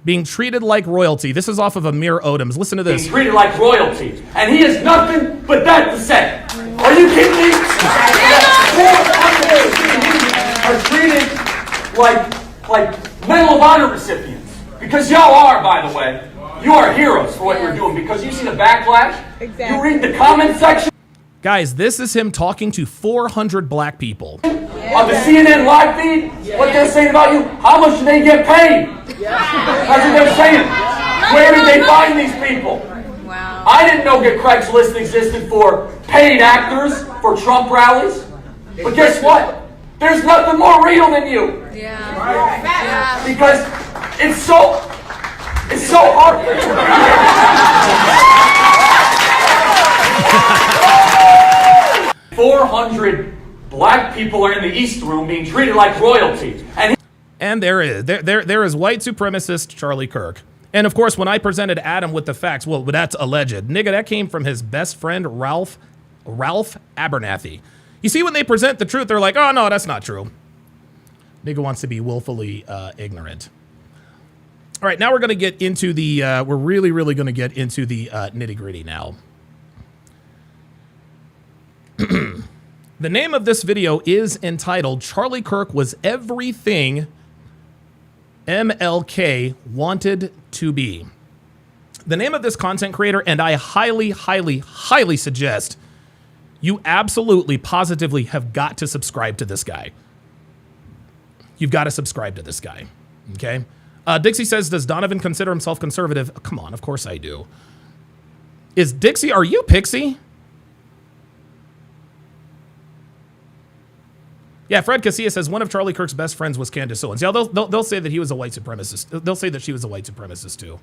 being treated like royalty. This is off of Amir Odoms. Listen to this. Being treated like royalty. And he has nothing but that to say. Are you kidding me? Are treated like Medal of Honor recipients. Because y'all are, by the way. You are heroes for what you're doing. Because you see the backlash. Exactly. You read the comment section. Guys, this is him talking to 400 black people. On the CNN live feed, what they're saying about you, how much do they get paid? That's what they're saying. Where did they find these people? Wow. I didn't know that Craigslist existed for paid actors for Trump rallies. But guess what? There's nothing more real than you. Yeah. Because it's so hard. 400 black people are in the East Room being treated like royalty. And there is white supremacist Charlie Kirk. And of course, when I presented Adam with the facts, well, that's alleged. Nigga, that came from his best friend, Ralph Abernathy. You see, when they present the truth, they're like, oh, no, that's not true. Nigga wants to be willfully ignorant. All right, now we're going to get into the, we're really going to get into the nitty gritty now. The name of this video is entitled Charlie Kirk Was Everything MLK Wanted to Be. The name of this content creator, and I highly suggest you absolutely, positively have got to subscribe to this guy. You've got to subscribe to this guy, okay? Dixie says, does Donovan consider himself conservative? Come on, of course I do. Is Dixie, are you Pixie? Yeah, Fred Casilla says one of Charlie Kirk's best friends was Candace Owens. Yeah, they'll say that he was a white supremacist. They'll say that she was a white supremacist too.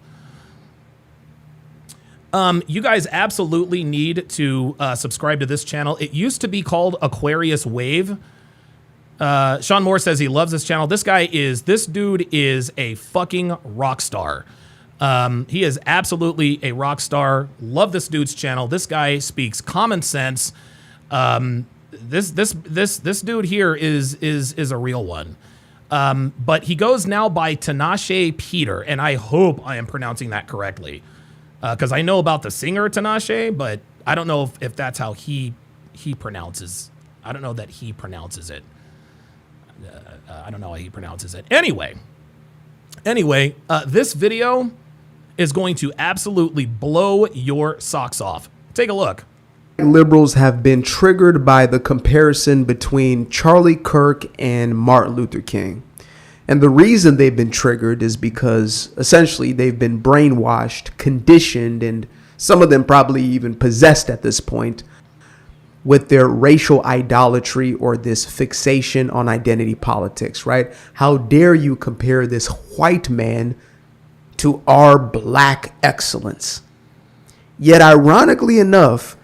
You guys absolutely need to subscribe to this channel. It used to be called Aquarius Wave. Sean Moore says he loves this channel. This dude is a fucking rock star. He is absolutely a rock star. Love this dude's channel. This guy speaks common sense. This dude here is a real one. But he goes now by Tinashe Peter, and I hope I am pronouncing that correctly. Because I know about the singer Tinashe, but I don't know if that's how he pronounces. I don't know that he pronounces it. I don't know how he pronounces it. Anyway, this video is going to absolutely blow your socks off. Take a look. Liberals have been triggered by the comparison between Charlie Kirk and Martin Luther King. And the reason they've been triggered is because essentially they've been brainwashed, conditioned, and some of them probably even possessed at this point with their racial idolatry or this fixation on identity politics, right? How dare you compare this white man to our black excellence? Yet ironically enough,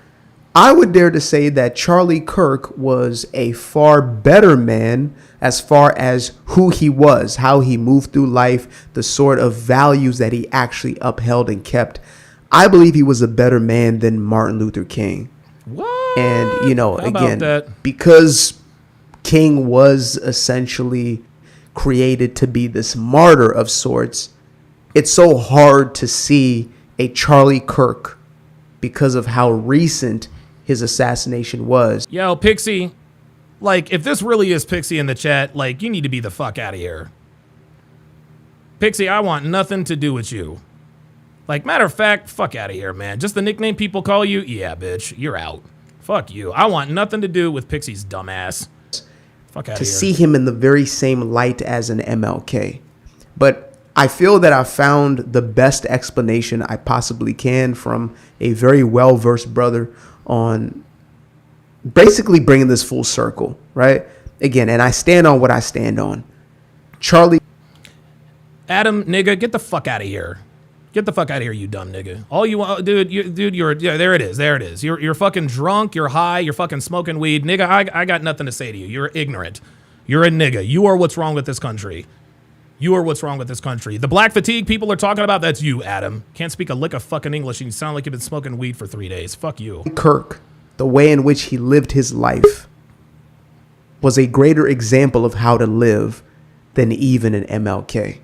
I would dare to say that Charlie Kirk was a far better man as far as who he was, how he moved through life, the sort of values that he actually upheld and kept. I believe he was a better man than Martin Luther King. What? And, you know, How again, because King was essentially created to be this martyr of sorts, it's so hard to see a Charlie Kirk because of how recent his assassination was. Yo, Pixie, like, if this really is Pixie in the chat, like, you need to be the fuck out of here. Pixie, I want nothing to do with you. Like, matter of fact, fuck out of here, man. Just the nickname people call you? Yeah, bitch, you're out. Fuck you. I want nothing to do with Pixie's dumbass. Fuck out of here. To see him in the very same light as an MLK. But I feel that I found the best explanation I possibly can from a very well-versed brother on basically bringing this full circle, right? Again, and I stand on what I stand on. Charlie. Adam, nigga, get the fuck out of here. Get the fuck out of here, you dumb nigga. All you want, dude, you're, yeah, there it is. You're fucking drunk, you're high, you're fucking smoking weed. Nigga, I got nothing to say to you. You're ignorant. You're a nigga. You are what's wrong with this country. You are what's wrong with this country. The black fatigue people are talking about, that's you, Adam. Can't speak a lick of fucking English and you sound like you've been smoking weed for 3 days. Fuck you. Kirk, the way in which he lived his life was a greater example of how to live than even an MLK.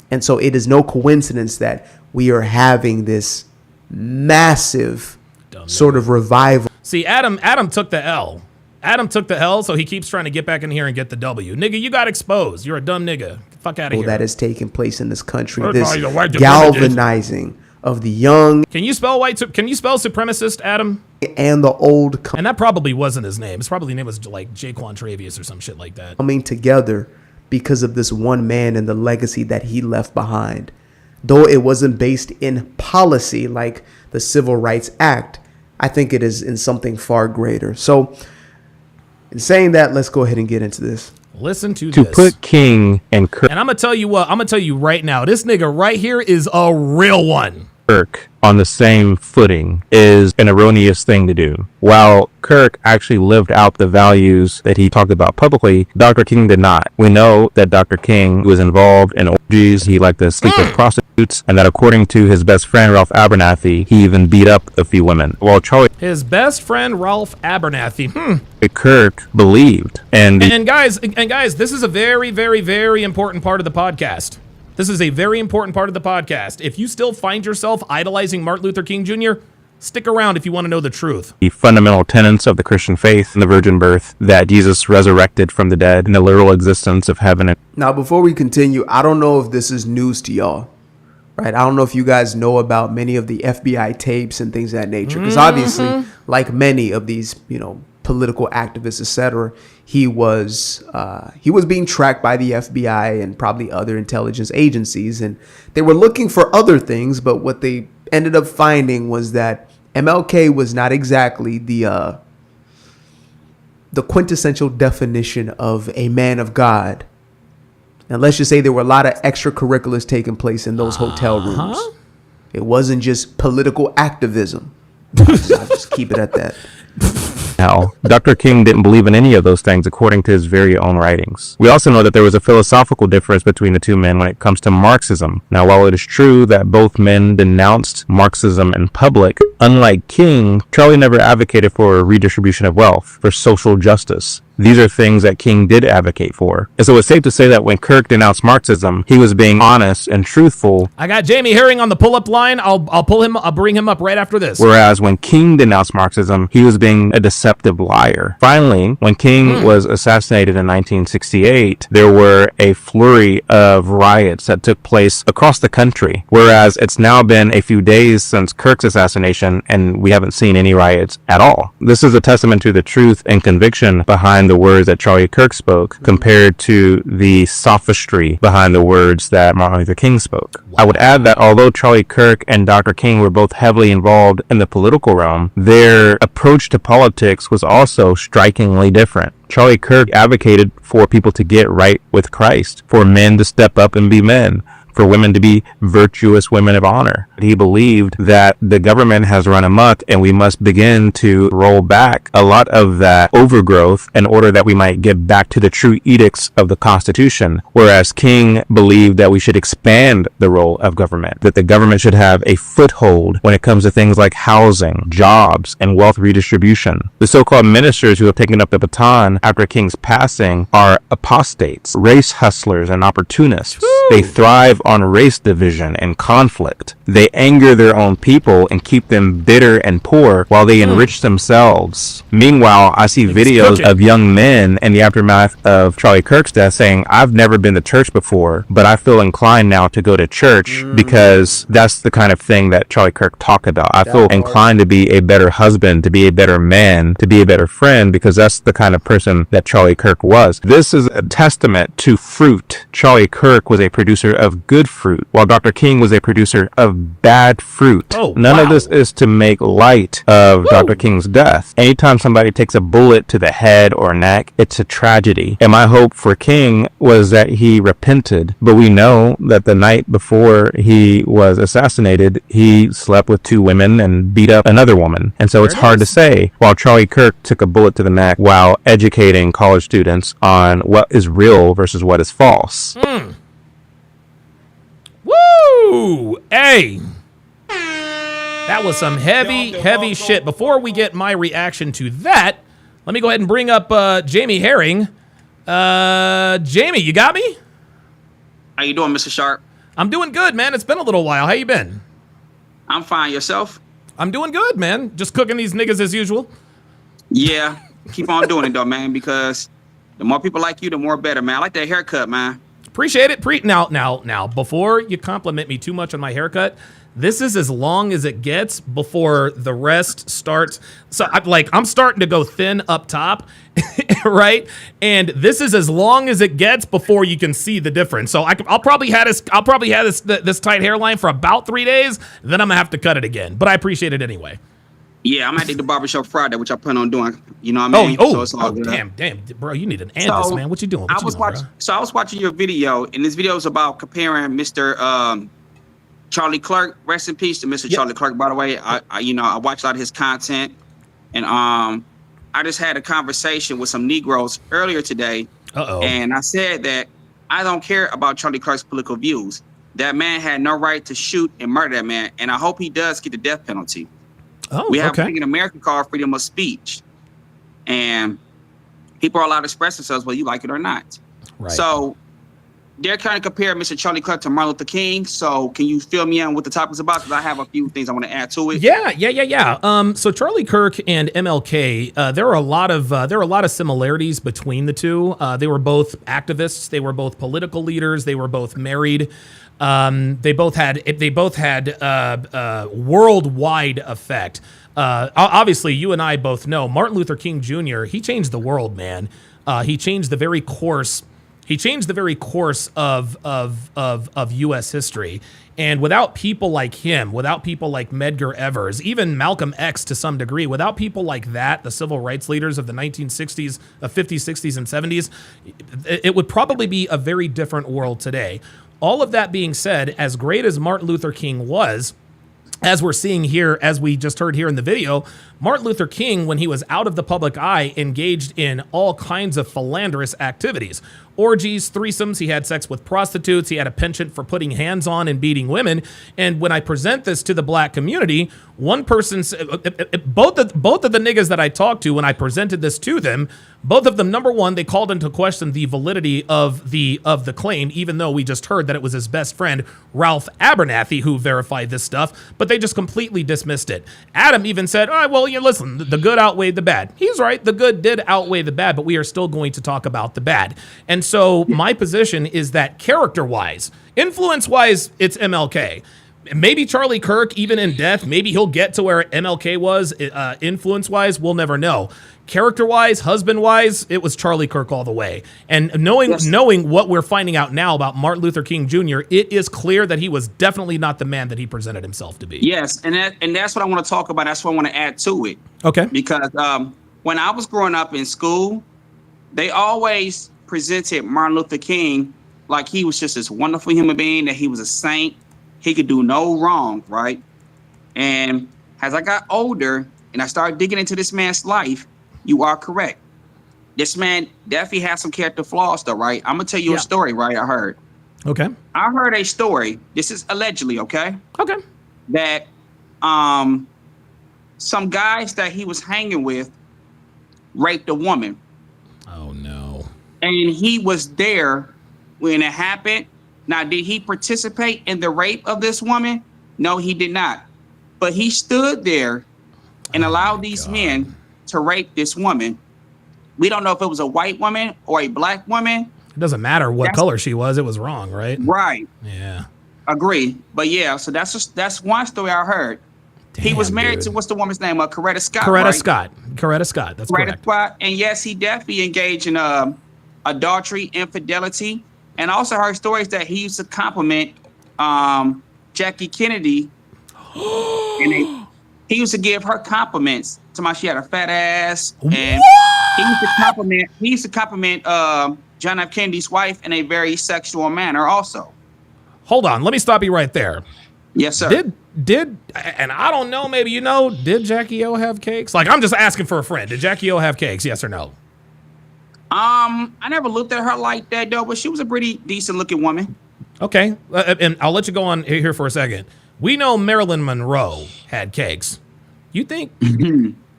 And so it is no coincidence that we are having this massive sort of revival. See, Adam took the L. Adam took the L, so he keeps trying to get back in here and get the W. Nigga, you got exposed. You're a dumb nigga. Fuck out of here. That is taking place in this country. This galvanizing of the young. Can you spell supremacist, Adam? And the old. And that probably wasn't his name. His probably name was like Jaquan Travius or some shit like that. Coming together because of this one man and the legacy that he left behind. Though it wasn't based in policy like the Civil Rights Act, I think it is in something far greater. So, in saying that, let's go ahead and get into this. Listen to this. To put King and Kirk. And I'm going to tell you what, I'm going to tell you right now, this nigga right here is a real one. Kirk on the same footing is an erroneous thing to do. While Kirk actually lived out the values that he talked about publicly, Dr. King did not. We know that Dr. King was involved in orgies, he liked to sleep with prostitutes, and that according to his best friend Ralph Abernathy, he even beat up a few women. While his best friend Ralph Abernathy, Kirk believed. And guys, this is a very, very, very important part of the podcast. This is a very important part of the podcast. If you still find yourself idolizing Martin Luther King Jr., stick around if you want to know the truth. The fundamental tenets of the Christian faith and the virgin birth, that Jesus resurrected from the dead, and the literal existence of heaven. Now, before we continue, I don't know if this is news to y'all, right? I don't know if you guys know about many of the FBI tapes and things of that nature, because obviously, like many of these, political activists, etc., he was being tracked by the FBI and probably other intelligence agencies, and they were looking for other things, but what they ended up finding was that MLK was not exactly the quintessential definition of a man of God. And let's just say there were a lot of extracurriculars taking place in those hotel rooms. It wasn't just political activism. I'll just keep it at that. Now, Dr. King didn't believe in any of those things according to his very own writings. We also know that there was a philosophical difference between the two men when it comes to Marxism. Now, while it is true that both men denounced Marxism in public, unlike King, Charlie never advocated for a redistribution of wealth, for social justice. These are things that King did advocate for. And so it's safe to say that when Kirk denounced Marxism, he was being honest and truthful. I got Jamie Herring on the pull-up line. I'll bring him up right after this. Whereas when King denounced Marxism, he was being a deceptive liar. Finally, when King was assassinated in 1968, there were a flurry of riots that took place across the country. Whereas it's now been a few days since Kirk's assassination, and we haven't seen any riots at all. This is a testament to the truth and conviction behind the words that Charlie Kirk spoke compared to the sophistry behind the words that Martin Luther King spoke. Wow. I would add that although Charlie Kirk and Dr. King were both heavily involved in the political realm, their approach to politics was also strikingly different. Charlie Kirk advocated for people to get right with Christ, for men to step up and be men, for women to be virtuous women of honor. He believed that the government has run amok and we must begin to roll back a lot of that overgrowth in order that we might get back to the true edicts of the Constitution. Whereas King believed that we should expand the role of government, that the government should have a foothold when it comes to things like housing, jobs, and wealth redistribution. The so-called ministers who have taken up the baton after King's passing are apostates, race hustlers, and opportunists. They thrive on race division and conflict. They anger their own people and keep them bitter and poor while they enrich themselves. Meanwhile, I see videos of young men in the aftermath of Charlie Kirk's death saying, I've never been to church before, but I feel inclined now to go to church because that's the kind of thing that Charlie Kirk talked about. I feel inclined to be a better husband, to be a better man, to be a better friend, because that's the kind of person that Charlie Kirk was. This is a testament to fruit. Charlie Kirk was a producer of good fruit, while Dr. King was a producer of bad fruit. None of this is to make light of Dr. King's death. Anytime somebody takes a bullet to the head or neck, it's a tragedy. And my hope for King was that he repented. But we know that the night before he was assassinated, he slept with 2 women and beat up another woman. And so it's hard to say, while Charlie Kirk took a bullet to the neck while educating college students on what is real versus what is false. Woo! Hey! That was some heavy shit. Before we get my reaction to that, let me go ahead and bring up Jamie Herring. Jamie, you got me? How you doing, Mr. Sharp? I'm doing good, man. It's been a little while. How you been? I'm fine. Yourself? I'm doing good, man. Just cooking these niggas as usual. Yeah. Keep on doing it, though, man, because the more people like you, the more better, man. I like that haircut, man. Appreciate it. Now, before you compliment me too much on my haircut, this is as long as it gets before the rest starts. So I'm starting to go thin up top, right? And this is as long as it gets before you can see the difference. So I'll probably have this tight hairline for about 3 days. Then I'm gonna have to cut it again. But I appreciate it anyway. Yeah, I'm at the barbershop Friday, which I plan on doing. You know what I mean? So it's all good. Damn, bro, you need an this, man. What you doing? I was watching your video, and this video is about comparing Mr. Charlie Kirk. Rest in peace to Mr. Charlie Kirk. By the way, I watched a lot of his content, and I just had a conversation with some Negroes earlier today, and I said that I don't care about Charlie Kirk's political views. That man had no right to shoot and murder that man, and I hope he does get the death penalty. We have a thing in America called freedom of speech, and people are allowed to express themselves whether you like it or not. Right. So they're trying to compare Mr. Charlie Kirk to Martin Luther King. So can you fill me in what the topic's about? Because I have a few things I want to add to it. Yeah. So Charlie Kirk and MLK, there are a lot of similarities between the two. They were both activists. They were both political leaders. They were both married. They both had worldwide effect. Obviously, you and I both know Martin Luther King Jr. He changed the world, man. He changed the very course. He changed the very course of U.S. history. And without people like him, without people like Medgar Evers, even Malcolm X to some degree, without people like that, the civil rights leaders of the 1960s, 50s, 60s, and 70s, it would probably be a very different world today. All of that being said, as great as Martin Luther King was, as we're seeing here, as we just heard here in the video, Martin Luther King, when he was out of the public eye, engaged in all kinds of philanderous activities. Orgies, threesomes, he had sex with prostitutes, he had a penchant for putting hands on and beating women. And when I present this to the black community, one person, both of the niggas that I talked to when I presented this to them, both of them, number one, they called into question the validity of the claim, even though we just heard that it was his best friend, Ralph Abernathy, who verified this stuff, but they just completely dismissed it. Adam even said, all right, well, listen, the good outweighed the bad. He's right, the good did outweigh the bad, but we are still going to talk about the bad. And so my position is that character-wise, influence-wise, it's MLK. Maybe Charlie Kirk, even in death, maybe he'll get to where MLK was, influence-wise, we'll never know. Character-wise, husband-wise, it was Charlie Kirk all the way. And knowing what we're finding out now about Martin Luther King Jr., it is clear that he was definitely not the man that he presented himself to be. Yes, and that's what I want to talk about. That's what I want to add to it. Okay. Because when I was growing up in school, they always presented Martin Luther King like he was just this wonderful human being, that he was a saint. He could do no wrong, right? And as I got older and I started digging into this man's life, you are correct. This man definitely has some character flaws, though, right? I'm going to tell you a story, right? I heard. Okay. I heard a story. This is allegedly, okay? Okay. That some guys that he was hanging with raped a woman. Oh, no. And he was there when it happened. Now, did he participate in the rape of this woman? No, he did not. But he stood there and allowed these men to rape this woman. We don't know if it was a white woman or a black woman. It doesn't matter what color she was. It was wrong, right? Right. Yeah. Agree. But yeah, so that's one story I heard. He was married to, what's the woman's name? Coretta Scott. Coretta Scott. Coretta Scott. That's correct. Scott. And yes, he definitely engaged in adultery, infidelity, and also heard stories that he used to compliment Jackie Kennedy. And he used to give her compliments. Somebody, she had a fat ass, and he used to compliment John F. Kennedy's wife in a very sexual manner also. Hold on, let me stop you right there. Yes, sir. Did and I don't know, maybe you know, did Jackie O have cakes? Like, I'm just asking for a friend. Did Jackie O have cakes? Yes or no? I never looked at her like that though, but she was a pretty decent looking woman. Okay, and I'll let you go on here for a second. We know Marilyn Monroe had cakes. You think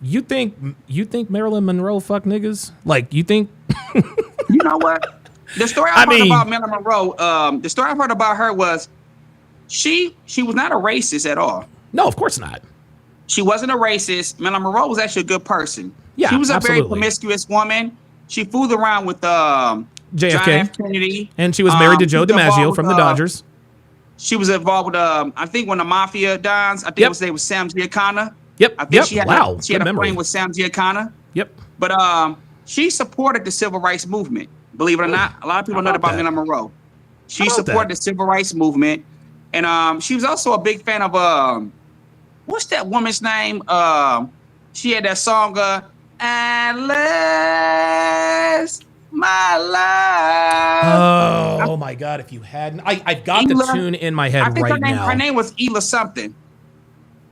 you think Marilyn Monroe fucked niggas? Like, you think? You know what? The story I heard about Marilyn Monroe, the story I heard about her was she was not a racist at all. No, of course not. She wasn't a racist. Marilyn Monroe was actually a good person. Yeah, she was a absolutely. very promiscuous woman. She fooled around with JFK. John F. Kennedy, and she was married to Joe DiMaggio from the Dodgers. She was involved with I think when the mafia dons. I think it was name was Sam Giancana. Yep. I think she had a memory. friend with Sam Giancana. Yep. But she supported the civil rights movement. Believe it or not, a lot of people know about Marilyn Monroe. She supported the civil rights movement, and she was also a big fan of what's that woman's name? She had that song "Unless My Life." Oh my God! If you hadn't, I've got the tune in my head right now. Her name was Ella something.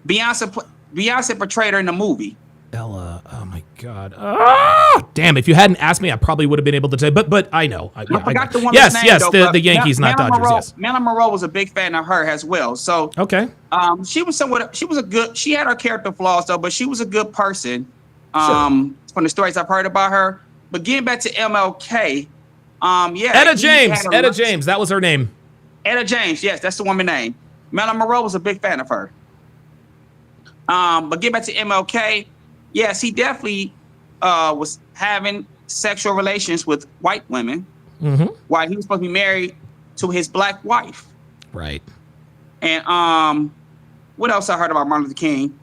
Beyonce portrayed her in the movie. Ella. Oh my God. Damn! If you hadn't asked me, I probably would have been able to say. But I know. I forgot the woman's name. Yes, though, the Yankees, not Dodgers. Monroe, Yes. Marilyn Monroe was a big fan of her as well. So okay. She was a good. She had her character flaws though, but she was a good person. From the stories I've heard about her. But getting back to MLK, Etta James, that was her name. Etta James, yes, that's the woman's name. Marilyn Monroe was a big fan of her. But getting back to MLK, yes, he definitely was having sexual relations with white women while he was supposed to be married to his black wife. Right. And what else I heard about Martin Luther King?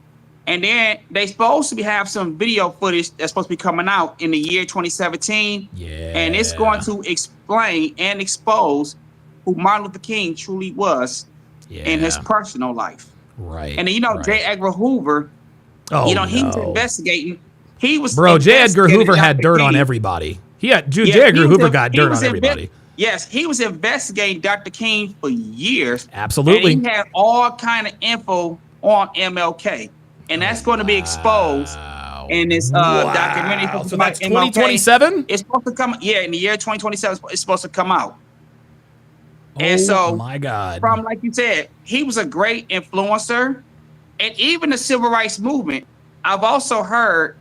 And then they supposed to have some video footage that's supposed to be coming out in the year 2017. Yeah. And it's going to explain and expose who Martin Luther King truly was in his personal life. Right. And then, J. Edgar Hoover, he was investigating. J. Edgar Hoover had dirt on everybody. J. Edgar Hoover got dirt on everybody. Yes, he was investigating Dr. King for years. Absolutely. And he had all kind of info on MLK. And that's going to be exposed in this documentary. So that's 2027? It's supposed to come, in the year 2027, it's supposed to come out. And so, my God. From, like you said, he was a great influencer. And even the civil rights movement, I've also heard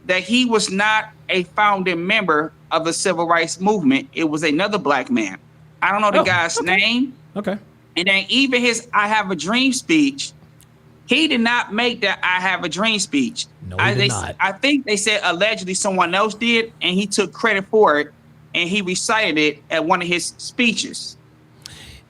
that he was not a founding member of the civil rights movement. It was another black man. I don't know the guy's name. Okay. And then even his I Have a Dream speech, he did not make that I Have a Dream speech. No, he did not. I think they said allegedly someone else did, and he took credit for it, and he recited it at one of his speeches.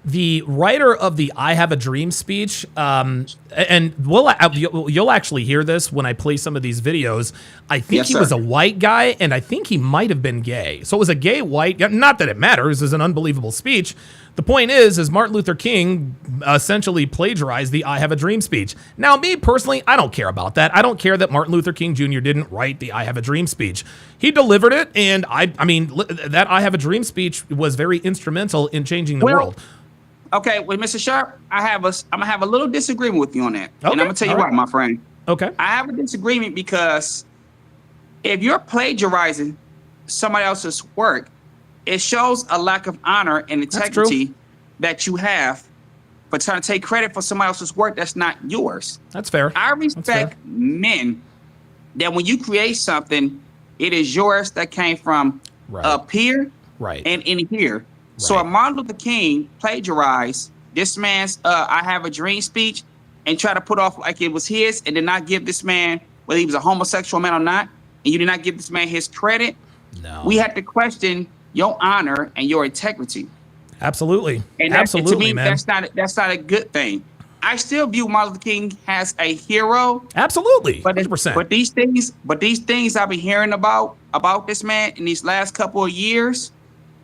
The writer of the I Have a Dream speech, and you'll actually hear this when I play some of these videos. I think he was a white guy, and I think he might have been gay. So it was a gay white guy. Not that it matters. It's an unbelievable speech. The point is Martin Luther King essentially plagiarized the I Have a Dream speech. Now, me personally, I don't care about that. I don't care that Martin Luther King Jr. didn't write the I Have a Dream speech. He delivered it, and I mean, that I Have a Dream speech was very instrumental in changing the world. Okay, with Mr. Sharp, I'm gonna have a little disagreement with you on that. Okay, and I'm gonna tell you why, my friend. Okay. I have a disagreement because if you're plagiarizing somebody else's work, it shows a lack of honor and integrity that you have for trying to take credit for somebody else's work that's not yours. That's fair. I respect men that when you create something, it is yours that came from up here and in here. So if Martin Luther King plagiarized this man's "I Have a Dream" speech and try to put off like it was his, and did not give this man, whether he was a homosexual man or not, and you did not give this man his credit, we have to question your honor and your integrity. Absolutely. And Absolutely, to me, man. that's not a good thing. I still view Martin Luther King as a hero. Absolutely. But 100%. But these things I've been hearing about this man in these last couple of years,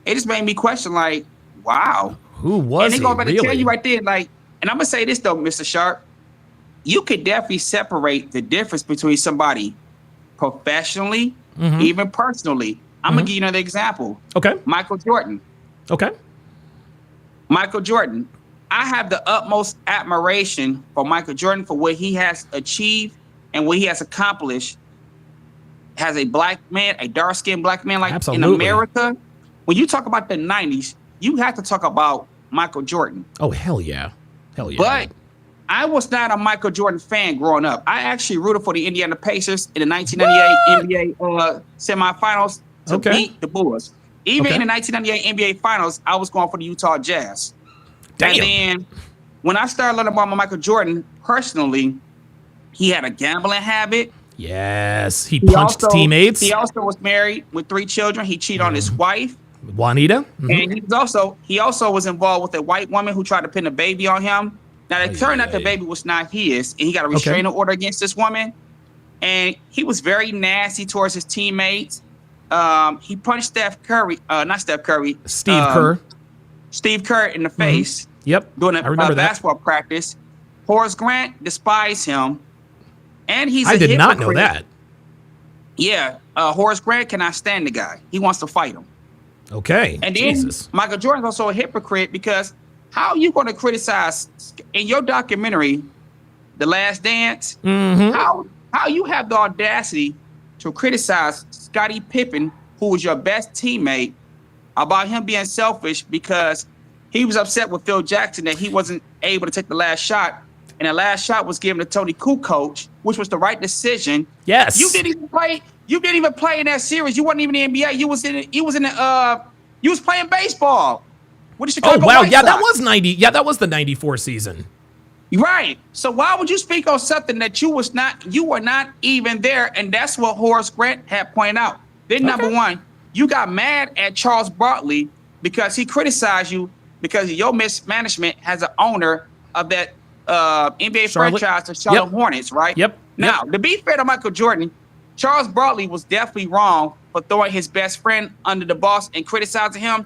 it just made me question, like, wow. Who was he? And they go back really? to tell you right there, like, and I'm gonna say this though, Mr. Sharp, you could definitely separate the difference between somebody professionally, even personally. I'm gonna give you another example. Okay. Michael Jordan. Okay. Michael Jordan. I have the utmost admiration for Michael Jordan for what he has achieved and what he has accomplished as a black man, a dark-skinned black man, like in America. When you talk about the 90s, you have to talk about Michael Jordan. Oh, hell yeah. Hell yeah. But I was not a Michael Jordan fan growing up. I actually rooted for the Indiana Pacers in the 1998 NBA semifinals to beat the Bulls. Even in the 1998 NBA Finals, I was going for the Utah Jazz. Damn. And then when I started learning about Michael Jordan personally, he had a gambling habit. Yes. He punched teammates. He also was married with 3 children. He cheated on his wife. Juanita. And he also was involved with a white woman who tried to pin a baby on him. Now, it turned out the baby was not his, and he got a restraining order against this woman. And he was very nasty towards his teammates. He punched Steve Kerr in the face. Yep. During a basketball practice. Horace Grant despised him. And he's I did not know that. Yeah. Horace Grant cannot stand the guy. He wants to fight him. Okay. And then Michael Jordan's also a hypocrite because how are you going to criticize in your documentary, The Last Dance? How you have the audacity to criticize Scottie Pippen, who was your best teammate, about him being selfish because he was upset with Phil Jackson that he wasn't able to take the last shot, and the last shot was given to Tony Kukoc, which was the right decision. Yes. You didn't even play. You didn't even play in that series. You wasn't even in the NBA. You was playing baseball with the Chicago White Sox. that was 90. Yeah, that was the 94 season. Right. So why would you speak on something that you were not even there? And that's what Horace Grant had pointed out. Then number one, you got mad at Charles Barkley because he criticized you because your mismanagement as an owner of that NBA franchise, the Charlotte Hornets, right? Yep. Now, to be fair to Michael Jordan, Charles Barkley was definitely wrong for throwing his best friend under the bus and criticizing him.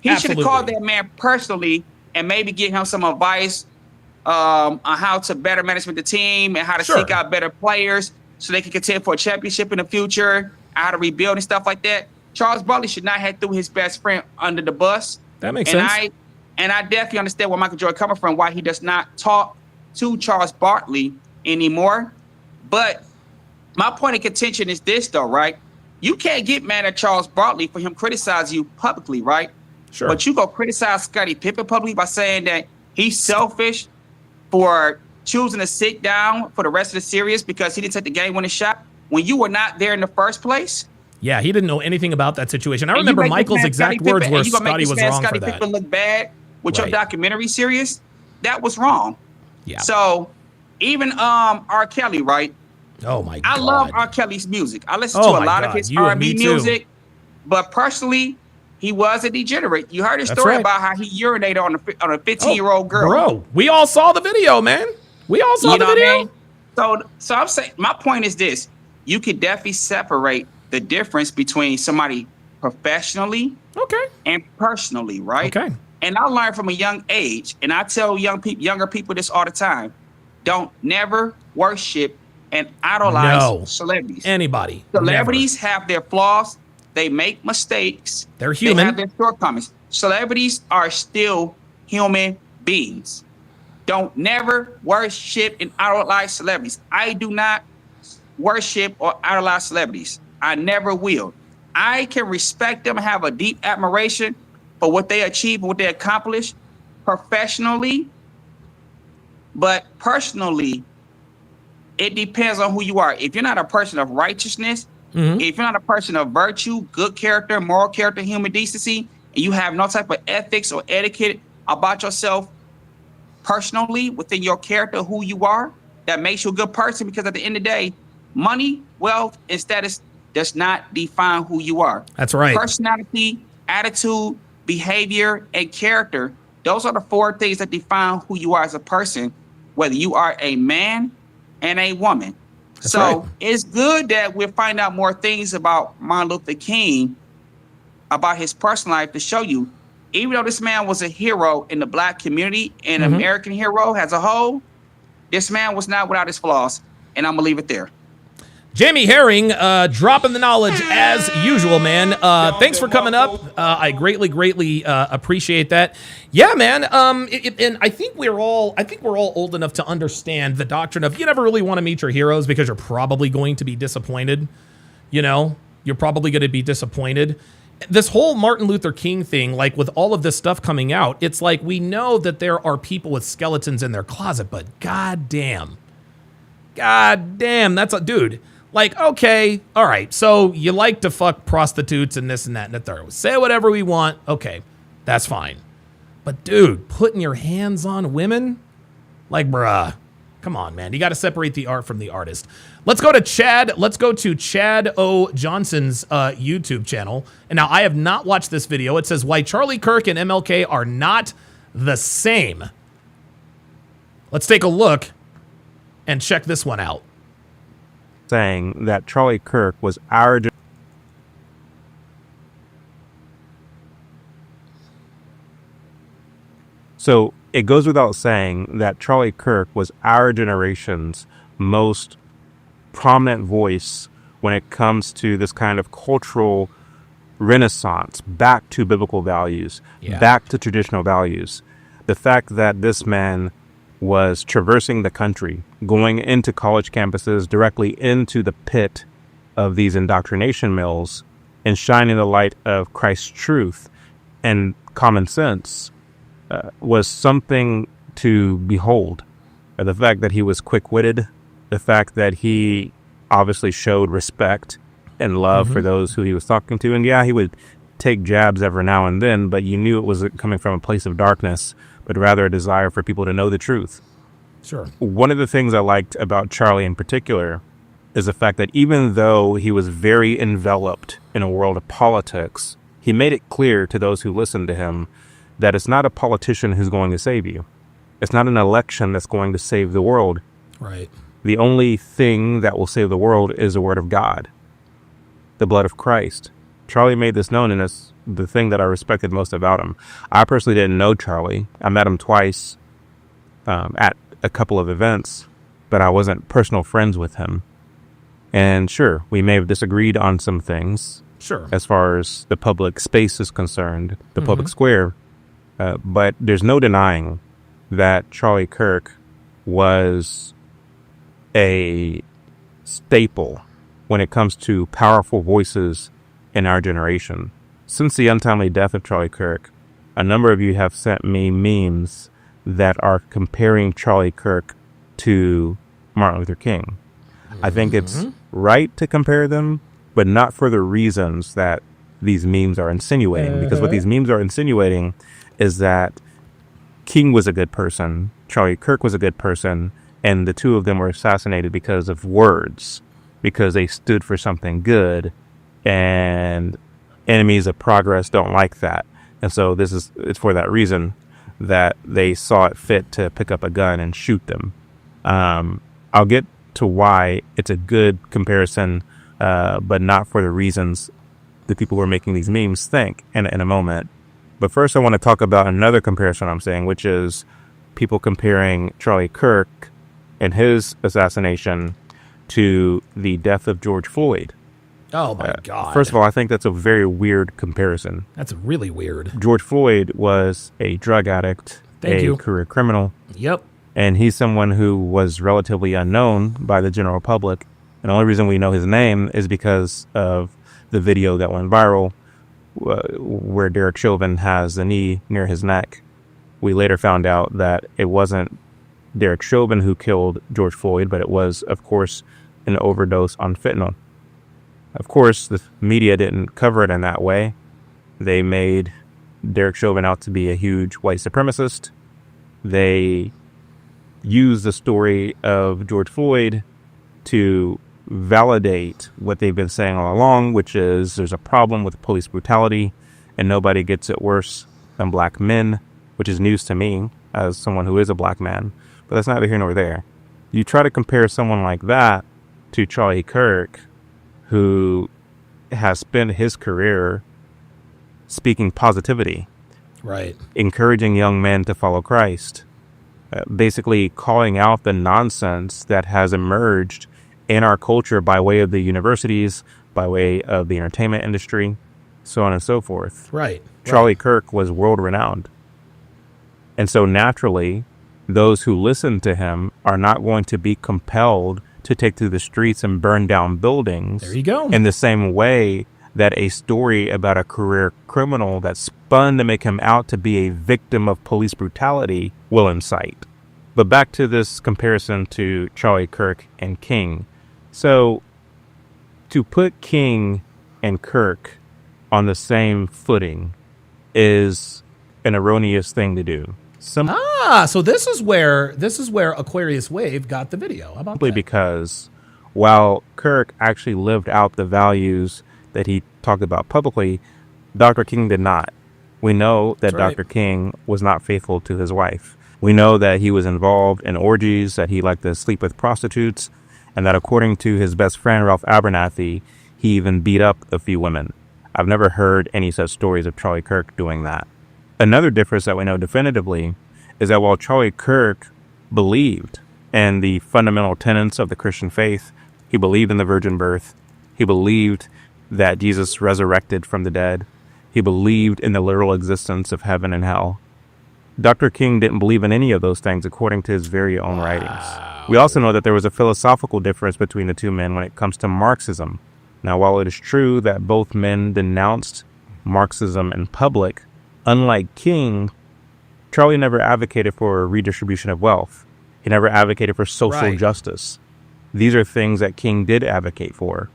He should have called that man personally and maybe give him some advice on how to better management the team and how to seek out better players so they can contend for a championship in the future, how to rebuild and stuff like that. Charles Barkley should not have threw his best friend under the bus. That makes sense. And I definitely understand where Michael Jordan coming from, why he does not talk to Charles Barkley anymore. But my point of contention is this, though, right? You can't get mad at Charles Barkley for him criticizing you publicly, right? Sure. But you go criticize Scottie Pippen publicly by saying that he's selfish for choosing to sit down for the rest of the series because he didn't take the game-winning shot when you were not there in the first place. Yeah, he didn't know anything about that situation. I remember Michael's exact words where Scottie was wrong for that. Pippen look bad with your documentary series. That was wrong. Yeah. So even R. Kelly, right? Oh my God. I love R. Kelly's music. I listen to a lot of his R&B music, but personally, he was a degenerate. You heard his story about how he urinated on a 15-year-old girl. Bro, we all saw the video, man. We all saw the video. What I mean? So I'm saying, my point is this: you could definitely separate the difference between somebody professionally, and personally, right? Okay. And I learned from a young age, and I tell younger people this all the time: don't never worship and idolize celebrities. Anybody. Celebrities have their flaws. They make mistakes. They're human. They have their shortcomings. Celebrities are still human beings. Don't never worship and idolize celebrities. I do not worship or idolize celebrities. I never will. I can respect them, have a deep admiration for what they achieve and what they accomplish professionally. But personally, it depends on who you are. If you're not a person of righteousness, if you're not a person of virtue, good character, moral character, human decency, and you have no type of ethics or etiquette about yourself personally within your character, who you are, that makes you a good person. Because at the end of the day, money, wealth, and status does not define who you are. That's right. Personality, attitude, behavior, and character, those are the 4 things that define who you are as a person, whether you are a man and a woman. That's so right. It's good that we'll find out more things about Martin Luther King, about his personal life, to show you, even though this man was a hero in the Black community and American hero as a whole, this man was not without his flaws. And I'm going to leave it there. Jamie Herring, dropping the knowledge as usual, man. Thanks for coming up. I greatly appreciate that. Yeah, man. And I think we're all old enough to understand the doctrine of you never really want to meet your heroes because you're probably going to be disappointed. You know, you're probably going to be disappointed. This whole Martin Luther King thing, like with all of this stuff coming out, it's like we know that there are people with skeletons in their closet, but goddamn, that's a dude. Like, okay, all right, so you like to fuck prostitutes and this and that and the third. Say whatever we want. Okay, that's fine. But dude, putting your hands on women? Like, bruh, come on, man. You got to separate the art from the artist. Let's go to Chad. Let's go to Chad O. Johnson's YouTube channel. And now I have not watched this video. It says, why Charlie Kirk and MLK are not the same. Let's take a look and check this one out. Saying that Charlie Kirk was our So it goes without saying that Charlie Kirk was our generation's most prominent voice when it comes to this kind of cultural renaissance back to biblical values, back to traditional values. The fact that this man was traversing the country, going into college campuses, directly into the pit of these indoctrination mills, and shining the light of Christ's truth and common sense was something to behold. The fact that he was quick-witted, the fact that he obviously showed respect and love for those who he was talking to. And yeah, he would take jabs every now and then, but you knew it wasn't coming from a place of darkness, but rather a desire for people to know the truth. Sure. One of the things I liked about Charlie in particular is the fact that even though he was very enveloped in a world of politics, he made it clear to those who listened to him that it's not a politician who's going to save you. It's not an election that's going to save the world. Right. The only thing that will save the world is the word of God, the blood of Christ. Charlie made this known, and it's the thing that I respected most about him. I personally didn't know Charlie. I met him twice at a couple of events, but I wasn't personal friends with him. And sure, we may have disagreed on some things. Sure. As far as the public space is concerned, the public square. But there's no denying that Charlie Kirk was a staple when it comes to powerful voices in our generation. Since the untimely death of Charlie Kirk, a number of you have sent me memes that are comparing Charlie Kirk to Martin Luther King. I think it's right to compare them, but not for the reasons that these memes are insinuating. Because what these memes are insinuating is that King was a good person, Charlie Kirk was a good person, and the two of them were assassinated because of words, because they stood for something good, and enemies of progress don't like that. And so it's for that reason that they saw it fit to pick up a gun and shoot them. I'll get to why it's a good comparison, but not for the reasons the people who are making these memes think in a moment. But first I want to talk about another comparison I'm saying, which is people comparing Charlie Kirk and his assassination to the death of George Floyd. Oh my God. First of all, I think that's a very weird comparison. That's really weird. George Floyd was a drug addict, career criminal. Yep. And he's someone who was relatively unknown by the general public. And the only reason we know his name is because of the video that went viral where Derek Chauvin has the knee near his neck. We later found out that it wasn't Derek Chauvin who killed George Floyd, but it was, of course, an overdose on fentanyl. Of course, the media didn't cover it in that way. They made Derek Chauvin out to be a huge white supremacist. They use the story of George Floyd to validate what they've been saying all along, which is there's a problem with police brutality and nobody gets it worse than black men, which is news to me as someone who is a black man, but that's neither here nor there. You try to compare someone like that to Charlie Kirk, who has spent his career speaking positivity, right, encouraging young men to follow Christ, basically calling out the nonsense that has emerged in our culture by way of the universities, by way of the entertainment industry, so on and so forth. Right. Charlie Kirk was world renowned. And so naturally, those who listen to him are not going to be compelled to take to the streets and burn down buildings. There you go. In the same way that a story about a career criminal that's spun to make him out to be a victim of police brutality will incite. But back to this comparison to Charlie Kirk and King. So to put King and Kirk on the same footing is an erroneous thing to do. So this is where Aquarius Wave got the video. How about simply that? Because while Kirk actually lived out the values that he talked about publicly, Dr. King did not. We know that Dr. King was not faithful to his wife. We know that he was involved in orgies, that he liked to sleep with prostitutes, and that according to his best friend, Ralph Abernathy, he even beat up a few women. I've never heard any such stories of Charlie Kirk doing that. Another difference that we know definitively is that while Charlie Kirk believed in the fundamental tenets of the Christian faith, he believed in the virgin birth, he believed that Jesus resurrected from the dead, he believed in the literal existence of heaven and hell. Dr. King didn't believe in any of those things according to his very own writings. We also know that there was a philosophical difference between the two men when it comes to Marxism. Now, while it is true that both men denounced Marxism in public, unlike King, Charlie never advocated for redistribution of wealth. He never advocated for social justice. These are things that King did advocate for.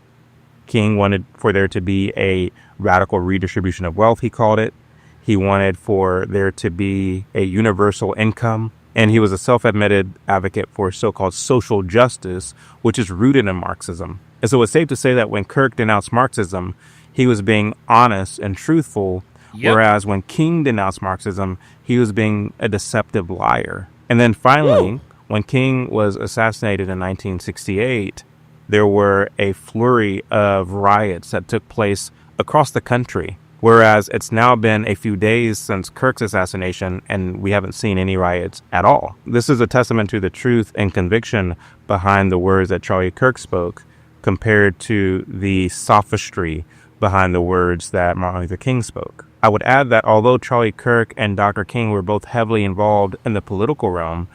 King wanted for there to be a radical redistribution of wealth, he called it. He wanted for there to be a universal income. And he was a self-admitted advocate for so-called social justice, which is rooted in Marxism. And so it's safe to say that when Kirk denounced Marxism, he was being honest and truthful. Whereas when King denounced Marxism, he was being a deceptive liar. And then finally, when King was assassinated in 1968, there were a flurry of riots that took place across the country. Whereas it's now been a few days since Kirk's assassination and we haven't seen any riots at all. This is a testament to the truth and conviction behind the words that Charlie Kirk spoke compared to the sophistry behind the words that Martin Luther King spoke. I would add that although Charlie Kirk and Dr. King were both heavily involved in the political realm,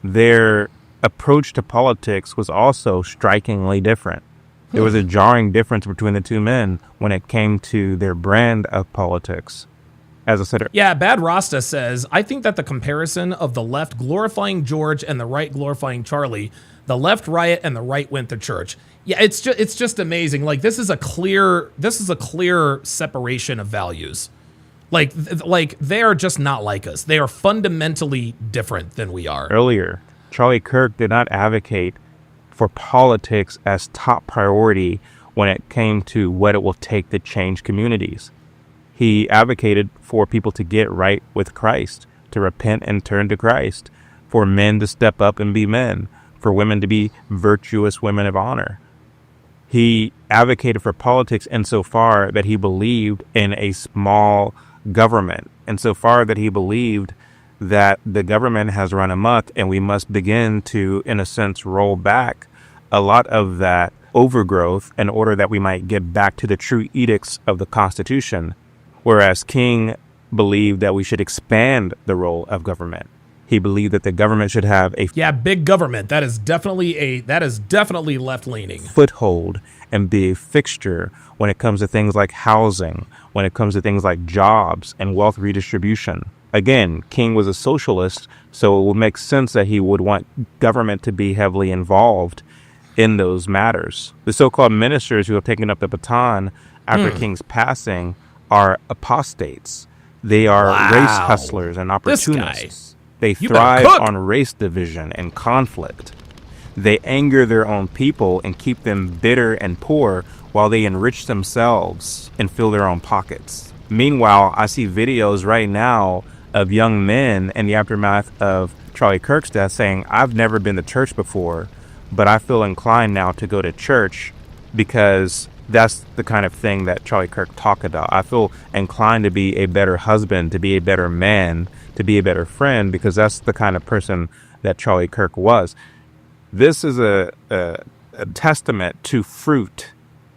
their approach to politics was also strikingly different. There was a jarring difference between the two men when it came to their brand of politics. As I said, Bad Rasta says, I think that the comparison of the left glorifying George and the right glorifying Charlie, the left riot and the right went to church. Yeah, it's just amazing. Like this is a clear separation of values. Like they are just not like us. They are fundamentally different than we are. Earlier, Charlie Kirk did not advocate for politics as top priority when it came to what it will take to change communities. He advocated for people to get right with Christ, to repent and turn to Christ, for men to step up and be men, for women to be virtuous women of honor. He advocated for politics insofar that he believed in a small government, insofar that he believed that the government has run amok and we must begin to, in a sense, roll back a lot of that overgrowth in order that we might get back to the true edicts of the Constitution. Whereas King believed that we should expand the role of government. He believed that the government should have a big government. That is definitely left-leaning foothold and be a fixture when it comes to things like housing, when it comes to things like jobs and wealth redistribution. Again, King was a socialist, so it would make sense that he would want government to be heavily involved in those matters. The so-called ministers who have taken up the baton after King's passing are apostates. They are Wow. race hustlers and opportunists. They You better thrive cook. on race division and conflict. They anger their own people and keep them bitter and poor while they enrich themselves and fill their own pockets. Meanwhile, I see videos right now of young men in the aftermath of Charlie Kirk's death saying, I've never been to church before, but I feel inclined now to go to church because that's the kind of thing that Charlie Kirk talked about. I feel inclined to be a better husband, to be a better man, to be a better friend, because that's the kind of person that Charlie Kirk was. This is a testament to fruit.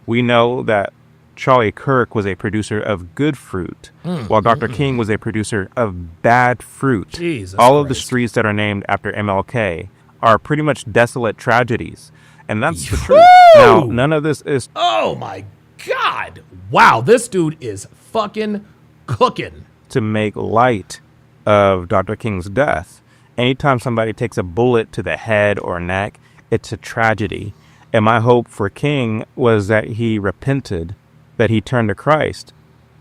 We know that Charlie Kirk was a producer of good fruit, while Dr. King was a producer of bad fruit. Jesus All of the Christ. streets that are named after MLK are pretty much desolate tragedies. And that's the truth. Now, none of this is... Oh my God. Wow, this dude is fucking cooking. ...to make light of Dr. King's death. Anytime somebody takes a bullet to the head or neck, it's a tragedy. And my hope for King was that he repented, that he turned to Christ.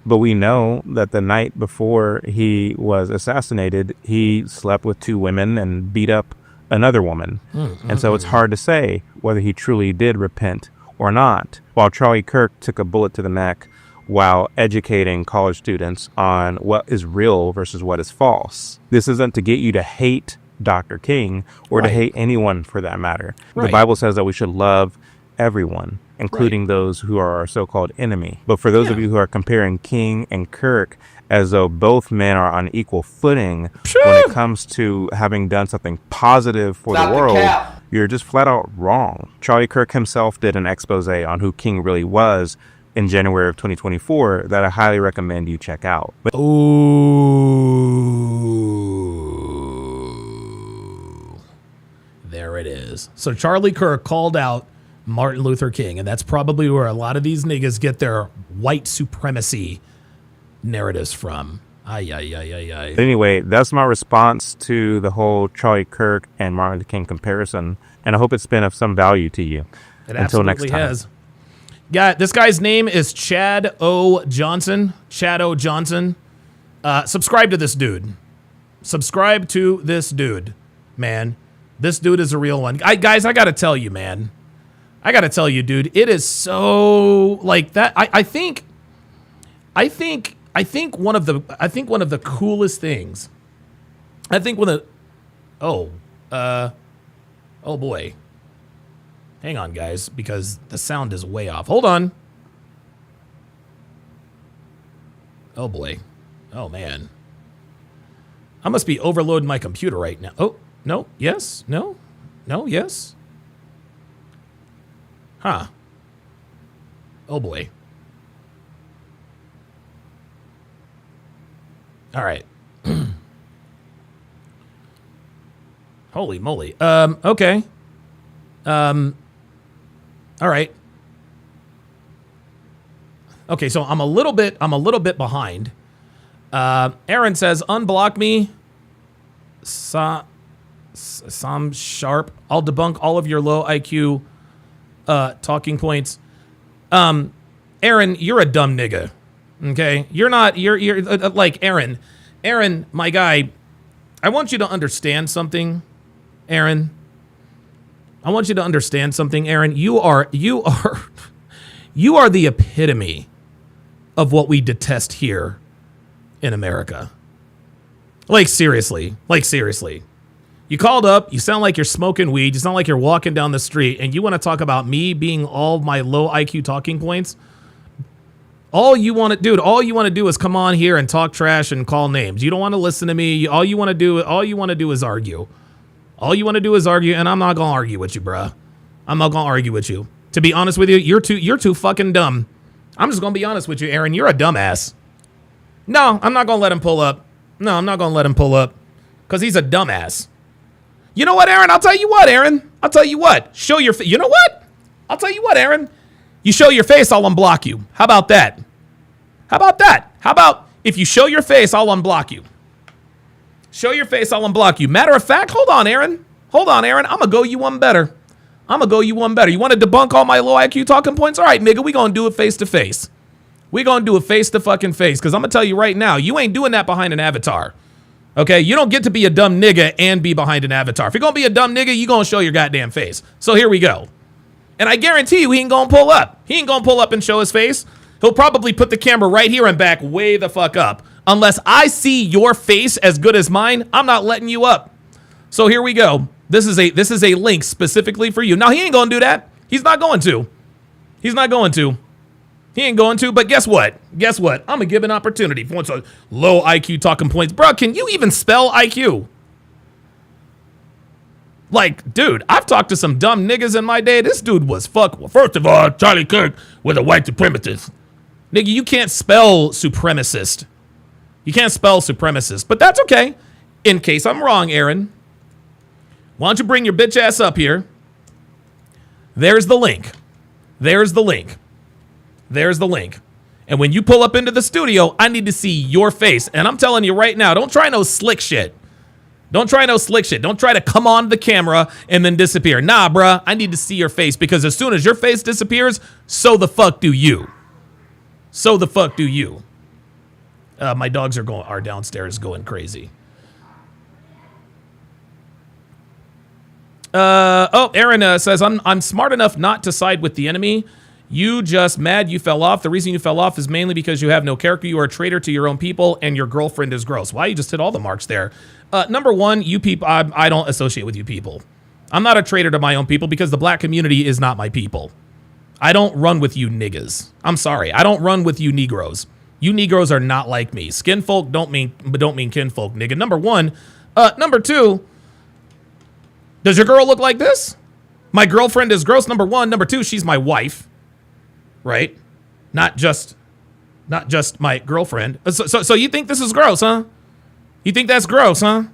But we know that the night before he was assassinated, he slept with 2 women and beat up another woman. And so it's hard to say whether he truly did repent or not. While Charlie Kirk took a bullet to the neck while educating college students on what is real versus what is false. This isn't to get you to hate Dr. King or to hate anyone for that matter. The Bible says that we should love everyone, including those who are our so-called enemy. But for those of you who are comparing King and Kirk as though both men are on equal footing when it comes to having done something positive for the world, you're just flat out wrong. Charlie Kirk himself did an expose on who King really was in January of 2024 that I highly recommend you check out. Ooh. There it is. So Charlie Kirk called out Martin Luther King, and that's probably where a lot of these niggas get their white supremacy narratives from. Anyway, that's my response to the whole Charlie Kirk and Martin Luther King comparison, and I hope it's been of some value to you. It Until next absolutely time. has. Yeah, this guy's name is Chad O. Johnson. Chad O. Johnson. Subscribe to this dude. Subscribe to this dude, man. This dude is a real one. Guys, I gotta tell you, man. I gotta tell you, dude. It is so like that. I think one of the coolest things. I think one of oh boy. Hang on, guys, because the sound is way off. Hold on. Oh, boy. Oh, man. I must be overloading my computer right now. Oh, no. Yes. No. No. Yes. Huh. Oh, boy. All right. Holy moly. Okay. All right. Okay, so I'm a little bit behind. Aaron says, unblock me. Sam Sharp. I'll debunk all of your low IQ talking points. Aaron, you're a dumb nigga. Okay? You're like Aaron. Aaron, my guy, I want you to understand something, Aaron. I want you to understand something, Aaron. You are the epitome of what we detest here in America. Like seriously. You called up, you sound like you're smoking weed, you sound like you're walking down the street, and you want to talk about me being all my low IQ talking points? All you want to do is come on here and talk trash and call names. You don't want to listen to me. All you want to do is argue. All you want to do is argue, and I'm not going to argue with you, bruh. I'm not going to argue with you. To be honest with you, you're too fucking dumb. I'm just going to be honest with you, Aaron. You're a dumbass. No, I'm not going to let him pull up. No, I'm not going to let him pull up because he's a dumbass. You know what, Aaron? I'll tell you what, Aaron. I'll tell you what. Show your face. You know what? I'll tell you what, Aaron. You show your face, I'll unblock you. How about that? How about that? How about if you show your face, I'll unblock you? Show your face, I'll unblock you. Matter of fact, hold on, Aaron. I'm going to go you one better. You want to debunk all my low IQ talking points? All right, nigga, we going to do it face to face. We gonna do a face to fucking face, because I'm gonna tell you right now, you ain't doing that behind an avatar. Okay, you don't get to be a dumb nigga and be behind an avatar. If you're gonna be a dumb nigga, you gonna show your goddamn face. So here we go. And I guarantee you he ain't gonna pull up. He ain't gonna pull up and show his face. He'll probably put the camera right here and back way the fuck up. Unless I see your face as good as mine, I'm not letting you up. So here we go. This is a link specifically for you. Now he ain't gonna do that. He's not going to. He's not going to. He ain't going to, but guess what? Guess what? I'm gonna give an opportunity for once a low IQ talking points. Bro, can you even spell IQ? Like, dude, I've talked to some dumb niggas in my day. This dude was fuck. Well, first of all, Charlie Kirk was a white supremacist. Nigga, you can't spell supremacist. You can't spell supremacist, but that's okay. In case I'm wrong, Aaron, why don't you bring your bitch ass up here? There's the link. There's the link. There's the link. And when you pull up into the studio, I need to see your face. And I'm telling you right now, don't try no slick shit. Don't try no slick shit. Don't try to come on the camera and then disappear. Nah, bruh, I need to see your face, because as soon as your face disappears, so the fuck do you. So the fuck do you. My dogs are downstairs going crazy. Aaron says, I'm smart enough not to side with the enemy. You just mad you fell off. The reason you fell off is mainly because you have no character. You are a traitor to your own people, and your girlfriend is gross. Wow, you just hit all the marks there. Number one, you people, I don't associate with you people. I'm not a traitor to my own people because the black community is not my people. I don't run with you niggas. I'm sorry. I don't run with you Negroes. You Negroes are not like me. Skin folk don't mean kinfolk, nigga. Number one. Number two, does your girl look like this? My girlfriend is gross, number one. Number two, she's my wife. Right? Not just my girlfriend. So you think this is gross, huh? You think that's gross, huh?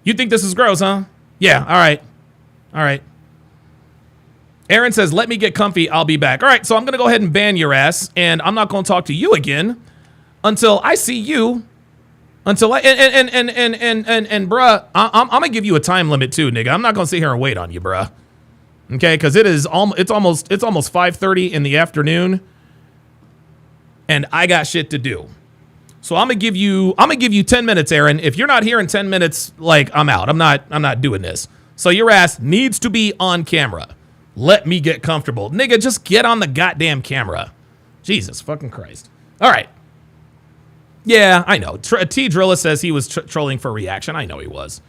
You think this is gross, huh? Yeah, all right. All right. Aaron says, let me get comfy. I'll be back. All right, so I'm going to go ahead and ban your ass, and I'm not going to talk to you again until I see you. Until I, and bruh, I'm going to give you a time limit too, nigga. I'm not going to sit here and wait on you, bruh. Okay, because it's almost 5:30 in the afternoon, and I got shit to do. So I'm gonna give you 10 minutes, Aaron. If you're not here in 10 minutes, like, I'm out. I'm not doing this. So your ass needs to be on camera. Let me get comfortable, nigga. Just get on the goddamn camera. Jesus fucking Christ. All right. Yeah, I know. T Drilla says he was trolling for reaction. I know he was.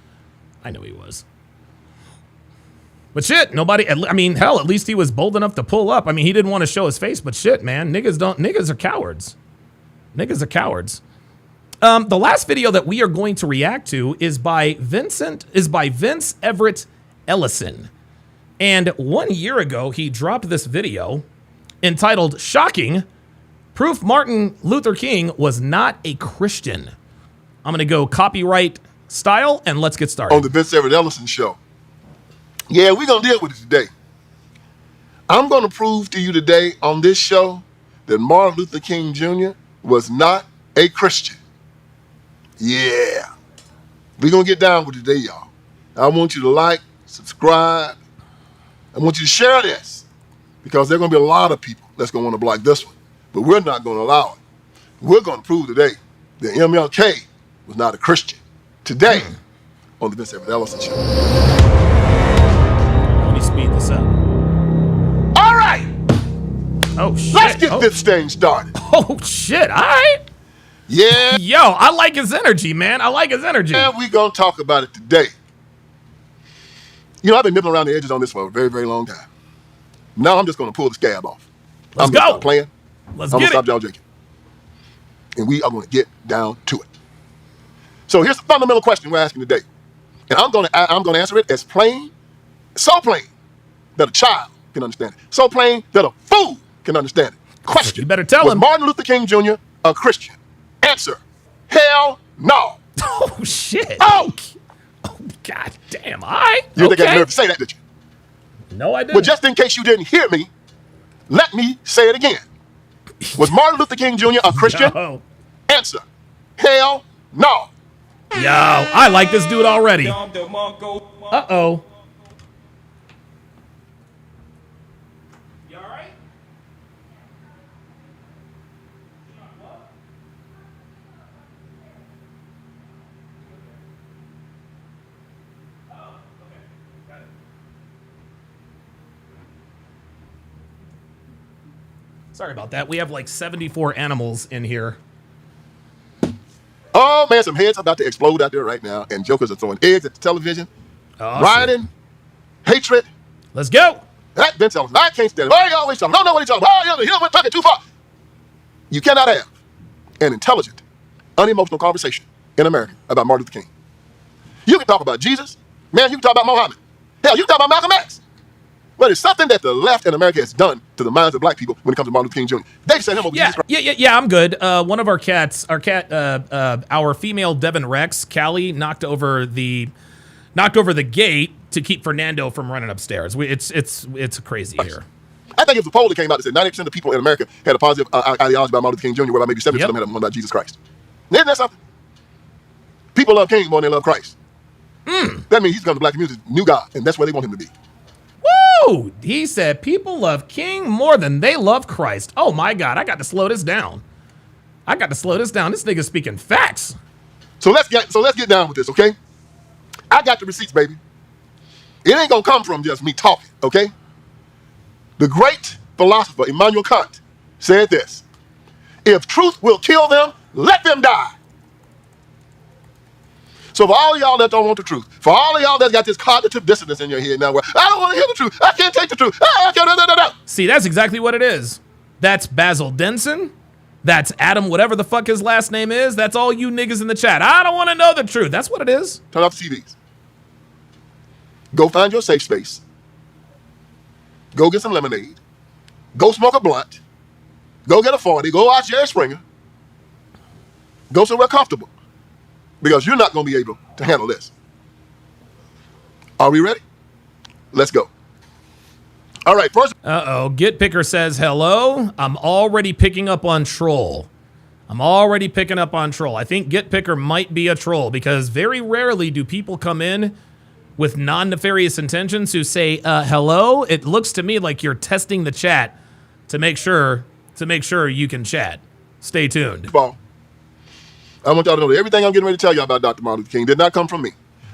But shit, nobody, I mean, hell, at least he was bold enough to pull up. I mean, he didn't want to show his face, but shit, man, niggas are cowards. Niggas are cowards. The last video that we are going to react to is by Vince Everett Ellison. And 1 year ago, he dropped this video entitled Shocking, Proof Martin Luther King Was Not a Christian. I'm going to go copyright style, and let's get started. On the Vince Everett Ellison show. Yeah, we're going to deal with it today. I'm going to prove to you today on this show that Martin Luther King Jr. was not a Christian. Yeah. We're going to get down with it today, y'all. I want you to like, subscribe. I want you to share this because there are going to be a lot of people that's going to want to block this one. But we're not going to allow it. We're going to prove today that MLK was not a Christian. Today on the Vince Everett Ellison show. Let me speed this up. All right. Oh, shit. Let's get this thing started. Oh, shit. All right. Yeah. Yo, I like his energy, man. I like his energy. And we're going to talk about it today. You know, I've been nibbling around the edges on this for a very, very long time. Now I'm just going to pull the scab off. Let's I'm go. Gonna stop playing. Let's I'm get going to stop y'all drinking. And we are going to get down to it. So here's the fundamental question we're asking today. And I'm going to answer it as plain, so plain that a child can understand it. So plain that a fool can understand it. Question. You better tell was him. Martin Luther King Jr. a Christian? Answer. Hell no. Oh, shit. Oh. God damn. All right. You didn't get nerve to say that, did you? No, I didn't. Well, just in case you didn't hear me, let me say it again. Was Martin Luther King Jr. a Christian? No. Answer. Hell no. Yo, I like this dude already. Uh-oh. You all right? Sorry about that. We have like 74 animals in here. Oh, man, some heads are about to explode out there right now, and jokers are throwing eggs at the television. Rioting, hatred. Let's go. That Ben tells me, I can't stand it. Why are you always talking? I don't know what he's talking about. He went talking too far. You cannot have an intelligent, unemotional conversation in America about Martin Luther King. You can talk about Jesus. Man, you can talk about Muhammad. Hell, you can talk about Malcolm X. But it's something that the left in America has done to the minds of black people when it comes to Martin Luther King Jr. They set him over Jesus Christ. Yeah, I'm good. One of our cats, our female Devon Rex, Callie, knocked over the gate to keep Fernando from running upstairs. It's crazy here. I think it was a poll that came out that said 90% of people in America had a positive ideology about Martin Luther King Jr., whereby maybe 70% of them had one about Jesus Christ. Isn't that something? People love King more than they love Christ. That means he's become the black community's new God, and that's where they want him to be. Woo! He said people love King more than they love Christ. Oh my God, I got to slow this down. This nigga's speaking facts. So let's get down with this, okay? I got the receipts, baby. It ain't gonna come from just me talking, okay? The great philosopher Immanuel Kant said this: if truth will kill them, let them die. So for all of y'all that don't want the truth, for all of y'all that got this cognitive dissonance in your head now, where I don't want to hear the truth, I can't take the truth. See, that's exactly what it is. That's Basil Denson. That's Adam, whatever the fuck his last name is. That's all you niggas in the chat. I don't want to know the truth. That's what it is. Turn off the TVs. Go find your safe space. Go get some lemonade. Go smoke a blunt. Go get a 40. Go watch Jerry Springer. Go somewhere comfortable. Because you're not going to be able to handle this. Are we ready? Let's go. All right, first. Get Picker says, hello. I'm already picking up on troll. I think Get Picker might be a troll because very rarely do people come in with non-nefarious intentions who say, hello. It looks to me like you're testing the chat to make sure you can chat. Stay tuned. I want y'all to know that everything I'm getting ready to tell y'all about Dr. Martin Luther King did not come from me.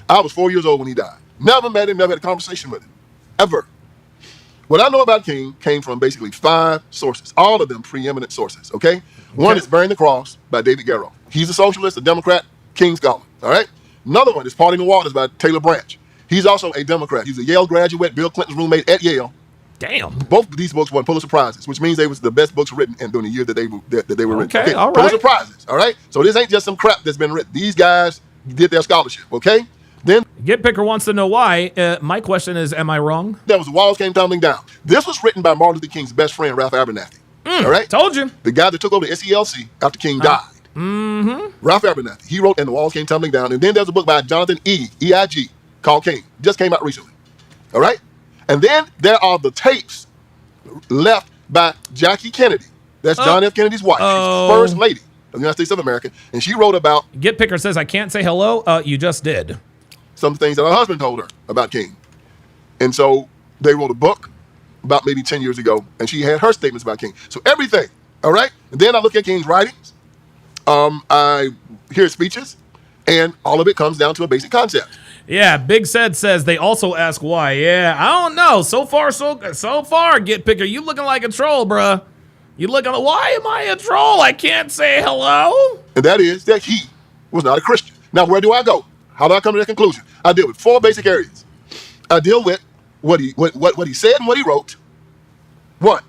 I was 4 years old when he died. Never met him, never had a conversation with him. Ever. What I know about King came from basically 5 sources, all of them preeminent sources, okay? One is Bearing the Cross by David Garrow. He's a socialist, a Democrat, King scholar, all right? Another one is Parting the Waters by Taylor Branch. He's also a Democrat. He's a Yale graduate, Bill Clinton's roommate at Yale. Damn. Both of these books won Pulitzer Prizes, which means they was the best books written during the year that they were written. Okay, all right. Pulitzer Prizes, all right? So this ain't just some crap that's been written. These guys did their scholarship, okay? Then Get Picker wants to know why. My question is, am I wrong? There was The Walls Came Tumbling Down. This was written by Martin Luther King's best friend, Ralph Abernathy. All right? Told you. The guy that took over the SELC after King died. Ralph Abernathy. He wrote And the Walls Came Tumbling Down. And then there's a book by Jonathan E.I.G. called King. Just came out recently. All right? And then there are the tapes left by Jackie Kennedy. That's John F. Kennedy's wife. She's the first lady of the United States of America. And she wrote about... Get Picker says, I can't say hello. You just did. Some things that her husband told her about King. And so they wrote a book about maybe 10 years ago, and she had her statements about King. So everything, all right? And then I look at King's writings. I hear speeches, and all of it comes down to a basic concept. Yeah, Big Said says they also ask why. Yeah, I don't know. So far, Get Picker, you looking like a troll, bruh. You looking like, why am I a troll? I can't say hello. And that is that he was not a Christian. Now, where do I go? How do I come to that conclusion? I deal with 4 basic areas. I deal with what he said and what he wrote. 1.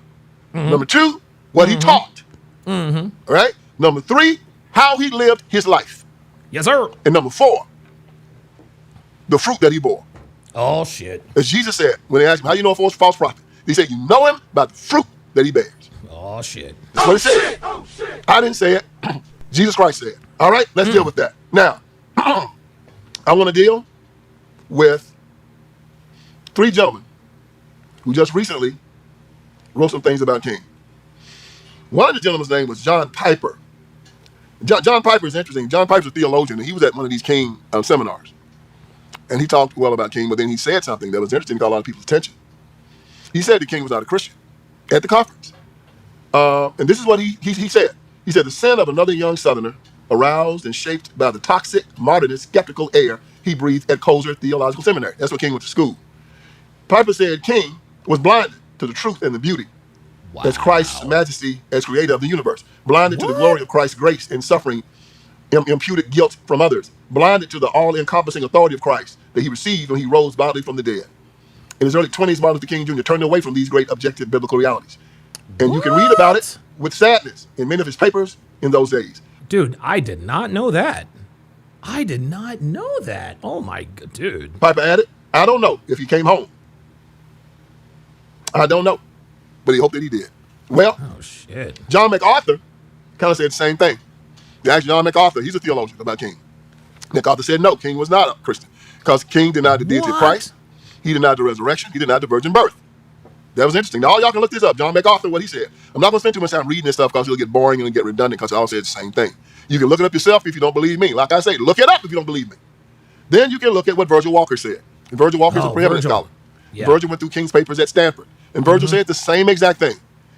Number 2, what he taught. All right. Number 3, how he lived his life. Yes, sir. And number 4, the fruit that he bore. Oh, shit. As Jesus said, when they asked him, how you know a false prophet? He said, you know him by the fruit that he bears. Oh, shit. That's what he said. I didn't say it. Jesus Christ said. All right, let's deal with that. Now, I want to deal with 3 gentlemen who just recently wrote some things about King. One of the gentlemen's name was John Piper. John Piper is interesting. John Piper's a theologian, and he was at one of these King seminars. And he talked well about King, but then he said something that was interesting, got a lot of people's attention. He said the King was not a Christian at the conference. And this is what he said. He said, the sin of another young Southerner, aroused and shaped by the toxic, modernist, skeptical air he breathed at Kozer Theological Seminary. That's where King went to school. Piper said King was blinded to the truth and the beauty as Christ's majesty as creator of the universe, blinded to the glory of Christ's grace and suffering, imputed guilt from others, blinded to the all-encompassing authority of Christ that he received when he rose bodily from the dead. In his early 20s, Martin Luther King Jr. turned away from these great objective biblical realities. And you can read about it with sadness in many of his papers in those days. Dude, I did not know that. I did not know that. Oh my god, dude. Piper added, I don't know if he came home. I don't know. But he hoped that he did. Well, oh shit. John MacArthur kind of said the same thing. They asked John MacArthur, he's a theologian, about King. MacArthur said no, King was not a Christian. Because King denied the deity of Christ. He denied the resurrection. He denied the virgin birth. That was interesting. Now, all y'all can look this up. John MacArthur, what he said. I'm not going to spend too much time reading this stuff because it'll get boring and it'll get redundant because I all said the same thing. You can look it up yourself if you don't believe me. Like I say, look it up if you don't believe me. Then you can look at what Virgil Walker said. And Virgil Walker is a preeminent scholar. Yeah. Virgil went through King's papers at Stanford. And Virgil said the same exact thing.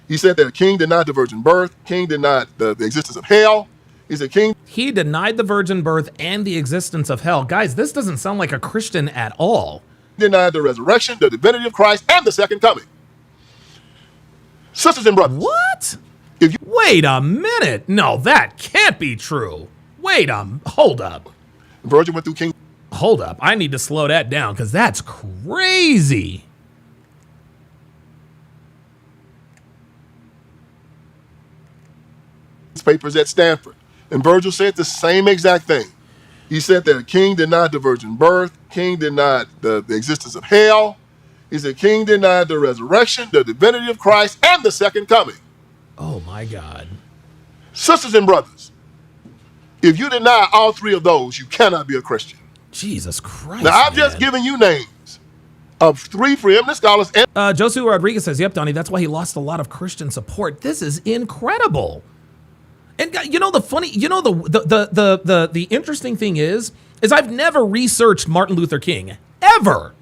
He said that King denied the virgin birth. King denied the existence of hell. He said he denied the virgin birth and the existence of hell. Guys, this doesn't sound like a Christian at all. Denied the resurrection, the divinity of Christ, and the second coming. Sisters and brothers. What? Wait a minute. No, that can't be true. Hold up. Virgil went through King. Hold up. I need to slow that down because that's crazy. Papers at Stanford. And Virgil said the same exact thing. He said that King denied the virgin birth. King denied the existence of hell. He said King denied the resurrection, the divinity of Christ, and the second coming. Oh, my God. Sisters and brothers, if you deny all three of those, you cannot be a Christian. Jesus Christ. Now, I've just given you names of three preeminent scholars. And Josu Rodriguez says, yep, Donnie, that's why he lost a lot of Christian support. This is incredible. And you know the funny, you know the interesting thing is I've never researched Martin Luther King ever.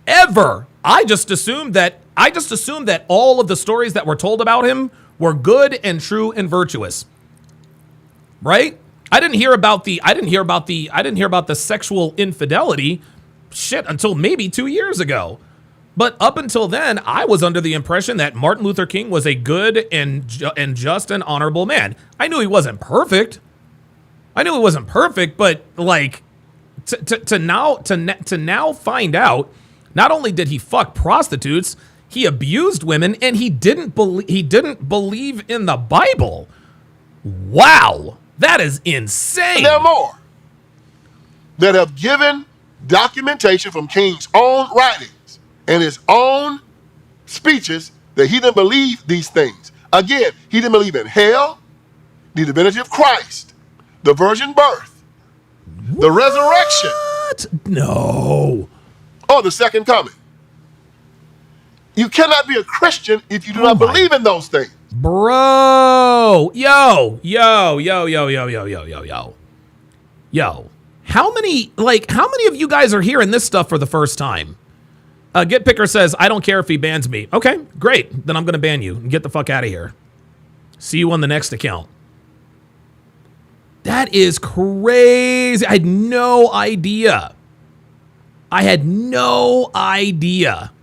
I just assumed that all of the stories that were told about him were good and true and virtuous. Right? I didn't hear about the sexual infidelity shit until maybe 2 years ago. But up until then, I was under the impression that Martin Luther King was a good and just and honorable man. I knew he wasn't perfect. But like to now find out, not only did he fuck prostitutes, he abused women, and he didn't believe in the Bible. Wow, that is insane. There are more that have given documentation from King's own writings and his own speeches that he didn't believe these things. Again, he didn't believe in hell, the divinity of Christ, the virgin birth, the resurrection. No. Or the second coming. You cannot be a Christian if you do not believe in those things. Bro. Yo. How many of you guys are hearing this stuff for the first time? Get Picker says, I don't care if he bans me. Okay, great. Then I'm going to ban you and get the fuck out of here. See you on the next account. That is crazy. I had no idea.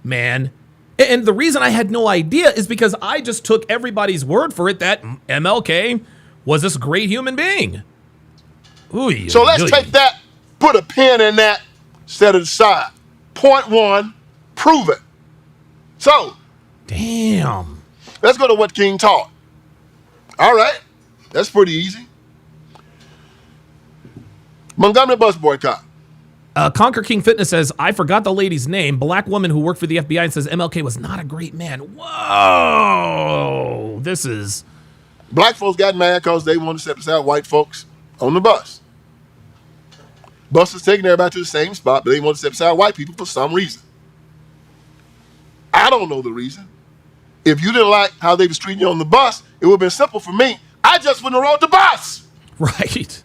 Man. And the reason I had no idea is because I just took everybody's word for it that MLK was this great human being. Ooh, so let's take that, put a pin in that, set it aside. Point one, prove it. So, damn. Let's go to what King taught. All right, that's pretty easy. Montgomery bus boycott. Conquer King Fitness says, I forgot the lady's name. Black woman who worked for the FBI and says MLK was not a great man. Whoa. This is... Black folks got mad because they wanted to set aside white folks on the bus. Bus was taking everybody to the same spot, but they wanted to set aside white people for some reason. I don't know the reason. If you didn't like how they was treating you on the bus, it would have been simple for me. I just wouldn't have rode the bus. Right.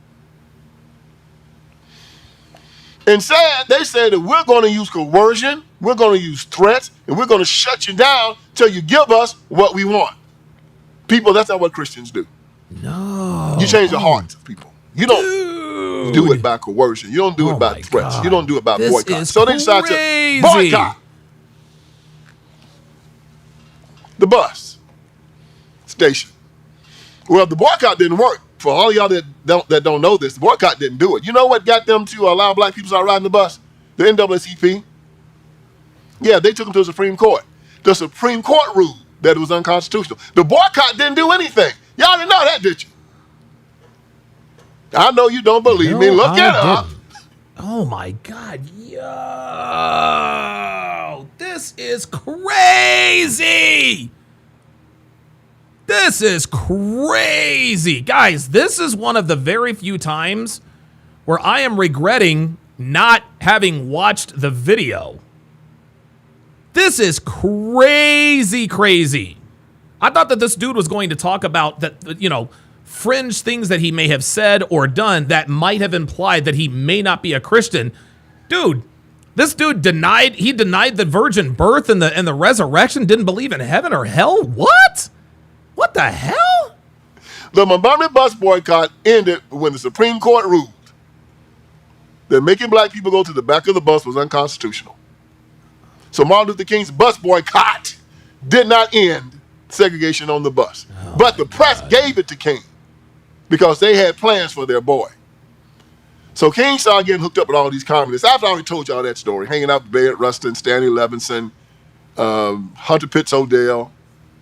Instead, they said that we're going to use coercion, we're going to use threats, and we're going to shut you down till you give us what we want. People, that's not what Christians do. No. You change the hearts of people. You don't do it by coercion. You don't do it by threats. God. You don't do it by boycott. So they decided to boycott the bus. station. Well, the boycott didn't work. For all y'all that don't know this, the boycott didn't do it. You know what got them to allow black people to start riding the bus? The NAACP. Yeah, they took them to the Supreme Court. The Supreme Court ruled that it was unconstitutional. The boycott didn't do anything. Y'all didn't know that, did you? I know you don't believe me. Look it up. Oh my God. Yo, this is crazy. This is crazy. Guys, this is one of the very few times where I am regretting not having watched the video. This is crazy, crazy. I thought that this dude was going to talk about that, you know, fringe things that he may have said or done that might have implied that he may not be a Christian. Dude, this dude denied the virgin birth and the resurrection, didn't believe in heaven or hell. What? What the hell? The Montgomery bus boycott ended when the Supreme Court ruled that making black people go to the back of the bus was unconstitutional. So Martin Luther King's bus boycott did not end segregation on the bus. But the press gave it to King because they had plans for their boy. So King started getting hooked up with all these communists. I've already told y'all that story. Hanging out with Bayard Rustin, Stanley Levinson, Hunter Pitts O'Dell,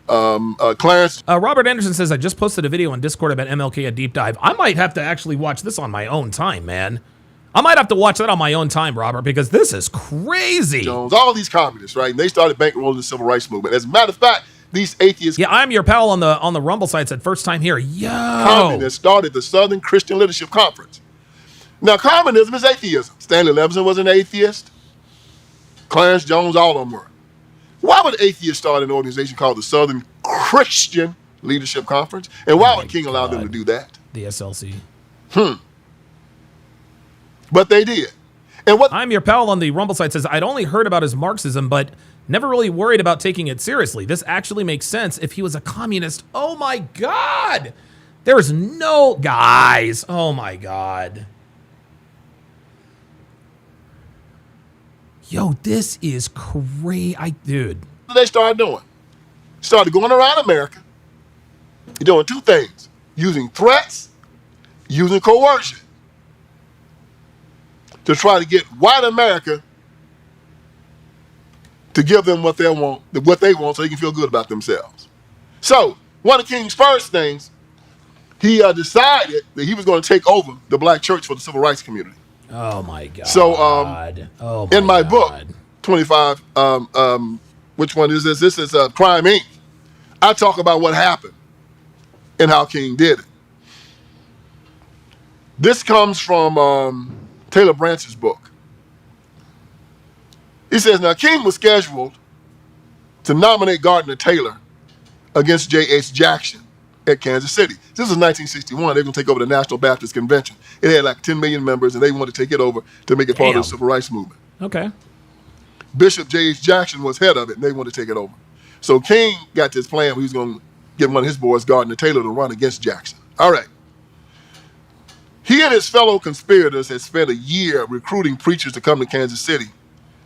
Clarence. Robert Anderson says, I just posted a video on Discord about MLK, a deep dive. I might have to actually watch this on my own time, man. I might have to watch that on my own time, Robert, because this is crazy. Jones, all these communists, right? And they started bankrolling the civil rights movement. As a matter of fact, these atheists. Yeah, I'm your pal on the Rumble site. Said first time here. Yo. Communists started the Southern Christian Leadership Conference. Now, communism is atheism. Stanley Levinson was an atheist. Clarence Jones, all of them were. Why would atheists start an organization called the Southern Christian Leadership Conference? And why would King allow them to do that? The SLC. But they did. And what I'm your pal on the Rumble site says, I'd only heard about his Marxism, but never really worried about taking it seriously. This actually makes sense if he was a communist. Oh my God. There's no guys. Oh my God. Yo, this is crazy. Dude. What they started doing? Started going around America. You're doing two things. Using threats, using coercion. To try to get white America to give them what they want so they can feel good about themselves. So, one of King's first things, he decided that he was going to take over the black church for the civil rights community. Oh my God. So, in my book, 25, which one is this? This is Crime Inc. I talk about what happened and how King did it. This comes from Taylor Branch's book. He says, now King was scheduled to nominate Gardner Taylor against J.H. Jackson at Kansas City. This was 1961. They were going to take over the National Baptist Convention. It had like 10 million members, and they wanted to take it over to make it part of the civil rights movement. Okay. Bishop J.H. Jackson was head of it, and they wanted to take it over. So King got this plan where he was going to get one of his boys, Gardner Taylor, to run against Jackson. All right. He and his fellow conspirators had spent a year recruiting preachers to come to Kansas City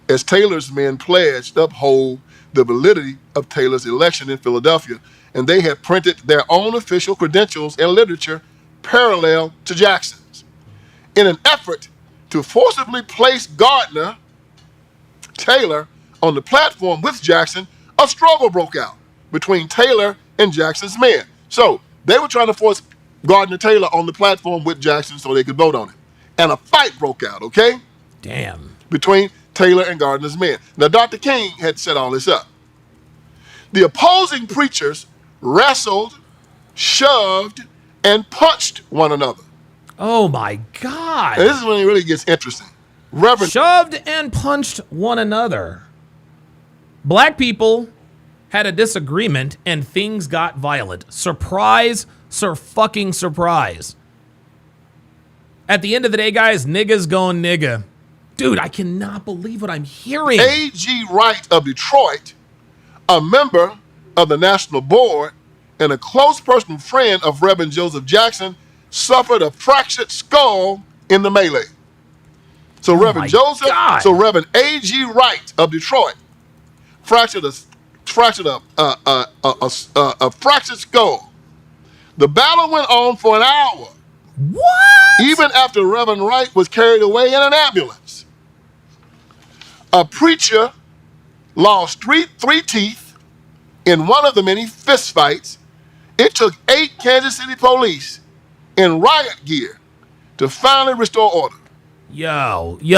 as Taylor's men pledged to uphold the validity of Taylor's election in Philadelphia, and they had printed their own official credentials and literature parallel to Jackson's. In an effort to forcibly place Gardner Taylor on the platform with Jackson, a struggle broke out between Taylor and Jackson's men. So they were trying to force Gardner Taylor on the platform with Jackson so they could vote on it. And a fight broke out, okay? Damn. Between Taylor and Gardner's men. Now, Dr. King had set all this up. The opposing preachers wrestled, shoved, and punched one another. Oh my God. And this is when it really gets interesting. Reverend shoved and punched one another. Black people had a disagreement and things got violent. Surprise, fucking surprise. At the end of the day, guys, niggas going nigga. Dude, I cannot believe what I'm hearing. A.G. Wright of Detroit, a member of the National Board and a close personal friend of Reverend Joseph Jackson, suffered a fractured skull in the melee. So Reverend A.G. Wright of Detroit fractured a fractured a fractured skull. The battle went on for an hour. What? Even after Reverend Wright was carried away in an ambulance. A preacher lost three teeth in one of the many fistfights. It took 8 Kansas City police in riot gear to finally restore order. Yo. You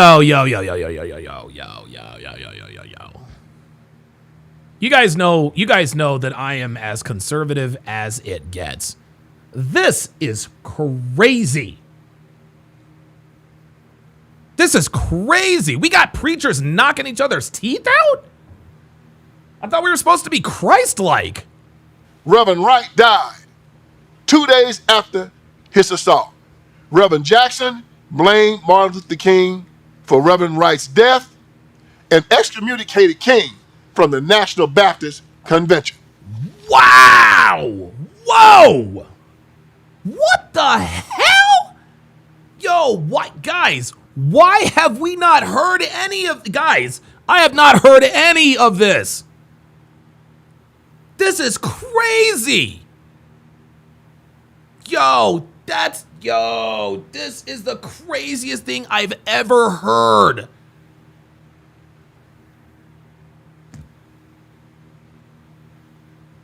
guys know that I am as conservative as it gets. This is crazy. This is crazy. We got preachers knocking each other's teeth out? I thought we were supposed to be Christ-like. Reverend Wright died 2 days after his assault. Reverend Jackson blamed Martin Luther King for Reverend Wright's death and excommunicated King from the National Baptist Convention. Wow! Whoa! What the hell? Yo, what, guys? Why have we not heard any of... Guys, I have not heard any of this. This is crazy. Yo, this is the craziest thing I've ever heard.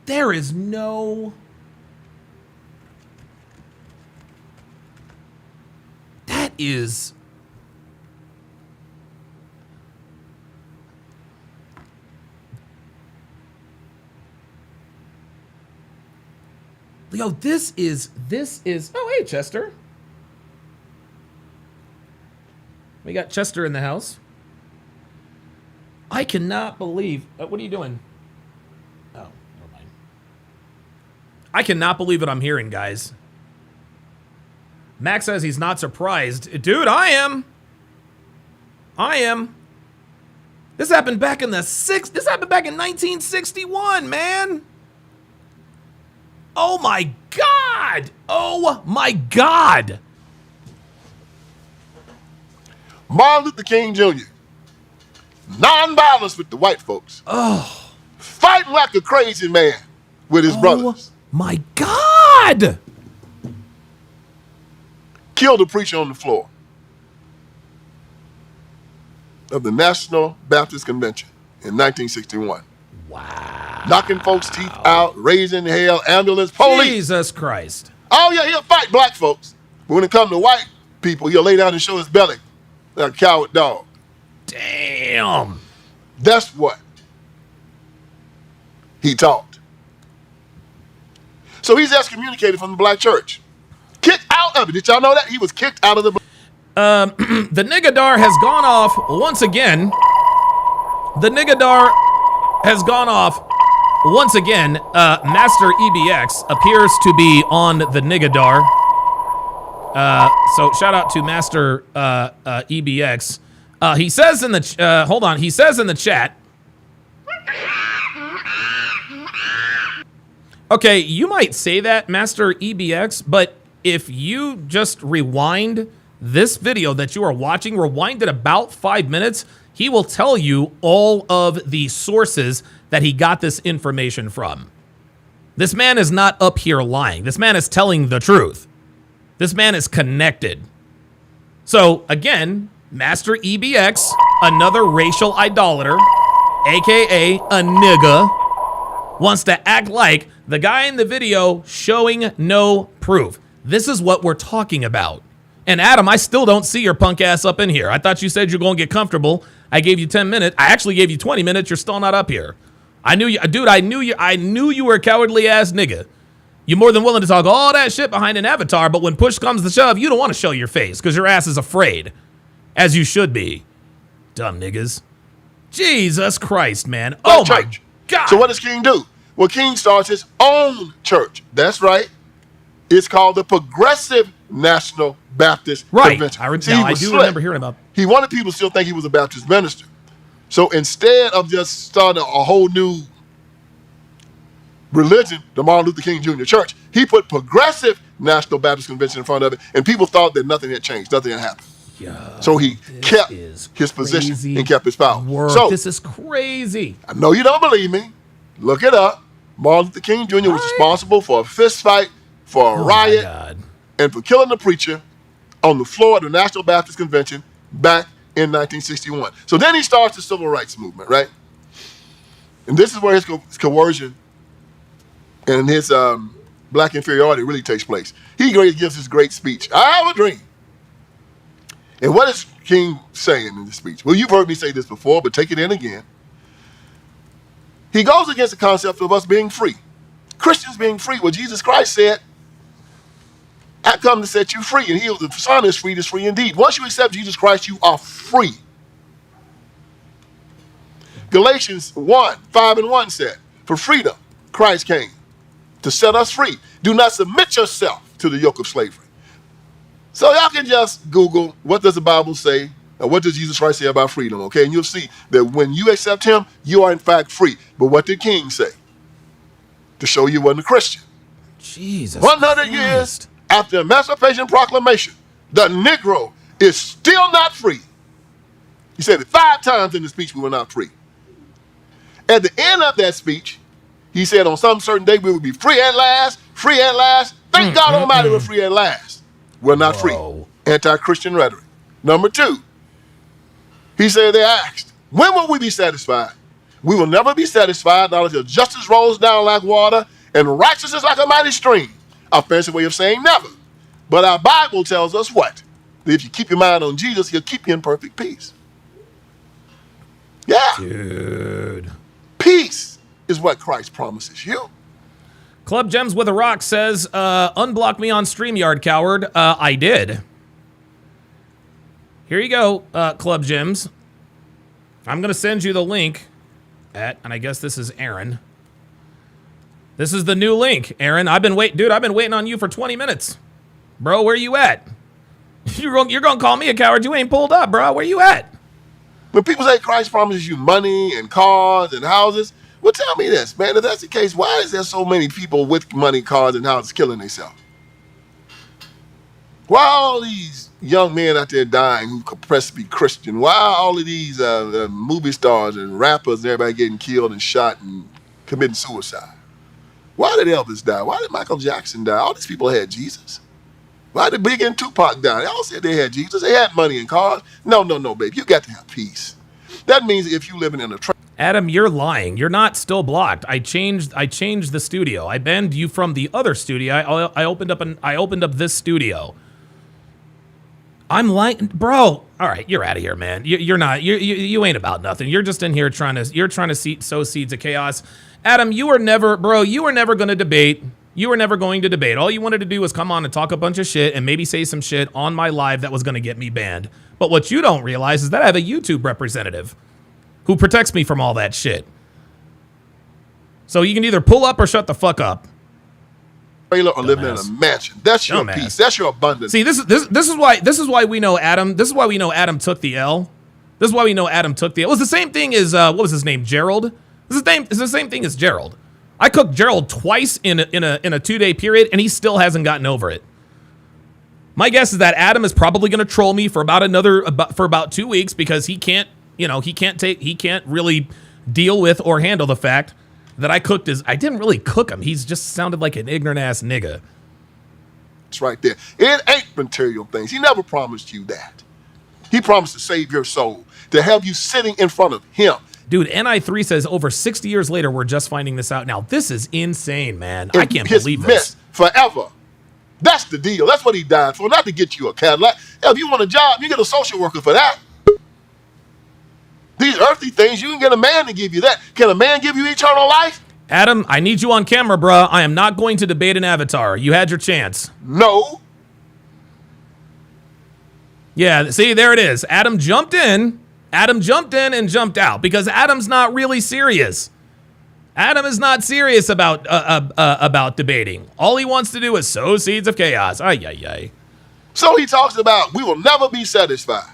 There is no... That is... Yo, this is, oh, hey, Chester. We got Chester in the house. I cannot believe, what are you doing? Oh, never mind. I cannot believe what I'm hearing, guys. Max says he's not surprised. Dude, I am. This happened back in this happened back in 1961, man. Oh my God! Oh my God! Martin Luther King Jr. Non-violence with the white folks. Oh. Fighting like a crazy man with his brothers. My God! Killed a preacher on the floor of the National Baptist Convention in 1961. Wow. Knocking folks' teeth out, raising hell, ambulance, police. Jesus Christ. Oh, yeah, he'll fight black folks. But when it comes to white people, he'll lay down and show his belly like a coward dog. Damn. That's what he taught. So he's excommunicated from the black church. Kicked out of it. Did y'all know that? He was kicked out of the... The Nigadar has gone off once again. The Nigadar has gone off once again. Master EBX appears to be on the Nigadar. So shout out to Master EBX. He says in the hold on. He says in the chat. Okay, you might say that, Master EBX, but if you just rewind this video that you are watching, rewind it about 5 minutes, he will tell you all of the sources that he got this information from. This man is not up here lying. This man is telling the truth. This man is connected. So, again, Master EBX, another racial idolater, aka a nigga, wants to act like the guy in the video showing no proof. This is what we're talking about. And Adam, I still don't see your punk ass up in here. I thought you said you're going to get comfortable. I gave you 10 minutes. I actually gave you 20 minutes. You're still not up here. I knew you, dude. I knew you were a cowardly ass nigga. You're more than willing to talk all that shit behind an avatar, but when push comes to shove, you don't want to show your face because your ass is afraid, as you should be. Dumb niggas. Jesus Christ, man. Oh my God. So what does King do? Well, King starts his own church. That's right. It's called the Progressive National Baptist Convention. I do remember hearing about. He wanted people to still think he was a Baptist minister. So instead of just starting a whole new religion, the Martin Luther King Jr. Church, he put Progressive National Baptist Convention in front of it, and people thought that nothing had changed, nothing had happened. Yo, so he kept his position and kept his power. Work. So this is crazy. I know you don't believe me. Look it up. Martin Luther King Jr. was responsible for a fist fight, for a riot, and for killing the preacher on the floor of the National Baptist Convention back in 1961. So then he starts the civil rights movement, right? And this is where his coercion and his black inferiority really takes place. He gives his great speech, I have a dream. And what is King saying in this speech? Well, you've heard me say this before, but take it in again. He goes against the concept of us being free. Christians being free. Well, Jesus Christ said, I come to set you free. And he who the Son is free indeed. Once you accept Jesus Christ, you are free. Galatians 1:5-1 said, for freedom, Christ came to set us free. Do not submit yourself to the yoke of slavery. So y'all can just Google, what does the Bible say? Or what does Jesus Christ say about freedom? Okay, and you'll see that when you accept him, you are in fact free. But what did King say? To show you wasn't a Christian. Jesus 100 years after the Emancipation Proclamation, the Negro is still not free. He said it 5 times in the speech, we were not free. At the end of that speech, he said on some certain day we would be free at last, free at last. Thank God Almighty we're free at last. We're not free. Anti-Christian rhetoric. Number 2, he said they asked, when will we be satisfied? We will never be satisfied, not until justice rolls down like water and righteousness like a mighty stream. A fancy way of saying never. But our Bible tells us what? That if you keep your mind on Jesus, he'll keep you in perfect peace. Yeah. Dude. Peace is what Christ promises you. Club Gems with a Rock says, unblock me on StreamYard, coward. I did. Here you go, Club Gems. I'm going to send you the link and I guess this is Aaron. This is the new link, Aaron. I've been waiting on you for 20 minutes. Bro, where you at? You're going to call me a coward. You ain't pulled up, bro. Where you at? When people say Christ promises you money and cars and houses, well, tell me this, man. If that's the case, why is there so many people with money, cars, and houses killing themselves? Why are all these young men out there dying who profess to be Christian? Why are all of these movie stars and rappers and everybody getting killed and shot and committing suicide? Why did Elvis die? Why did Michael Jackson die? All these people had Jesus. Why did Biggie and Tupac die? They all said they had Jesus. They had money and cars. No, baby. You got to have peace. That means if you're living in a Adam, you're lying. You're not still blocked. I changed the studio. I banned you from the other studio. I opened up this studio. I'm lying, bro. All right, you're out of here, man. You're not. You ain't about nothing. You're just in here trying to sow seeds of chaos. Adam, you were never going to debate. You were never going to debate. All you wanted to do was come on and talk a bunch of shit and maybe say some shit on my live that was going to get me banned. But what you don't realize is that I have a YouTube representative who protects me from all that shit. So you can either pull up or shut the fuck up. Or living in a mansion. That's your peace. That's your abundance. See, this is why we know Adam. This is why we know Adam took the L. This is why we know Adam took the L. It was the same thing as what was his name? Gerald. It's the same thing as Gerald. I cooked Gerald twice in a 2-day period, and he still hasn't gotten over it. My guess is that Adam is probably going to troll me for about 2 weeks because he can't really deal with or handle the fact that I didn't really cook him. He's just sounded like an ignorant ass nigga. It's right there. It ain't material things. He never promised you that. He promised to save your soul, to have you sitting in front of him. Dude, NI3 says over 60 years later, we're just finding this out now. This is insane, man. I can't believe this. Forever. That's the deal. That's what he died for, not to get you a Cadillac. Hell, if you want a job, you get a social worker for that. These earthly things, you can get a man to give you that. Can a man give you eternal life? Adam, I need you on camera, bruh. I am not going to debate an avatar. You had your chance. No. Yeah, see, there it is. Adam jumped in and jumped out because Adam's not really serious. Adam is not serious about debating. All he wants to do is sow seeds of chaos. Ay, ay, ay. So he talks about we will never be satisfied.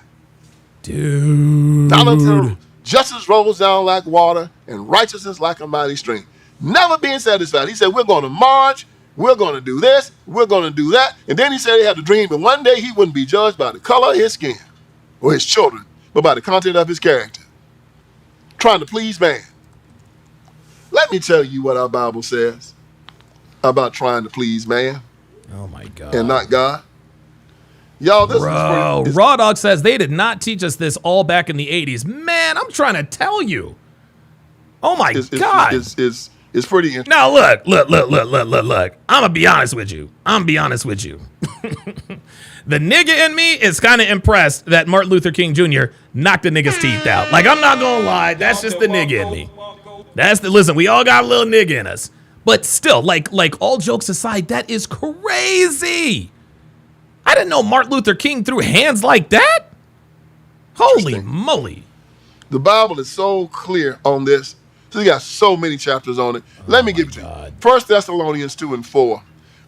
Dude. Not until justice rolls down like water and righteousness like a mighty stream. Never being satisfied. He said, we're going to march. We're going to do this. We're going to do that. And then he said he had a dream, but one day he wouldn't be judged by the color of his skin or his children, but by the content of his character. Trying to please man. Let me tell you what our Bible says about trying to please man. Oh my God. And not God. Y'all, this is Raw Dog says they did not teach us this all back in the 80s. Man, I'm trying to tell you. Oh my God. It's pretty interesting. Now look. I'm gonna be honest with you. The nigga in me is kind of impressed that Martin Luther King Jr. knocked the nigga's teeth out. Like, I'm not gonna lie, that's just the nigga in me. Listen, we all got a little nigga in us. But still, like all jokes aside, that is crazy. I didn't know Martin Luther King threw hands like that. Holy moly. The Bible is so clear on this. So you got so many chapters on it. Let me give it to you. 1 Thessalonians 2 and 4. Ooh,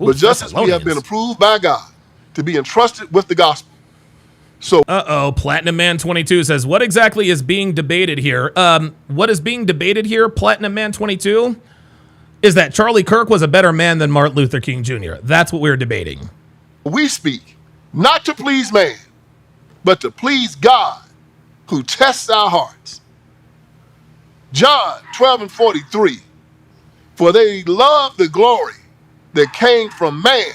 but just as we have been approved by God to be entrusted with the gospel. So Platinum Man 22 says, what exactly is being debated here? What is being debated here, Platinum Man 22, is that Charlie Kirk was a better man than Martin Luther King Jr. That's what we're debating. We speak not to please man, but to please God, who tests our hearts. John 12 and 43, for they love the glory that came from man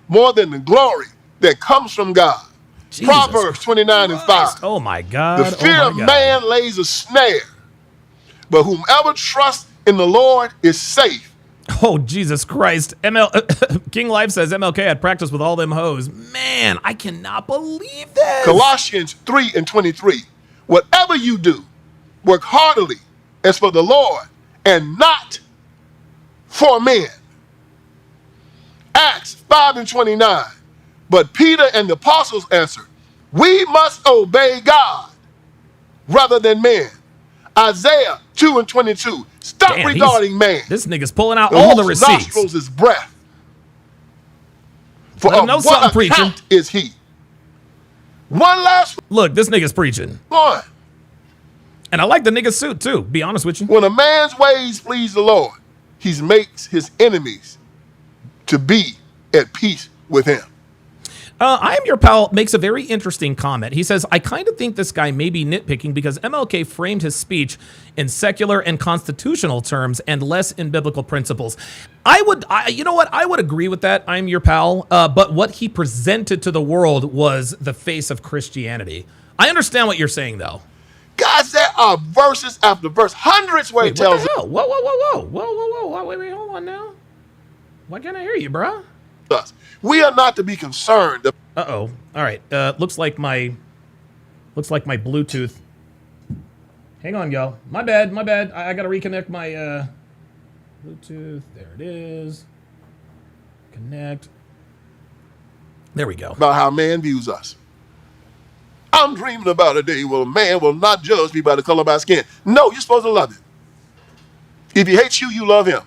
more than the glory that comes from God. Jesus Proverbs 29 and 5. Oh my God. The fear of man lays a snare, but whomever trusts in the Lord is safe. Oh, Jesus Christ. King Life says MLK had practice with all them hoes. Man, I cannot believe this. Colossians 3 and 23. Whatever you do, work heartily as for the Lord and not for men. Acts 5 and 29. But Peter and the apostles answered, we must obey God rather than men. Isaiah 2 and 22. Stop regarding man. This nigga's pulling out all the receipts. Nostrils is breath. For Let him know something, preaching. Is he? One last look. This nigga's preaching. One. And I like the nigga's suit too. Be honest with you. When a man's ways please the Lord, he makes his enemies to be at peace with him. I Am Your Pal makes a very interesting comment. He says, I kind of think this guy may be nitpicking because MLK framed his speech in secular and constitutional terms and less in biblical principles. You know what? I would agree with that, I Am Your Pal. But what he presented to the world was the face of Christianity. I understand what you're saying, though. Guys, there are verses after verse, hundreds where it tells us. Whoa. Wait, hold on now. Why can't I hear you, bro? We are not to be concerned. All right. Looks like my Bluetooth. Hang on, y'all. My bad. I gotta reconnect my Bluetooth. There it is. Connect. There we go. About how man views us. I'm dreaming about a day where a man will not judge me by the color of my skin. No, you're supposed to love him. If he hates you, you love him.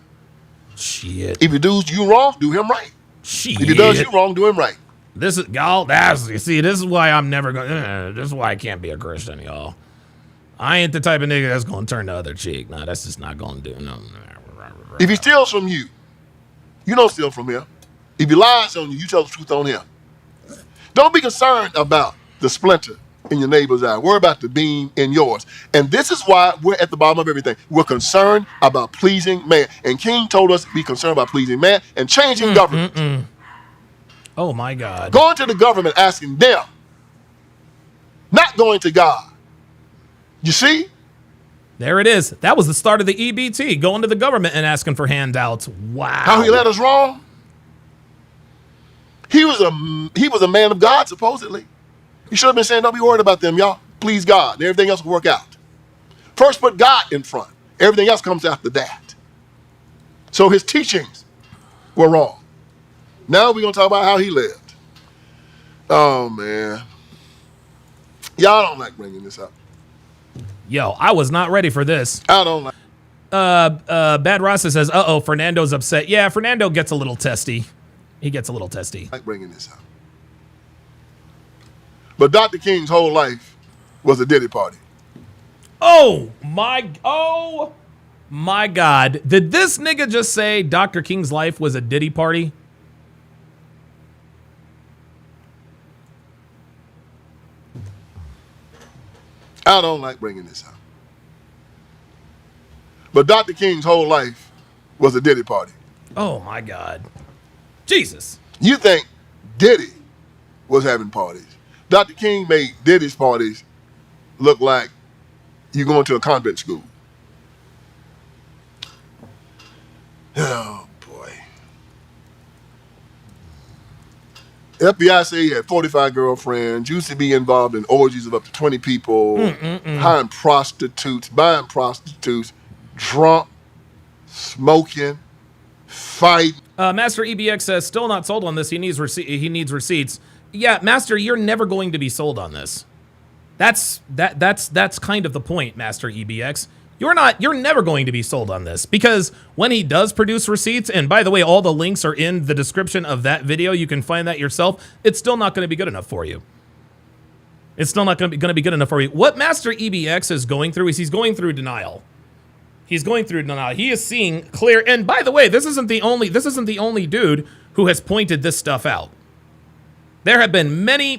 Shit. If he does you wrong, do him right. Shit. If he does you wrong, do him right. This is y'all. This is why I'm never going. This is why I can't be a Christian, y'all. I ain't the type of nigga that's gonna turn the other cheek. Nah, that's just not gonna do. No. If he steals from you, you don't steal from him. If he lies on you, you tell the truth on him. Don't be concerned about the splinter in your neighbor's eye. Worry about the beam in yours. And this is why we're at the bottom of everything. We're concerned about pleasing man. And King told us to be concerned about pleasing man and changing government. Oh my God. Going to the government, asking them, not going to God. You see? There it is. That was the start of the EBT, going to the government and asking for handouts. Wow. How he led us wrong? He was a man of God, supposedly. He should have been saying, don't be worried about them, y'all. Please God. And everything else will work out. First put God in front. Everything else comes after that. So his teachings were wrong. Now we're going to talk about how he lived. Oh, man. Y'all don't like bringing this up. Yo, I was not ready for this. I don't like. Bad Rasta says, Fernando's upset. Yeah, Fernando gets a little testy. He gets a little testy. I like bringing this up. But Dr. King's whole life was a Diddy party. Oh my God. Did this nigga just say Dr. King's life was a Diddy party? I don't like bringing this up. But Dr. King's whole life was a Diddy party. Oh my God. Jesus. You think Diddy was having parties. Dr. King made Diddy's parties look like you going to a convent school. Oh, boy. FBI say he had 45 girlfriends, used to be involved in orgies of up to 20 people, hiring prostitutes, buying prostitutes, drunk, smoking, fighting. Master EBX says, still not sold on this. He needs receipts. Yeah, Master, you're never going to be sold on this. That's kind of the point, Master EBX. You're never going to be sold on this, because when he does produce receipts, and by the way, all the links are in the description of that video, you can find that yourself, it's still not going to be good enough for you. It's still not going to be good enough for you. What Master EBX is going through is he's going through denial. He's going through denial. He is seeing clear. And by the way, this isn't the only dude who has pointed this stuff out. There have been many.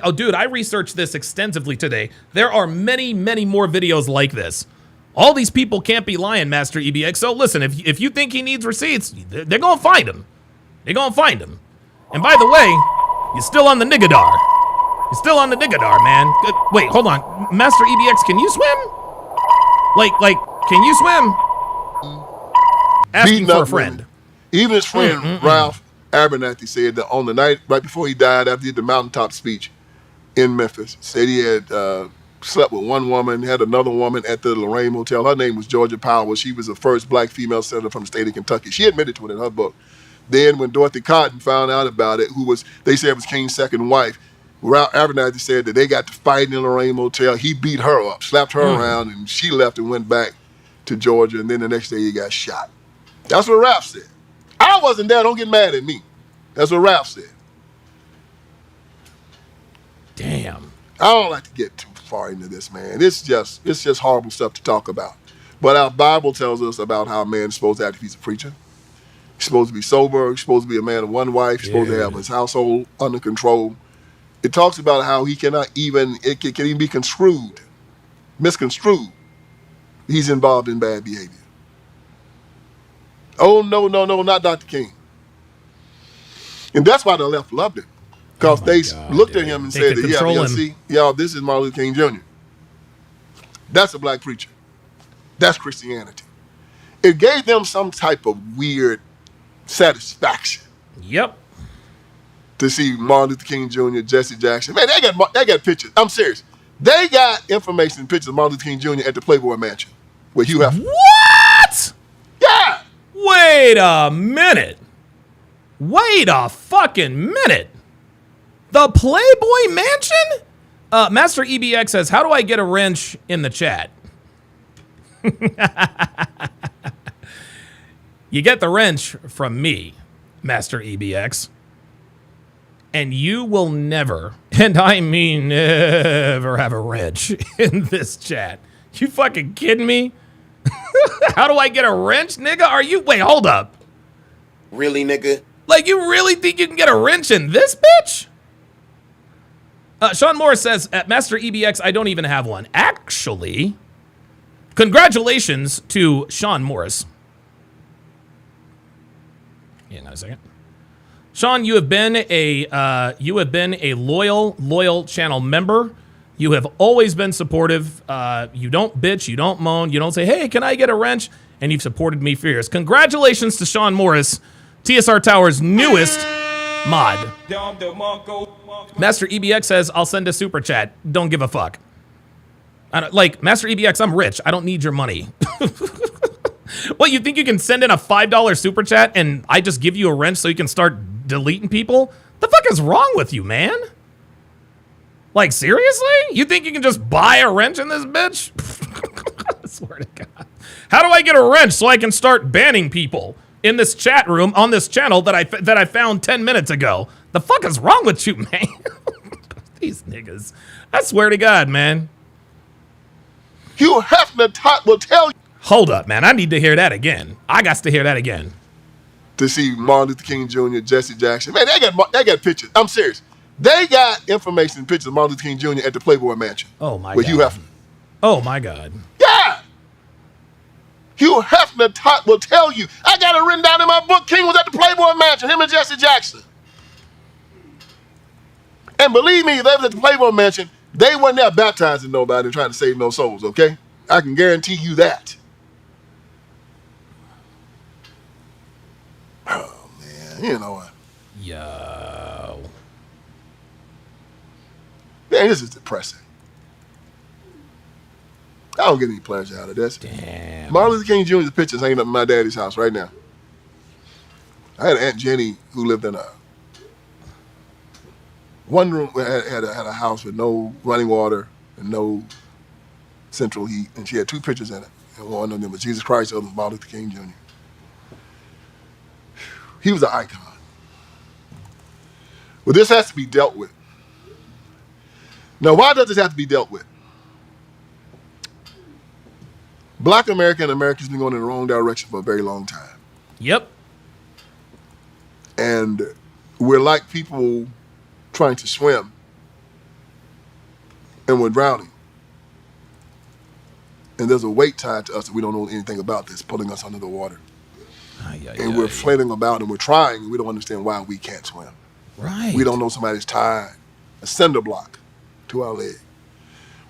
Oh, dude, I researched this extensively today. There are many more videos like this. All these people can't be lying, Master EBX. So listen, if you think he needs receipts, they're gonna find him. They're gonna find him. And by the way, you're still on the niggadar. You're still on the niggadar, man. Wait, hold on, Master EBX, can you swim? Like, can you swim? Asking for a friend. Women. Even his friend Ralph Abernathy said that on the night right before he died, after he did the mountaintop speech in Memphis, said he had slept with one woman, had another woman at the Lorraine Motel. Her name was Georgia Powell. She was the first black female senator from the state of Kentucky. She admitted to it in her book. Then when Dorothy Cotton found out about it, they said was King's second wife, Ralph Abernathy said that they got to fight in the Lorraine Motel. He beat her up, slapped her around, and she left and went back to Georgia, and then the next day he got shot. That's what Ralph said. I wasn't there. Don't get mad at me. That's what Ralph said. Damn. I don't like to get too far into this, man. It's just horrible stuff to talk about. But our Bible tells us about how a man is supposed to act if he's a preacher. He's supposed to be sober. He's supposed to be a man of one wife. He's supposed to have his household under control. It talks about how he cannot even, it can even be misconstrued. He's involved in bad behavior. Oh, no, not Dr. King. And that's why the left loved him. Because they looked at him and said, see, y'all, this is Martin Luther King Jr. That's a black preacher. That's Christianity. It gave them some type of weird satisfaction. Yep. To see Martin Luther King Jr., Jesse Jackson. Man, they got pictures. I'm serious. They got information and pictures of Martin Luther King Jr. at the Playboy Mansion with Hugh Hefner. What? Yeah. Wait a minute. Wait a fucking minute. The Playboy Mansion? Master EBX says, how do I get a wrench in the chat? You get the wrench from me, Master EBX. And you will never, and I mean never, have a wrench in this chat. You fucking kidding me? How do I get a wrench, nigga? Wait, hold up. Really, nigga? Like, you really think you can get a wrench in this bitch? Sean Morris says, at Master EBX, I don't even have one. Actually, congratulations to Sean Morris. Hang on a second. Sean, you have been a loyal channel member. You have always been supportive. You don't bitch, you don't moan, you don't say, hey, can I get a wrench? And you've supported me for years. Congratulations to Sean Morris, TSR Tower's newest mod. Master EBX says, I'll send a super chat. Don't give a fuck. Master EBX, I'm rich. I don't need your money. What, you think you can send in a $5 super chat and I just give you a wrench so you can start deleting people? The fuck is wrong with you, man? Like, seriously? You think you can just buy a wrench in this bitch? I swear to God. How do I get a wrench so I can start banning people in this chat room on this channel that I found 10 minutes ago? The fuck is wrong with you, man? These niggas. I swear to God, man. Hugh Hefner will tell you. Hold up, man. I need to hear that again. I got to hear that again. To see Martin Luther King Jr., Jesse Jackson. Man, they got pictures. I'm serious. They got information and pictures of Martin Luther King Jr. at the Playboy Mansion. Oh, my God. With Hugh Hefner. Oh, my God. Yeah. Hugh Hefner will tell you. I got it written down in my book. King was at the Playboy Mansion, him and Jesse Jackson. And believe me, they was at the Playboy Mansion. They wasn't there baptizing nobody and trying to save no souls, okay? I can guarantee you that. Oh, man. You know what? Yo. Man, this is depressing. I don't get any pleasure out of this. Damn. Martin Luther King Jr.'s picture's hanging up in my daddy's house right now. I had an Aunt Jenny who lived in a one room, had a house with no running water and no central heat, and she had two pictures in it. And one of them was Jesus Christ, the other was Martin Luther King Jr. He was an icon. Well, this has to be dealt with. Now, why does this have to be dealt with? Black America and America's been going in the wrong direction for a very long time. Yep. And we're like people trying to swim and we're drowning. And there's a weight tied to us that we don't know anything about that's pulling us under the water. And we're flailing about and we're trying and we don't understand why we can't swim. Right. We don't know somebody's tied a cinder block to our leg.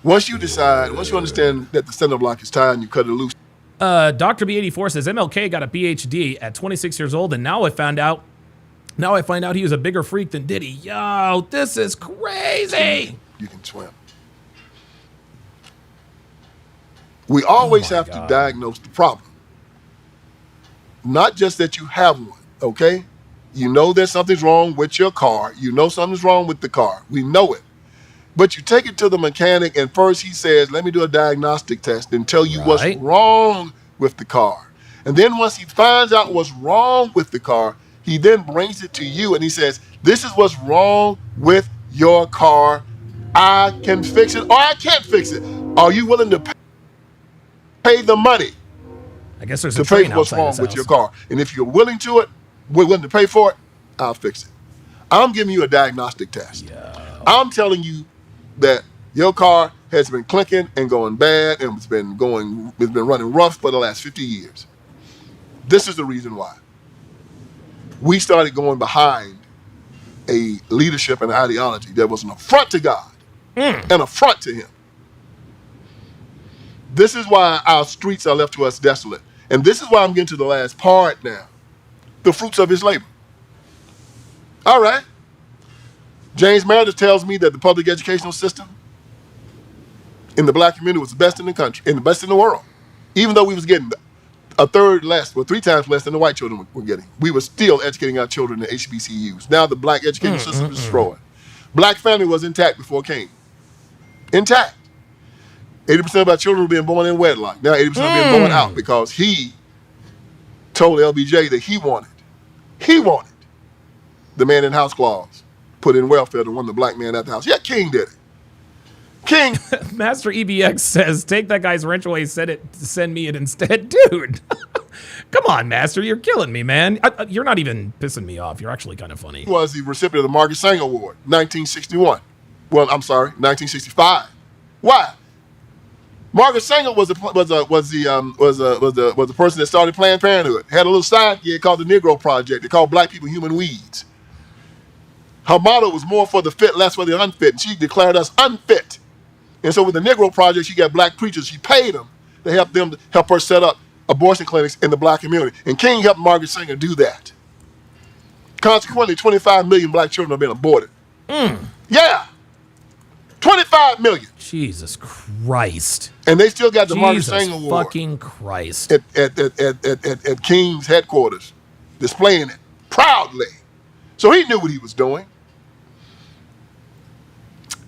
Once you understand that the cinder block is tied and you cut it loose. Dr. B84 says MLK got a PhD at 26 years old, and now I find out he was a bigger freak than Diddy. Yo, this is crazy. You can swim. We always have to diagnose the problem. Not just that you have one, okay? You know that something's wrong with your car. You know something's wrong with the car. We know it. But you take it to the mechanic, and first he says, let me do a diagnostic test and tell you what's wrong with the car. And then once he finds out what's wrong with the car, he then brings it to you and he says, this is what's wrong with your car. I can fix it or I can't fix it. Are you willing to pay the money? I guess there's to a train pay what's outside wrong his with house. your car. And if you're willing to we're willing to pay for it, I'll fix it. I'm giving you a diagnostic test. I'm telling you that your car has been clinking and going bad and it's been running rough for the last 50 years. This is the reason why. We started going behind a leadership and ideology that was an affront to God, an affront to him. This is why our streets are left to us desolate. And this is why I'm getting to the last part now. The fruits of his labor. All right. James Meredith tells me that the public educational system in the black community was the best in the country and the best in the world. Even though we was getting a third less, or 3 times less than the white children were getting. We were still educating our children in HBCUs. Now the black educational system is destroyed. Black family was intact before King. Intact. 80% of our children were being born in wedlock. Now 80% are being born out because he told LBJ that he wanted the man in house clause put in welfare to run the black man at the house. Yeah, King did it. King. Master EBX says, take that guy's wrench away, send me it instead. Dude, come on, Master, you're killing me, man. You're not even pissing me off. You're actually kind of funny. He was the recipient of the Margaret Sanger Award, 1961. Well, I'm sorry, 1965. Why? Margaret Sanger was the person that started Planned Parenthood. Had a little side gig called the Negro Project. They called black people human weeds. Her motto was more for the fit, less for the unfit, and she declared us unfit. And so with the Negro Project, she got black preachers. She paid them to help her set up abortion clinics in the black community. And King helped Margaret Sanger do that. Consequently, 25 million black children have been aborted. Yeah. 25 million. Jesus Christ. And they still got the Margaret Sanger Award. Fucking Christ. At King's headquarters, displaying it proudly. So he knew what he was doing.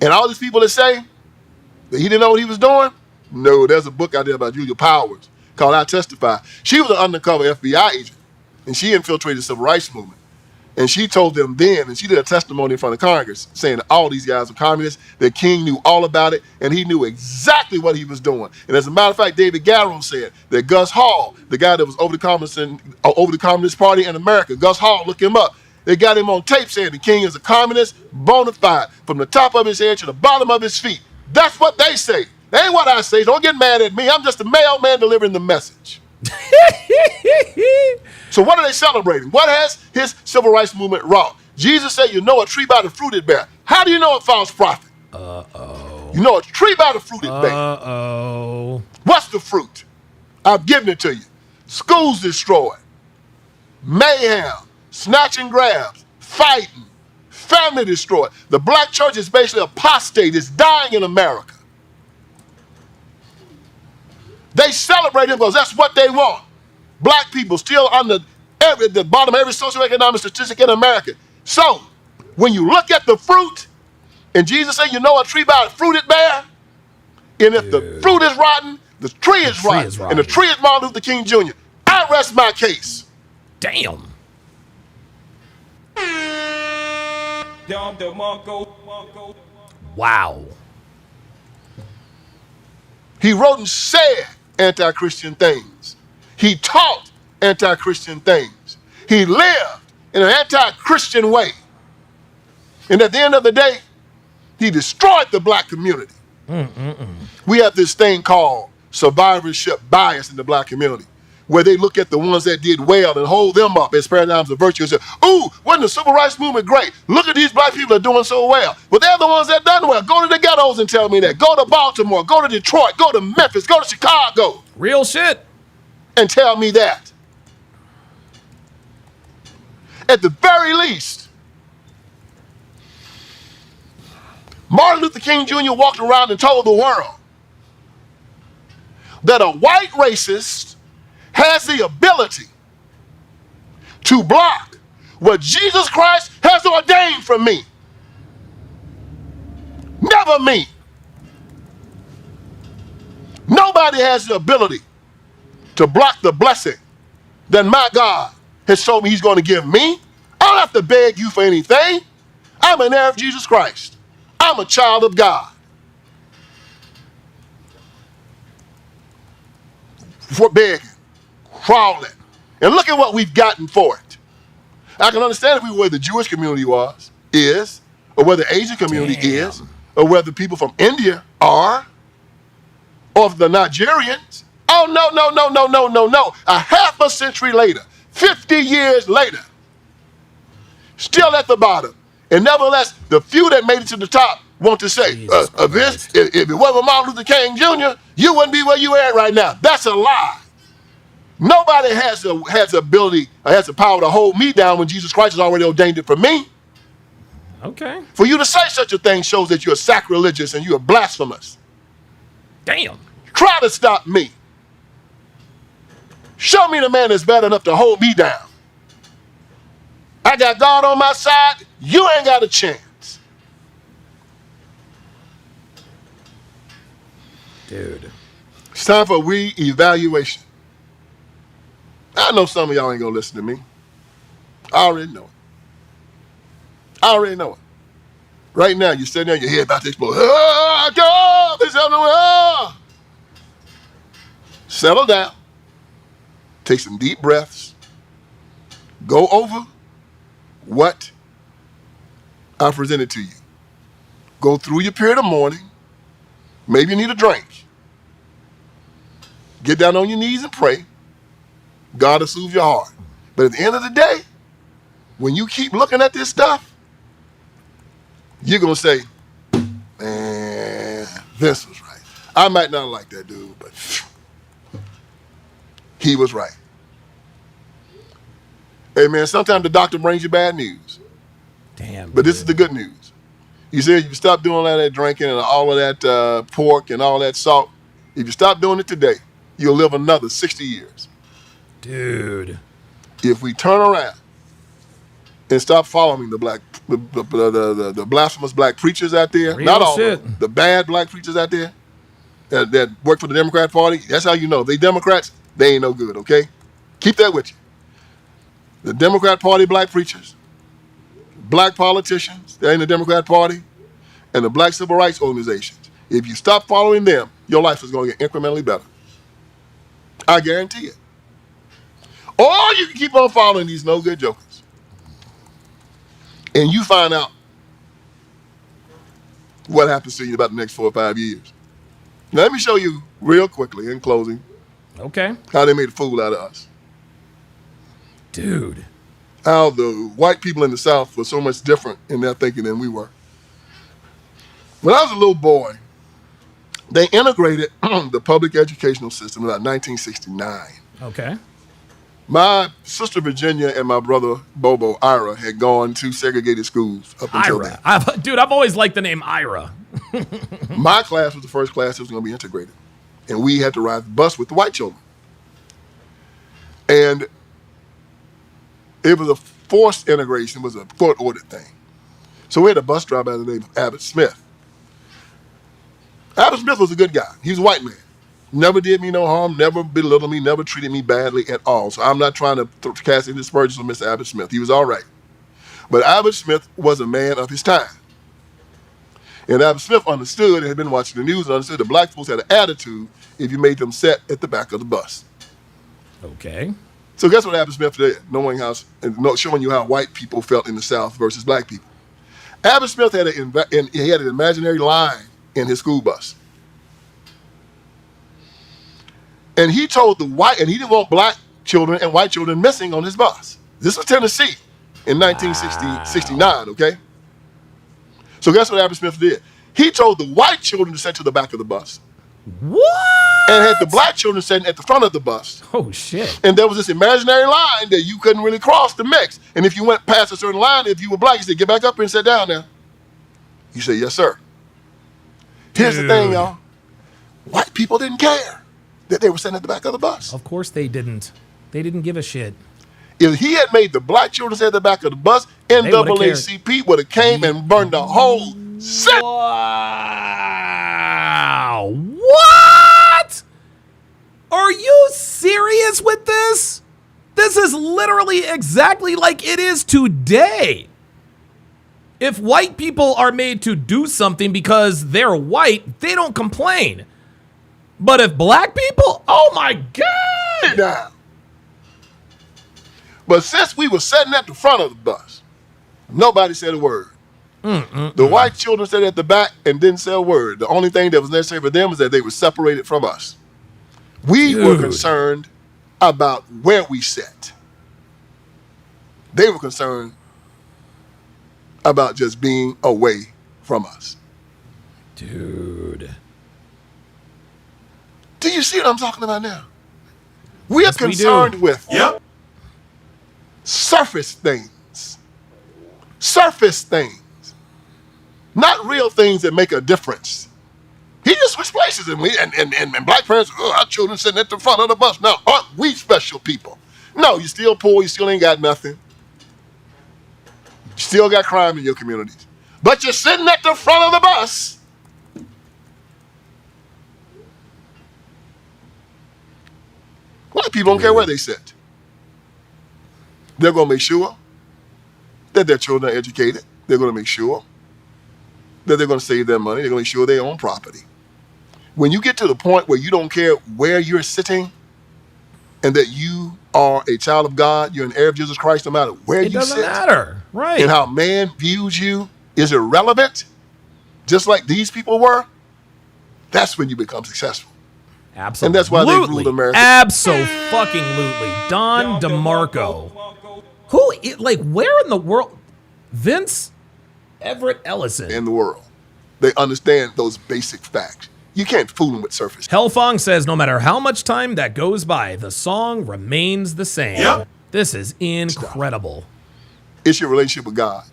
And all these people that say that he didn't know what he was doing, no, there's a book out there by Julia Powers called I Testify. She was an undercover FBI agent, and she infiltrated the civil rights movement. And she told them then, and she did a testimony in front of Congress, saying that all these guys were communists, that King knew all about it, and he knew exactly what he was doing. And as a matter of fact, David Garrow said that Gus Hall, the guy that was over the Communist Party in America, Gus Hall, look him up. They got him on tape saying the King is a communist, bona fide, from the top of his head to the bottom of his feet. That's what they say. That ain't what I say. Don't get mad at me. I'm just a mailman delivering the message. So what are they celebrating? What has his civil rights movement wrought? Jesus said, you know a tree by the fruit it bear. How do you know a false prophet? You know a tree by the fruit it bear. What's the fruit? I've given it to you. Schools destroyed. Mayhem. Snatch and grabs. Fighting. Family destroyed. The black church is basically apostate. It's dying in America. They celebrate it because that's what they want. Black people still on the bottom of every socioeconomic statistic in America. So, when you look at the fruit, and Jesus said, you know a tree by the fruit it bear, and if the fruit is rotten, the tree is rotten. And the tree is Martin Luther King Jr. I rest my case. Damn. Wow. He wrote and said anti-Christian things. He taught anti-Christian things. He lived in an anti-Christian way. And at the end of the day, he destroyed the black community. We have this thing called survivorship bias in the black community, where they look at the ones that did well and hold them up as paradigms of virtue and say, ooh, wasn't the civil rights movement great? Look at these black people that are doing so well. But they're the ones that done well. Go to the ghettos and tell me that. Go to Baltimore, go to Detroit, go to Memphis, go to Chicago. Real shit. And tell me that. At the very least, Martin Luther King Jr. walked around and told the world that a white racist has the ability to block what Jesus Christ has ordained for me. Never me. Nobody has the ability to block the blessing that my God has told me he's going to give me. I don't have to beg you for anything. I'm an heir of Jesus Christ. I'm a child of God. For begging, crawling, and look at what we've gotten for it. I can understand if we were where the Jewish community is, or where the Asian community is, or where the people from India are, or the Nigerians. Oh, no. A half a century later, 50 years later, still at the bottom. And nevertheless, the few that made it to the top want to say, if it wasn't Martin Luther King Jr., you wouldn't be where you are right now. That's a lie. Nobody has the ability, or has the power to hold me down when Jesus Christ has already ordained it for me. Okay. For you to say such a thing shows that you're sacrilegious and you're blasphemous. Damn. Try to stop me. Show me the man that's bad enough to hold me down. I got God on my side. You ain't got a chance. Dude. It's time for re-evaluation. I know some of y'all ain't gonna listen to me. I already know it. Right now, you're sitting there, your head about to explode. Oh, God, this happening. Oh. Settle down. Take some deep breaths. Go over what I presented to you. Go through your period of mourning. Maybe you need a drink. Get down on your knees and pray. God will soothe your heart. But at the end of the day, when you keep looking at this stuff, you're going to say, man, Vince was right. I might not like that dude, but he was right. Hey, man, sometimes the doctor brings you bad news. Damn. But this is the good news. You said if you stop doing all that drinking and all of that pork and all that salt, if you stop doing it today, you'll live another 60 years. Dude. If we turn around and stop following the blasphemous black preachers out there, Real not all shit. of them, the bad black preachers out there that work for the Democrat Party, that's how you know. They Democrats, they ain't no good, okay? Keep that with you. The Democrat Party black preachers, black politicians that are in the Democrat Party, and the black civil rights organizations. If you stop following them, your life is going to get incrementally better. I guarantee it. Or you can keep on following these no good jokers. And you find out what happens to you about the next 4 or 5 years. Now, let me show you real quickly in closing Okay. How they made a fool out of us. Dude. How the white people in the South were so much different in their thinking than we were. When I was a little boy, they integrated the public educational system in about 1969. Okay. My sister Virginia and my brother Bobo, Ira, had gone to segregated schools up until then. Dude, I've always liked the name Ira. My class was the first class that was going to be integrated. And we had to ride the bus with the white children. And it was a forced integration, it was a court-ordered thing. So we had a bus driver by the name of Abbott Smith. Abbott Smith was a good guy. He was a white man. Never did me no harm, never belittled me, never treated me badly at all. So I'm not trying to cast any aspersions on Mr. Abbott Smith. He was all right. But Abbott Smith was a man of his time. And Abbott Smith understood and had been watching the news and understood that black folks had an attitude if you made them sit at the back of the bus. Okay. So guess what Abbott Smith did, showing you how white people felt in the South versus black people. Abbott Smith had an imaginary line in his school bus. And he told he didn't want black children and white children missing on his bus. This was Tennessee in 1969, okay? So guess what Abbott Smith did? He told the white children to sit to the back of the bus. What? And had the black children sitting at the front of the bus. Oh, shit. And there was this imaginary line that you couldn't really cross to mix. And if you went past a certain line, if you were black, you said, get back up here and sit down now. You say, yes, sir. Here's the thing, y'all. White people didn't care that they were sitting at the back of the bus. Of course they didn't. They didn't give a shit. If he had made the black children sit at the back of the bus, NAACP would have came and burned the whole city. Wow. What? Are you serious with this? This is literally exactly like it is today. If white people are made to do something because they're white, they don't complain. But if black people, oh my God. Now, but since we were sitting at the front of the bus, nobody said a word. The white children sat at the back and didn't say a word. The only thing that was necessary for them was that they were separated from us. We were concerned about where we sat. They were concerned about just being away from us. Dude. Do you see what I'm talking about now? We are concerned with surface things. Surface things. Not real things that make a difference. He just switched places and black parents, our children sitting at the front of the bus. Now, aren't we special people? No, you still poor, you still ain't got nothing. You still got crime in your communities. But you're sitting at the front of the bus. White people don't care where they sit. They're going to make sure that their children are educated. They're going to make sure that they're going to save their money. They're going to make sure they own property. When you get to the point where you don't care where you're sitting and that you are a child of God, you're an heir of Jesus Christ, no matter where you sit. It doesn't matter, right? And how man views you is irrelevant, just like these people were, that's when you become successful. Absolutely. And that's why they ruled America. Absolutely. Don DeMarco. Where in the world? Vince Everett Ellison. In the world. They understand those basic facts. You can't fool them with surface. Hellfong says no matter how much time that goes by, the song remains the same. Yep. This is incredible. It's your relationship with God.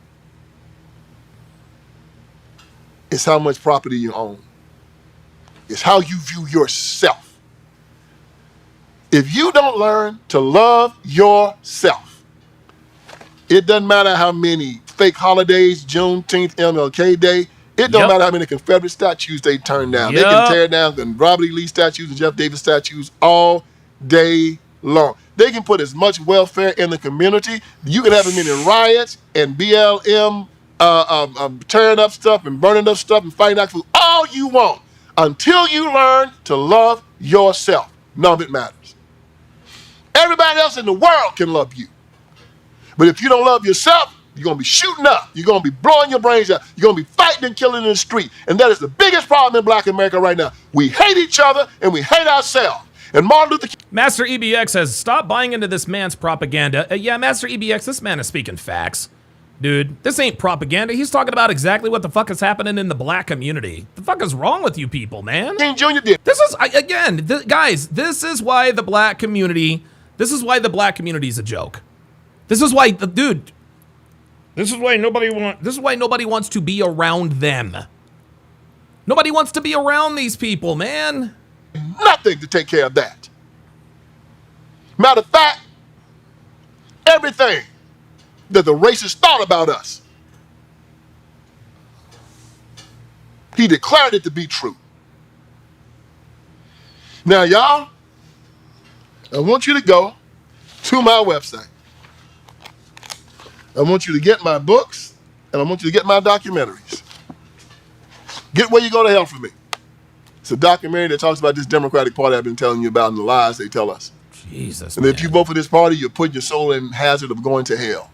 It's how much property you own. It's how you view yourself. If you don't learn to love yourself, it doesn't matter how many fake holidays, Juneteenth, MLK Day, it don't matter how many Confederate statues they turn down. They can tear down Robert E. Lee statues and Jeff Davis statues all day long. They can put as much welfare in the community. You can have as many riots and BLM tearing up stuff and burning up stuff and fighting out food all you want until you learn to love yourself. None of it matters. Everybody else in the world can love you. But if you don't love yourself, you're going to be shooting up. You're going to be blowing your brains out. You're going to be fighting and killing in the street. And that is the biggest problem in black America right now. We hate each other and we hate ourselves. And Martin Luther King. Master EBX says, stop buying into this man's propaganda. Yeah, Master EBX, this man is speaking facts. Dude, this ain't propaganda. He's talking about exactly what the fuck is happening in the black community. The fuck is wrong with you people, man? King Jr. did. This is, guys, this is why the black community is a joke. This is why, dude, this is why nobody wants to be around them. Nobody wants to be around these people, man. Nothing to take care of that. Matter of fact, everything that the racists thought about us, he declared it to be true. Now, y'all, I want you to go to my website. I want you to get my books, and I want you to get my documentaries. Get Where You Go to Hell For Me. It's a documentary that talks about this Democratic Party I've been telling you about and the lies they tell us. Jesus, and if you vote for this party, you're putting your soul in hazard of going to hell.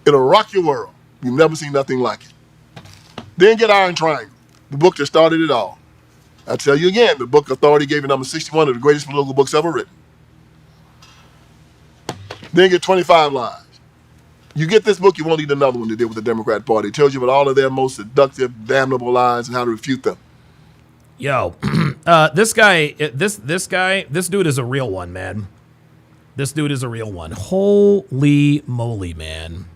It'll rock your world. You've never seen nothing like it. Then get Iron Triangle, the book that started it all. I tell you again, the book Authority gave it number 61 of the greatest political books ever written. Then get 25 Lies. You get this book, you won't need another one to deal with the Democrat Party. It tells you about all of their most seductive, damnable lies and how to refute them. Yo, this dude is a real one, man. This dude is a real one. Holy moly, man.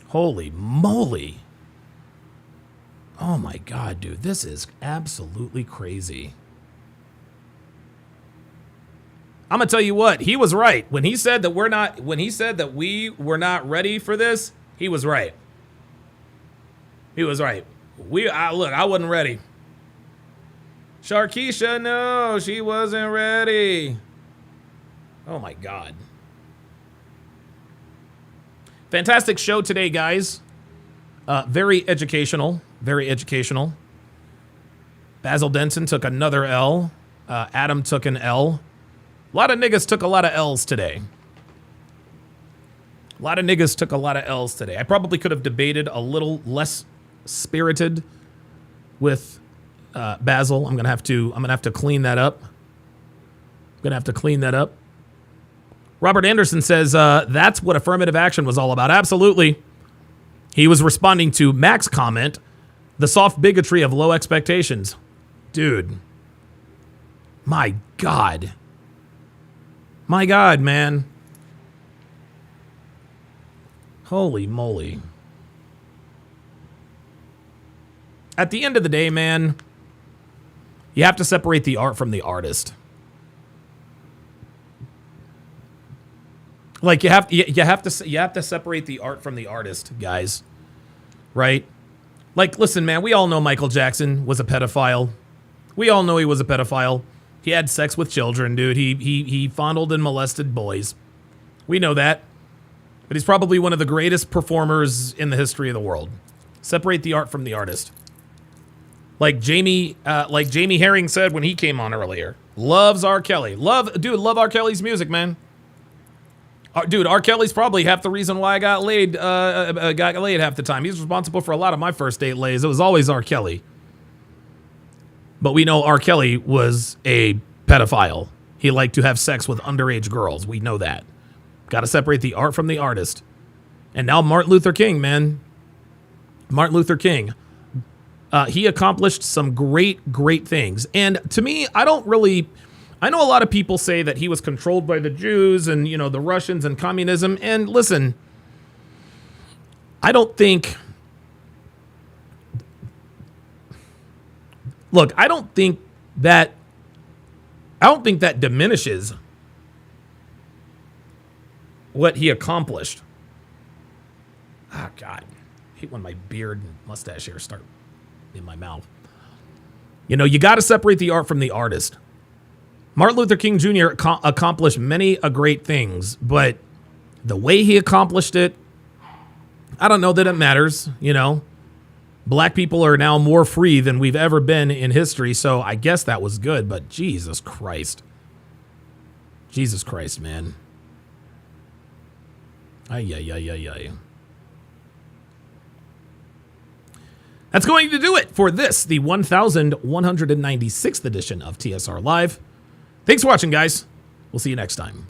Holy moly. Oh my God, dude, this is absolutely crazy. I'm gonna tell you what, he was right. When he said that we were not ready for this, he was right. He was right. I wasn't ready. Sharkeisha, no, she wasn't ready. Oh my God. Fantastic show today, guys. Very educational. Very educational. Basil Denson took another L. Adam took an L. A lot of niggas took a lot of L's today. I probably could have debated a little less spirited with Basil. I'm gonna have to clean that up. Robert Anderson says that's what affirmative action was all about. Absolutely. He was responding to Mac's comment, the soft bigotry of low expectations. Dude. My God. My God, man. Holy moly. At the end of the day, man, you have to separate the art from the artist. Like you have to separate the art from the artist, guys. Right? Like, listen, man, we all know Michael Jackson was a pedophile. We all know he was a pedophile. He had sex with children, dude. He fondled and molested boys. We know that. But he's probably one of the greatest performers in the history of the world. Separate the art from the artist. Like Jamie Herring said when he came on earlier. Loves R. Kelly. Love R. Kelly's music, man. Dude, R. Kelly's probably half the reason why I got laid half the time. He's responsible for a lot of my first date lays. It was always R. Kelly. But we know R. Kelly was a pedophile. He liked to have sex with underage girls. We know that. Got to separate the art from the artist. And now Martin Luther King, man. Martin Luther King. He accomplished some great things. And to me, I know a lot of people say that he was controlled by the Jews and, the Russians and communism. And listen, I don't think that diminishes what he accomplished. Oh, God. I hate when my beard and mustache hair start in my mouth. You got to separate the art from the artist. Martin Luther King Jr. accomplished many great things, but the way he accomplished it, I don't know that it matters, Black people are now more free than we've ever been in history, so I guess that was good, but Jesus Christ. Jesus Christ, man. Ay. That's going to do it for this, the 1196th edition of TSR Live. Thanks for watching, guys. We'll see you next time.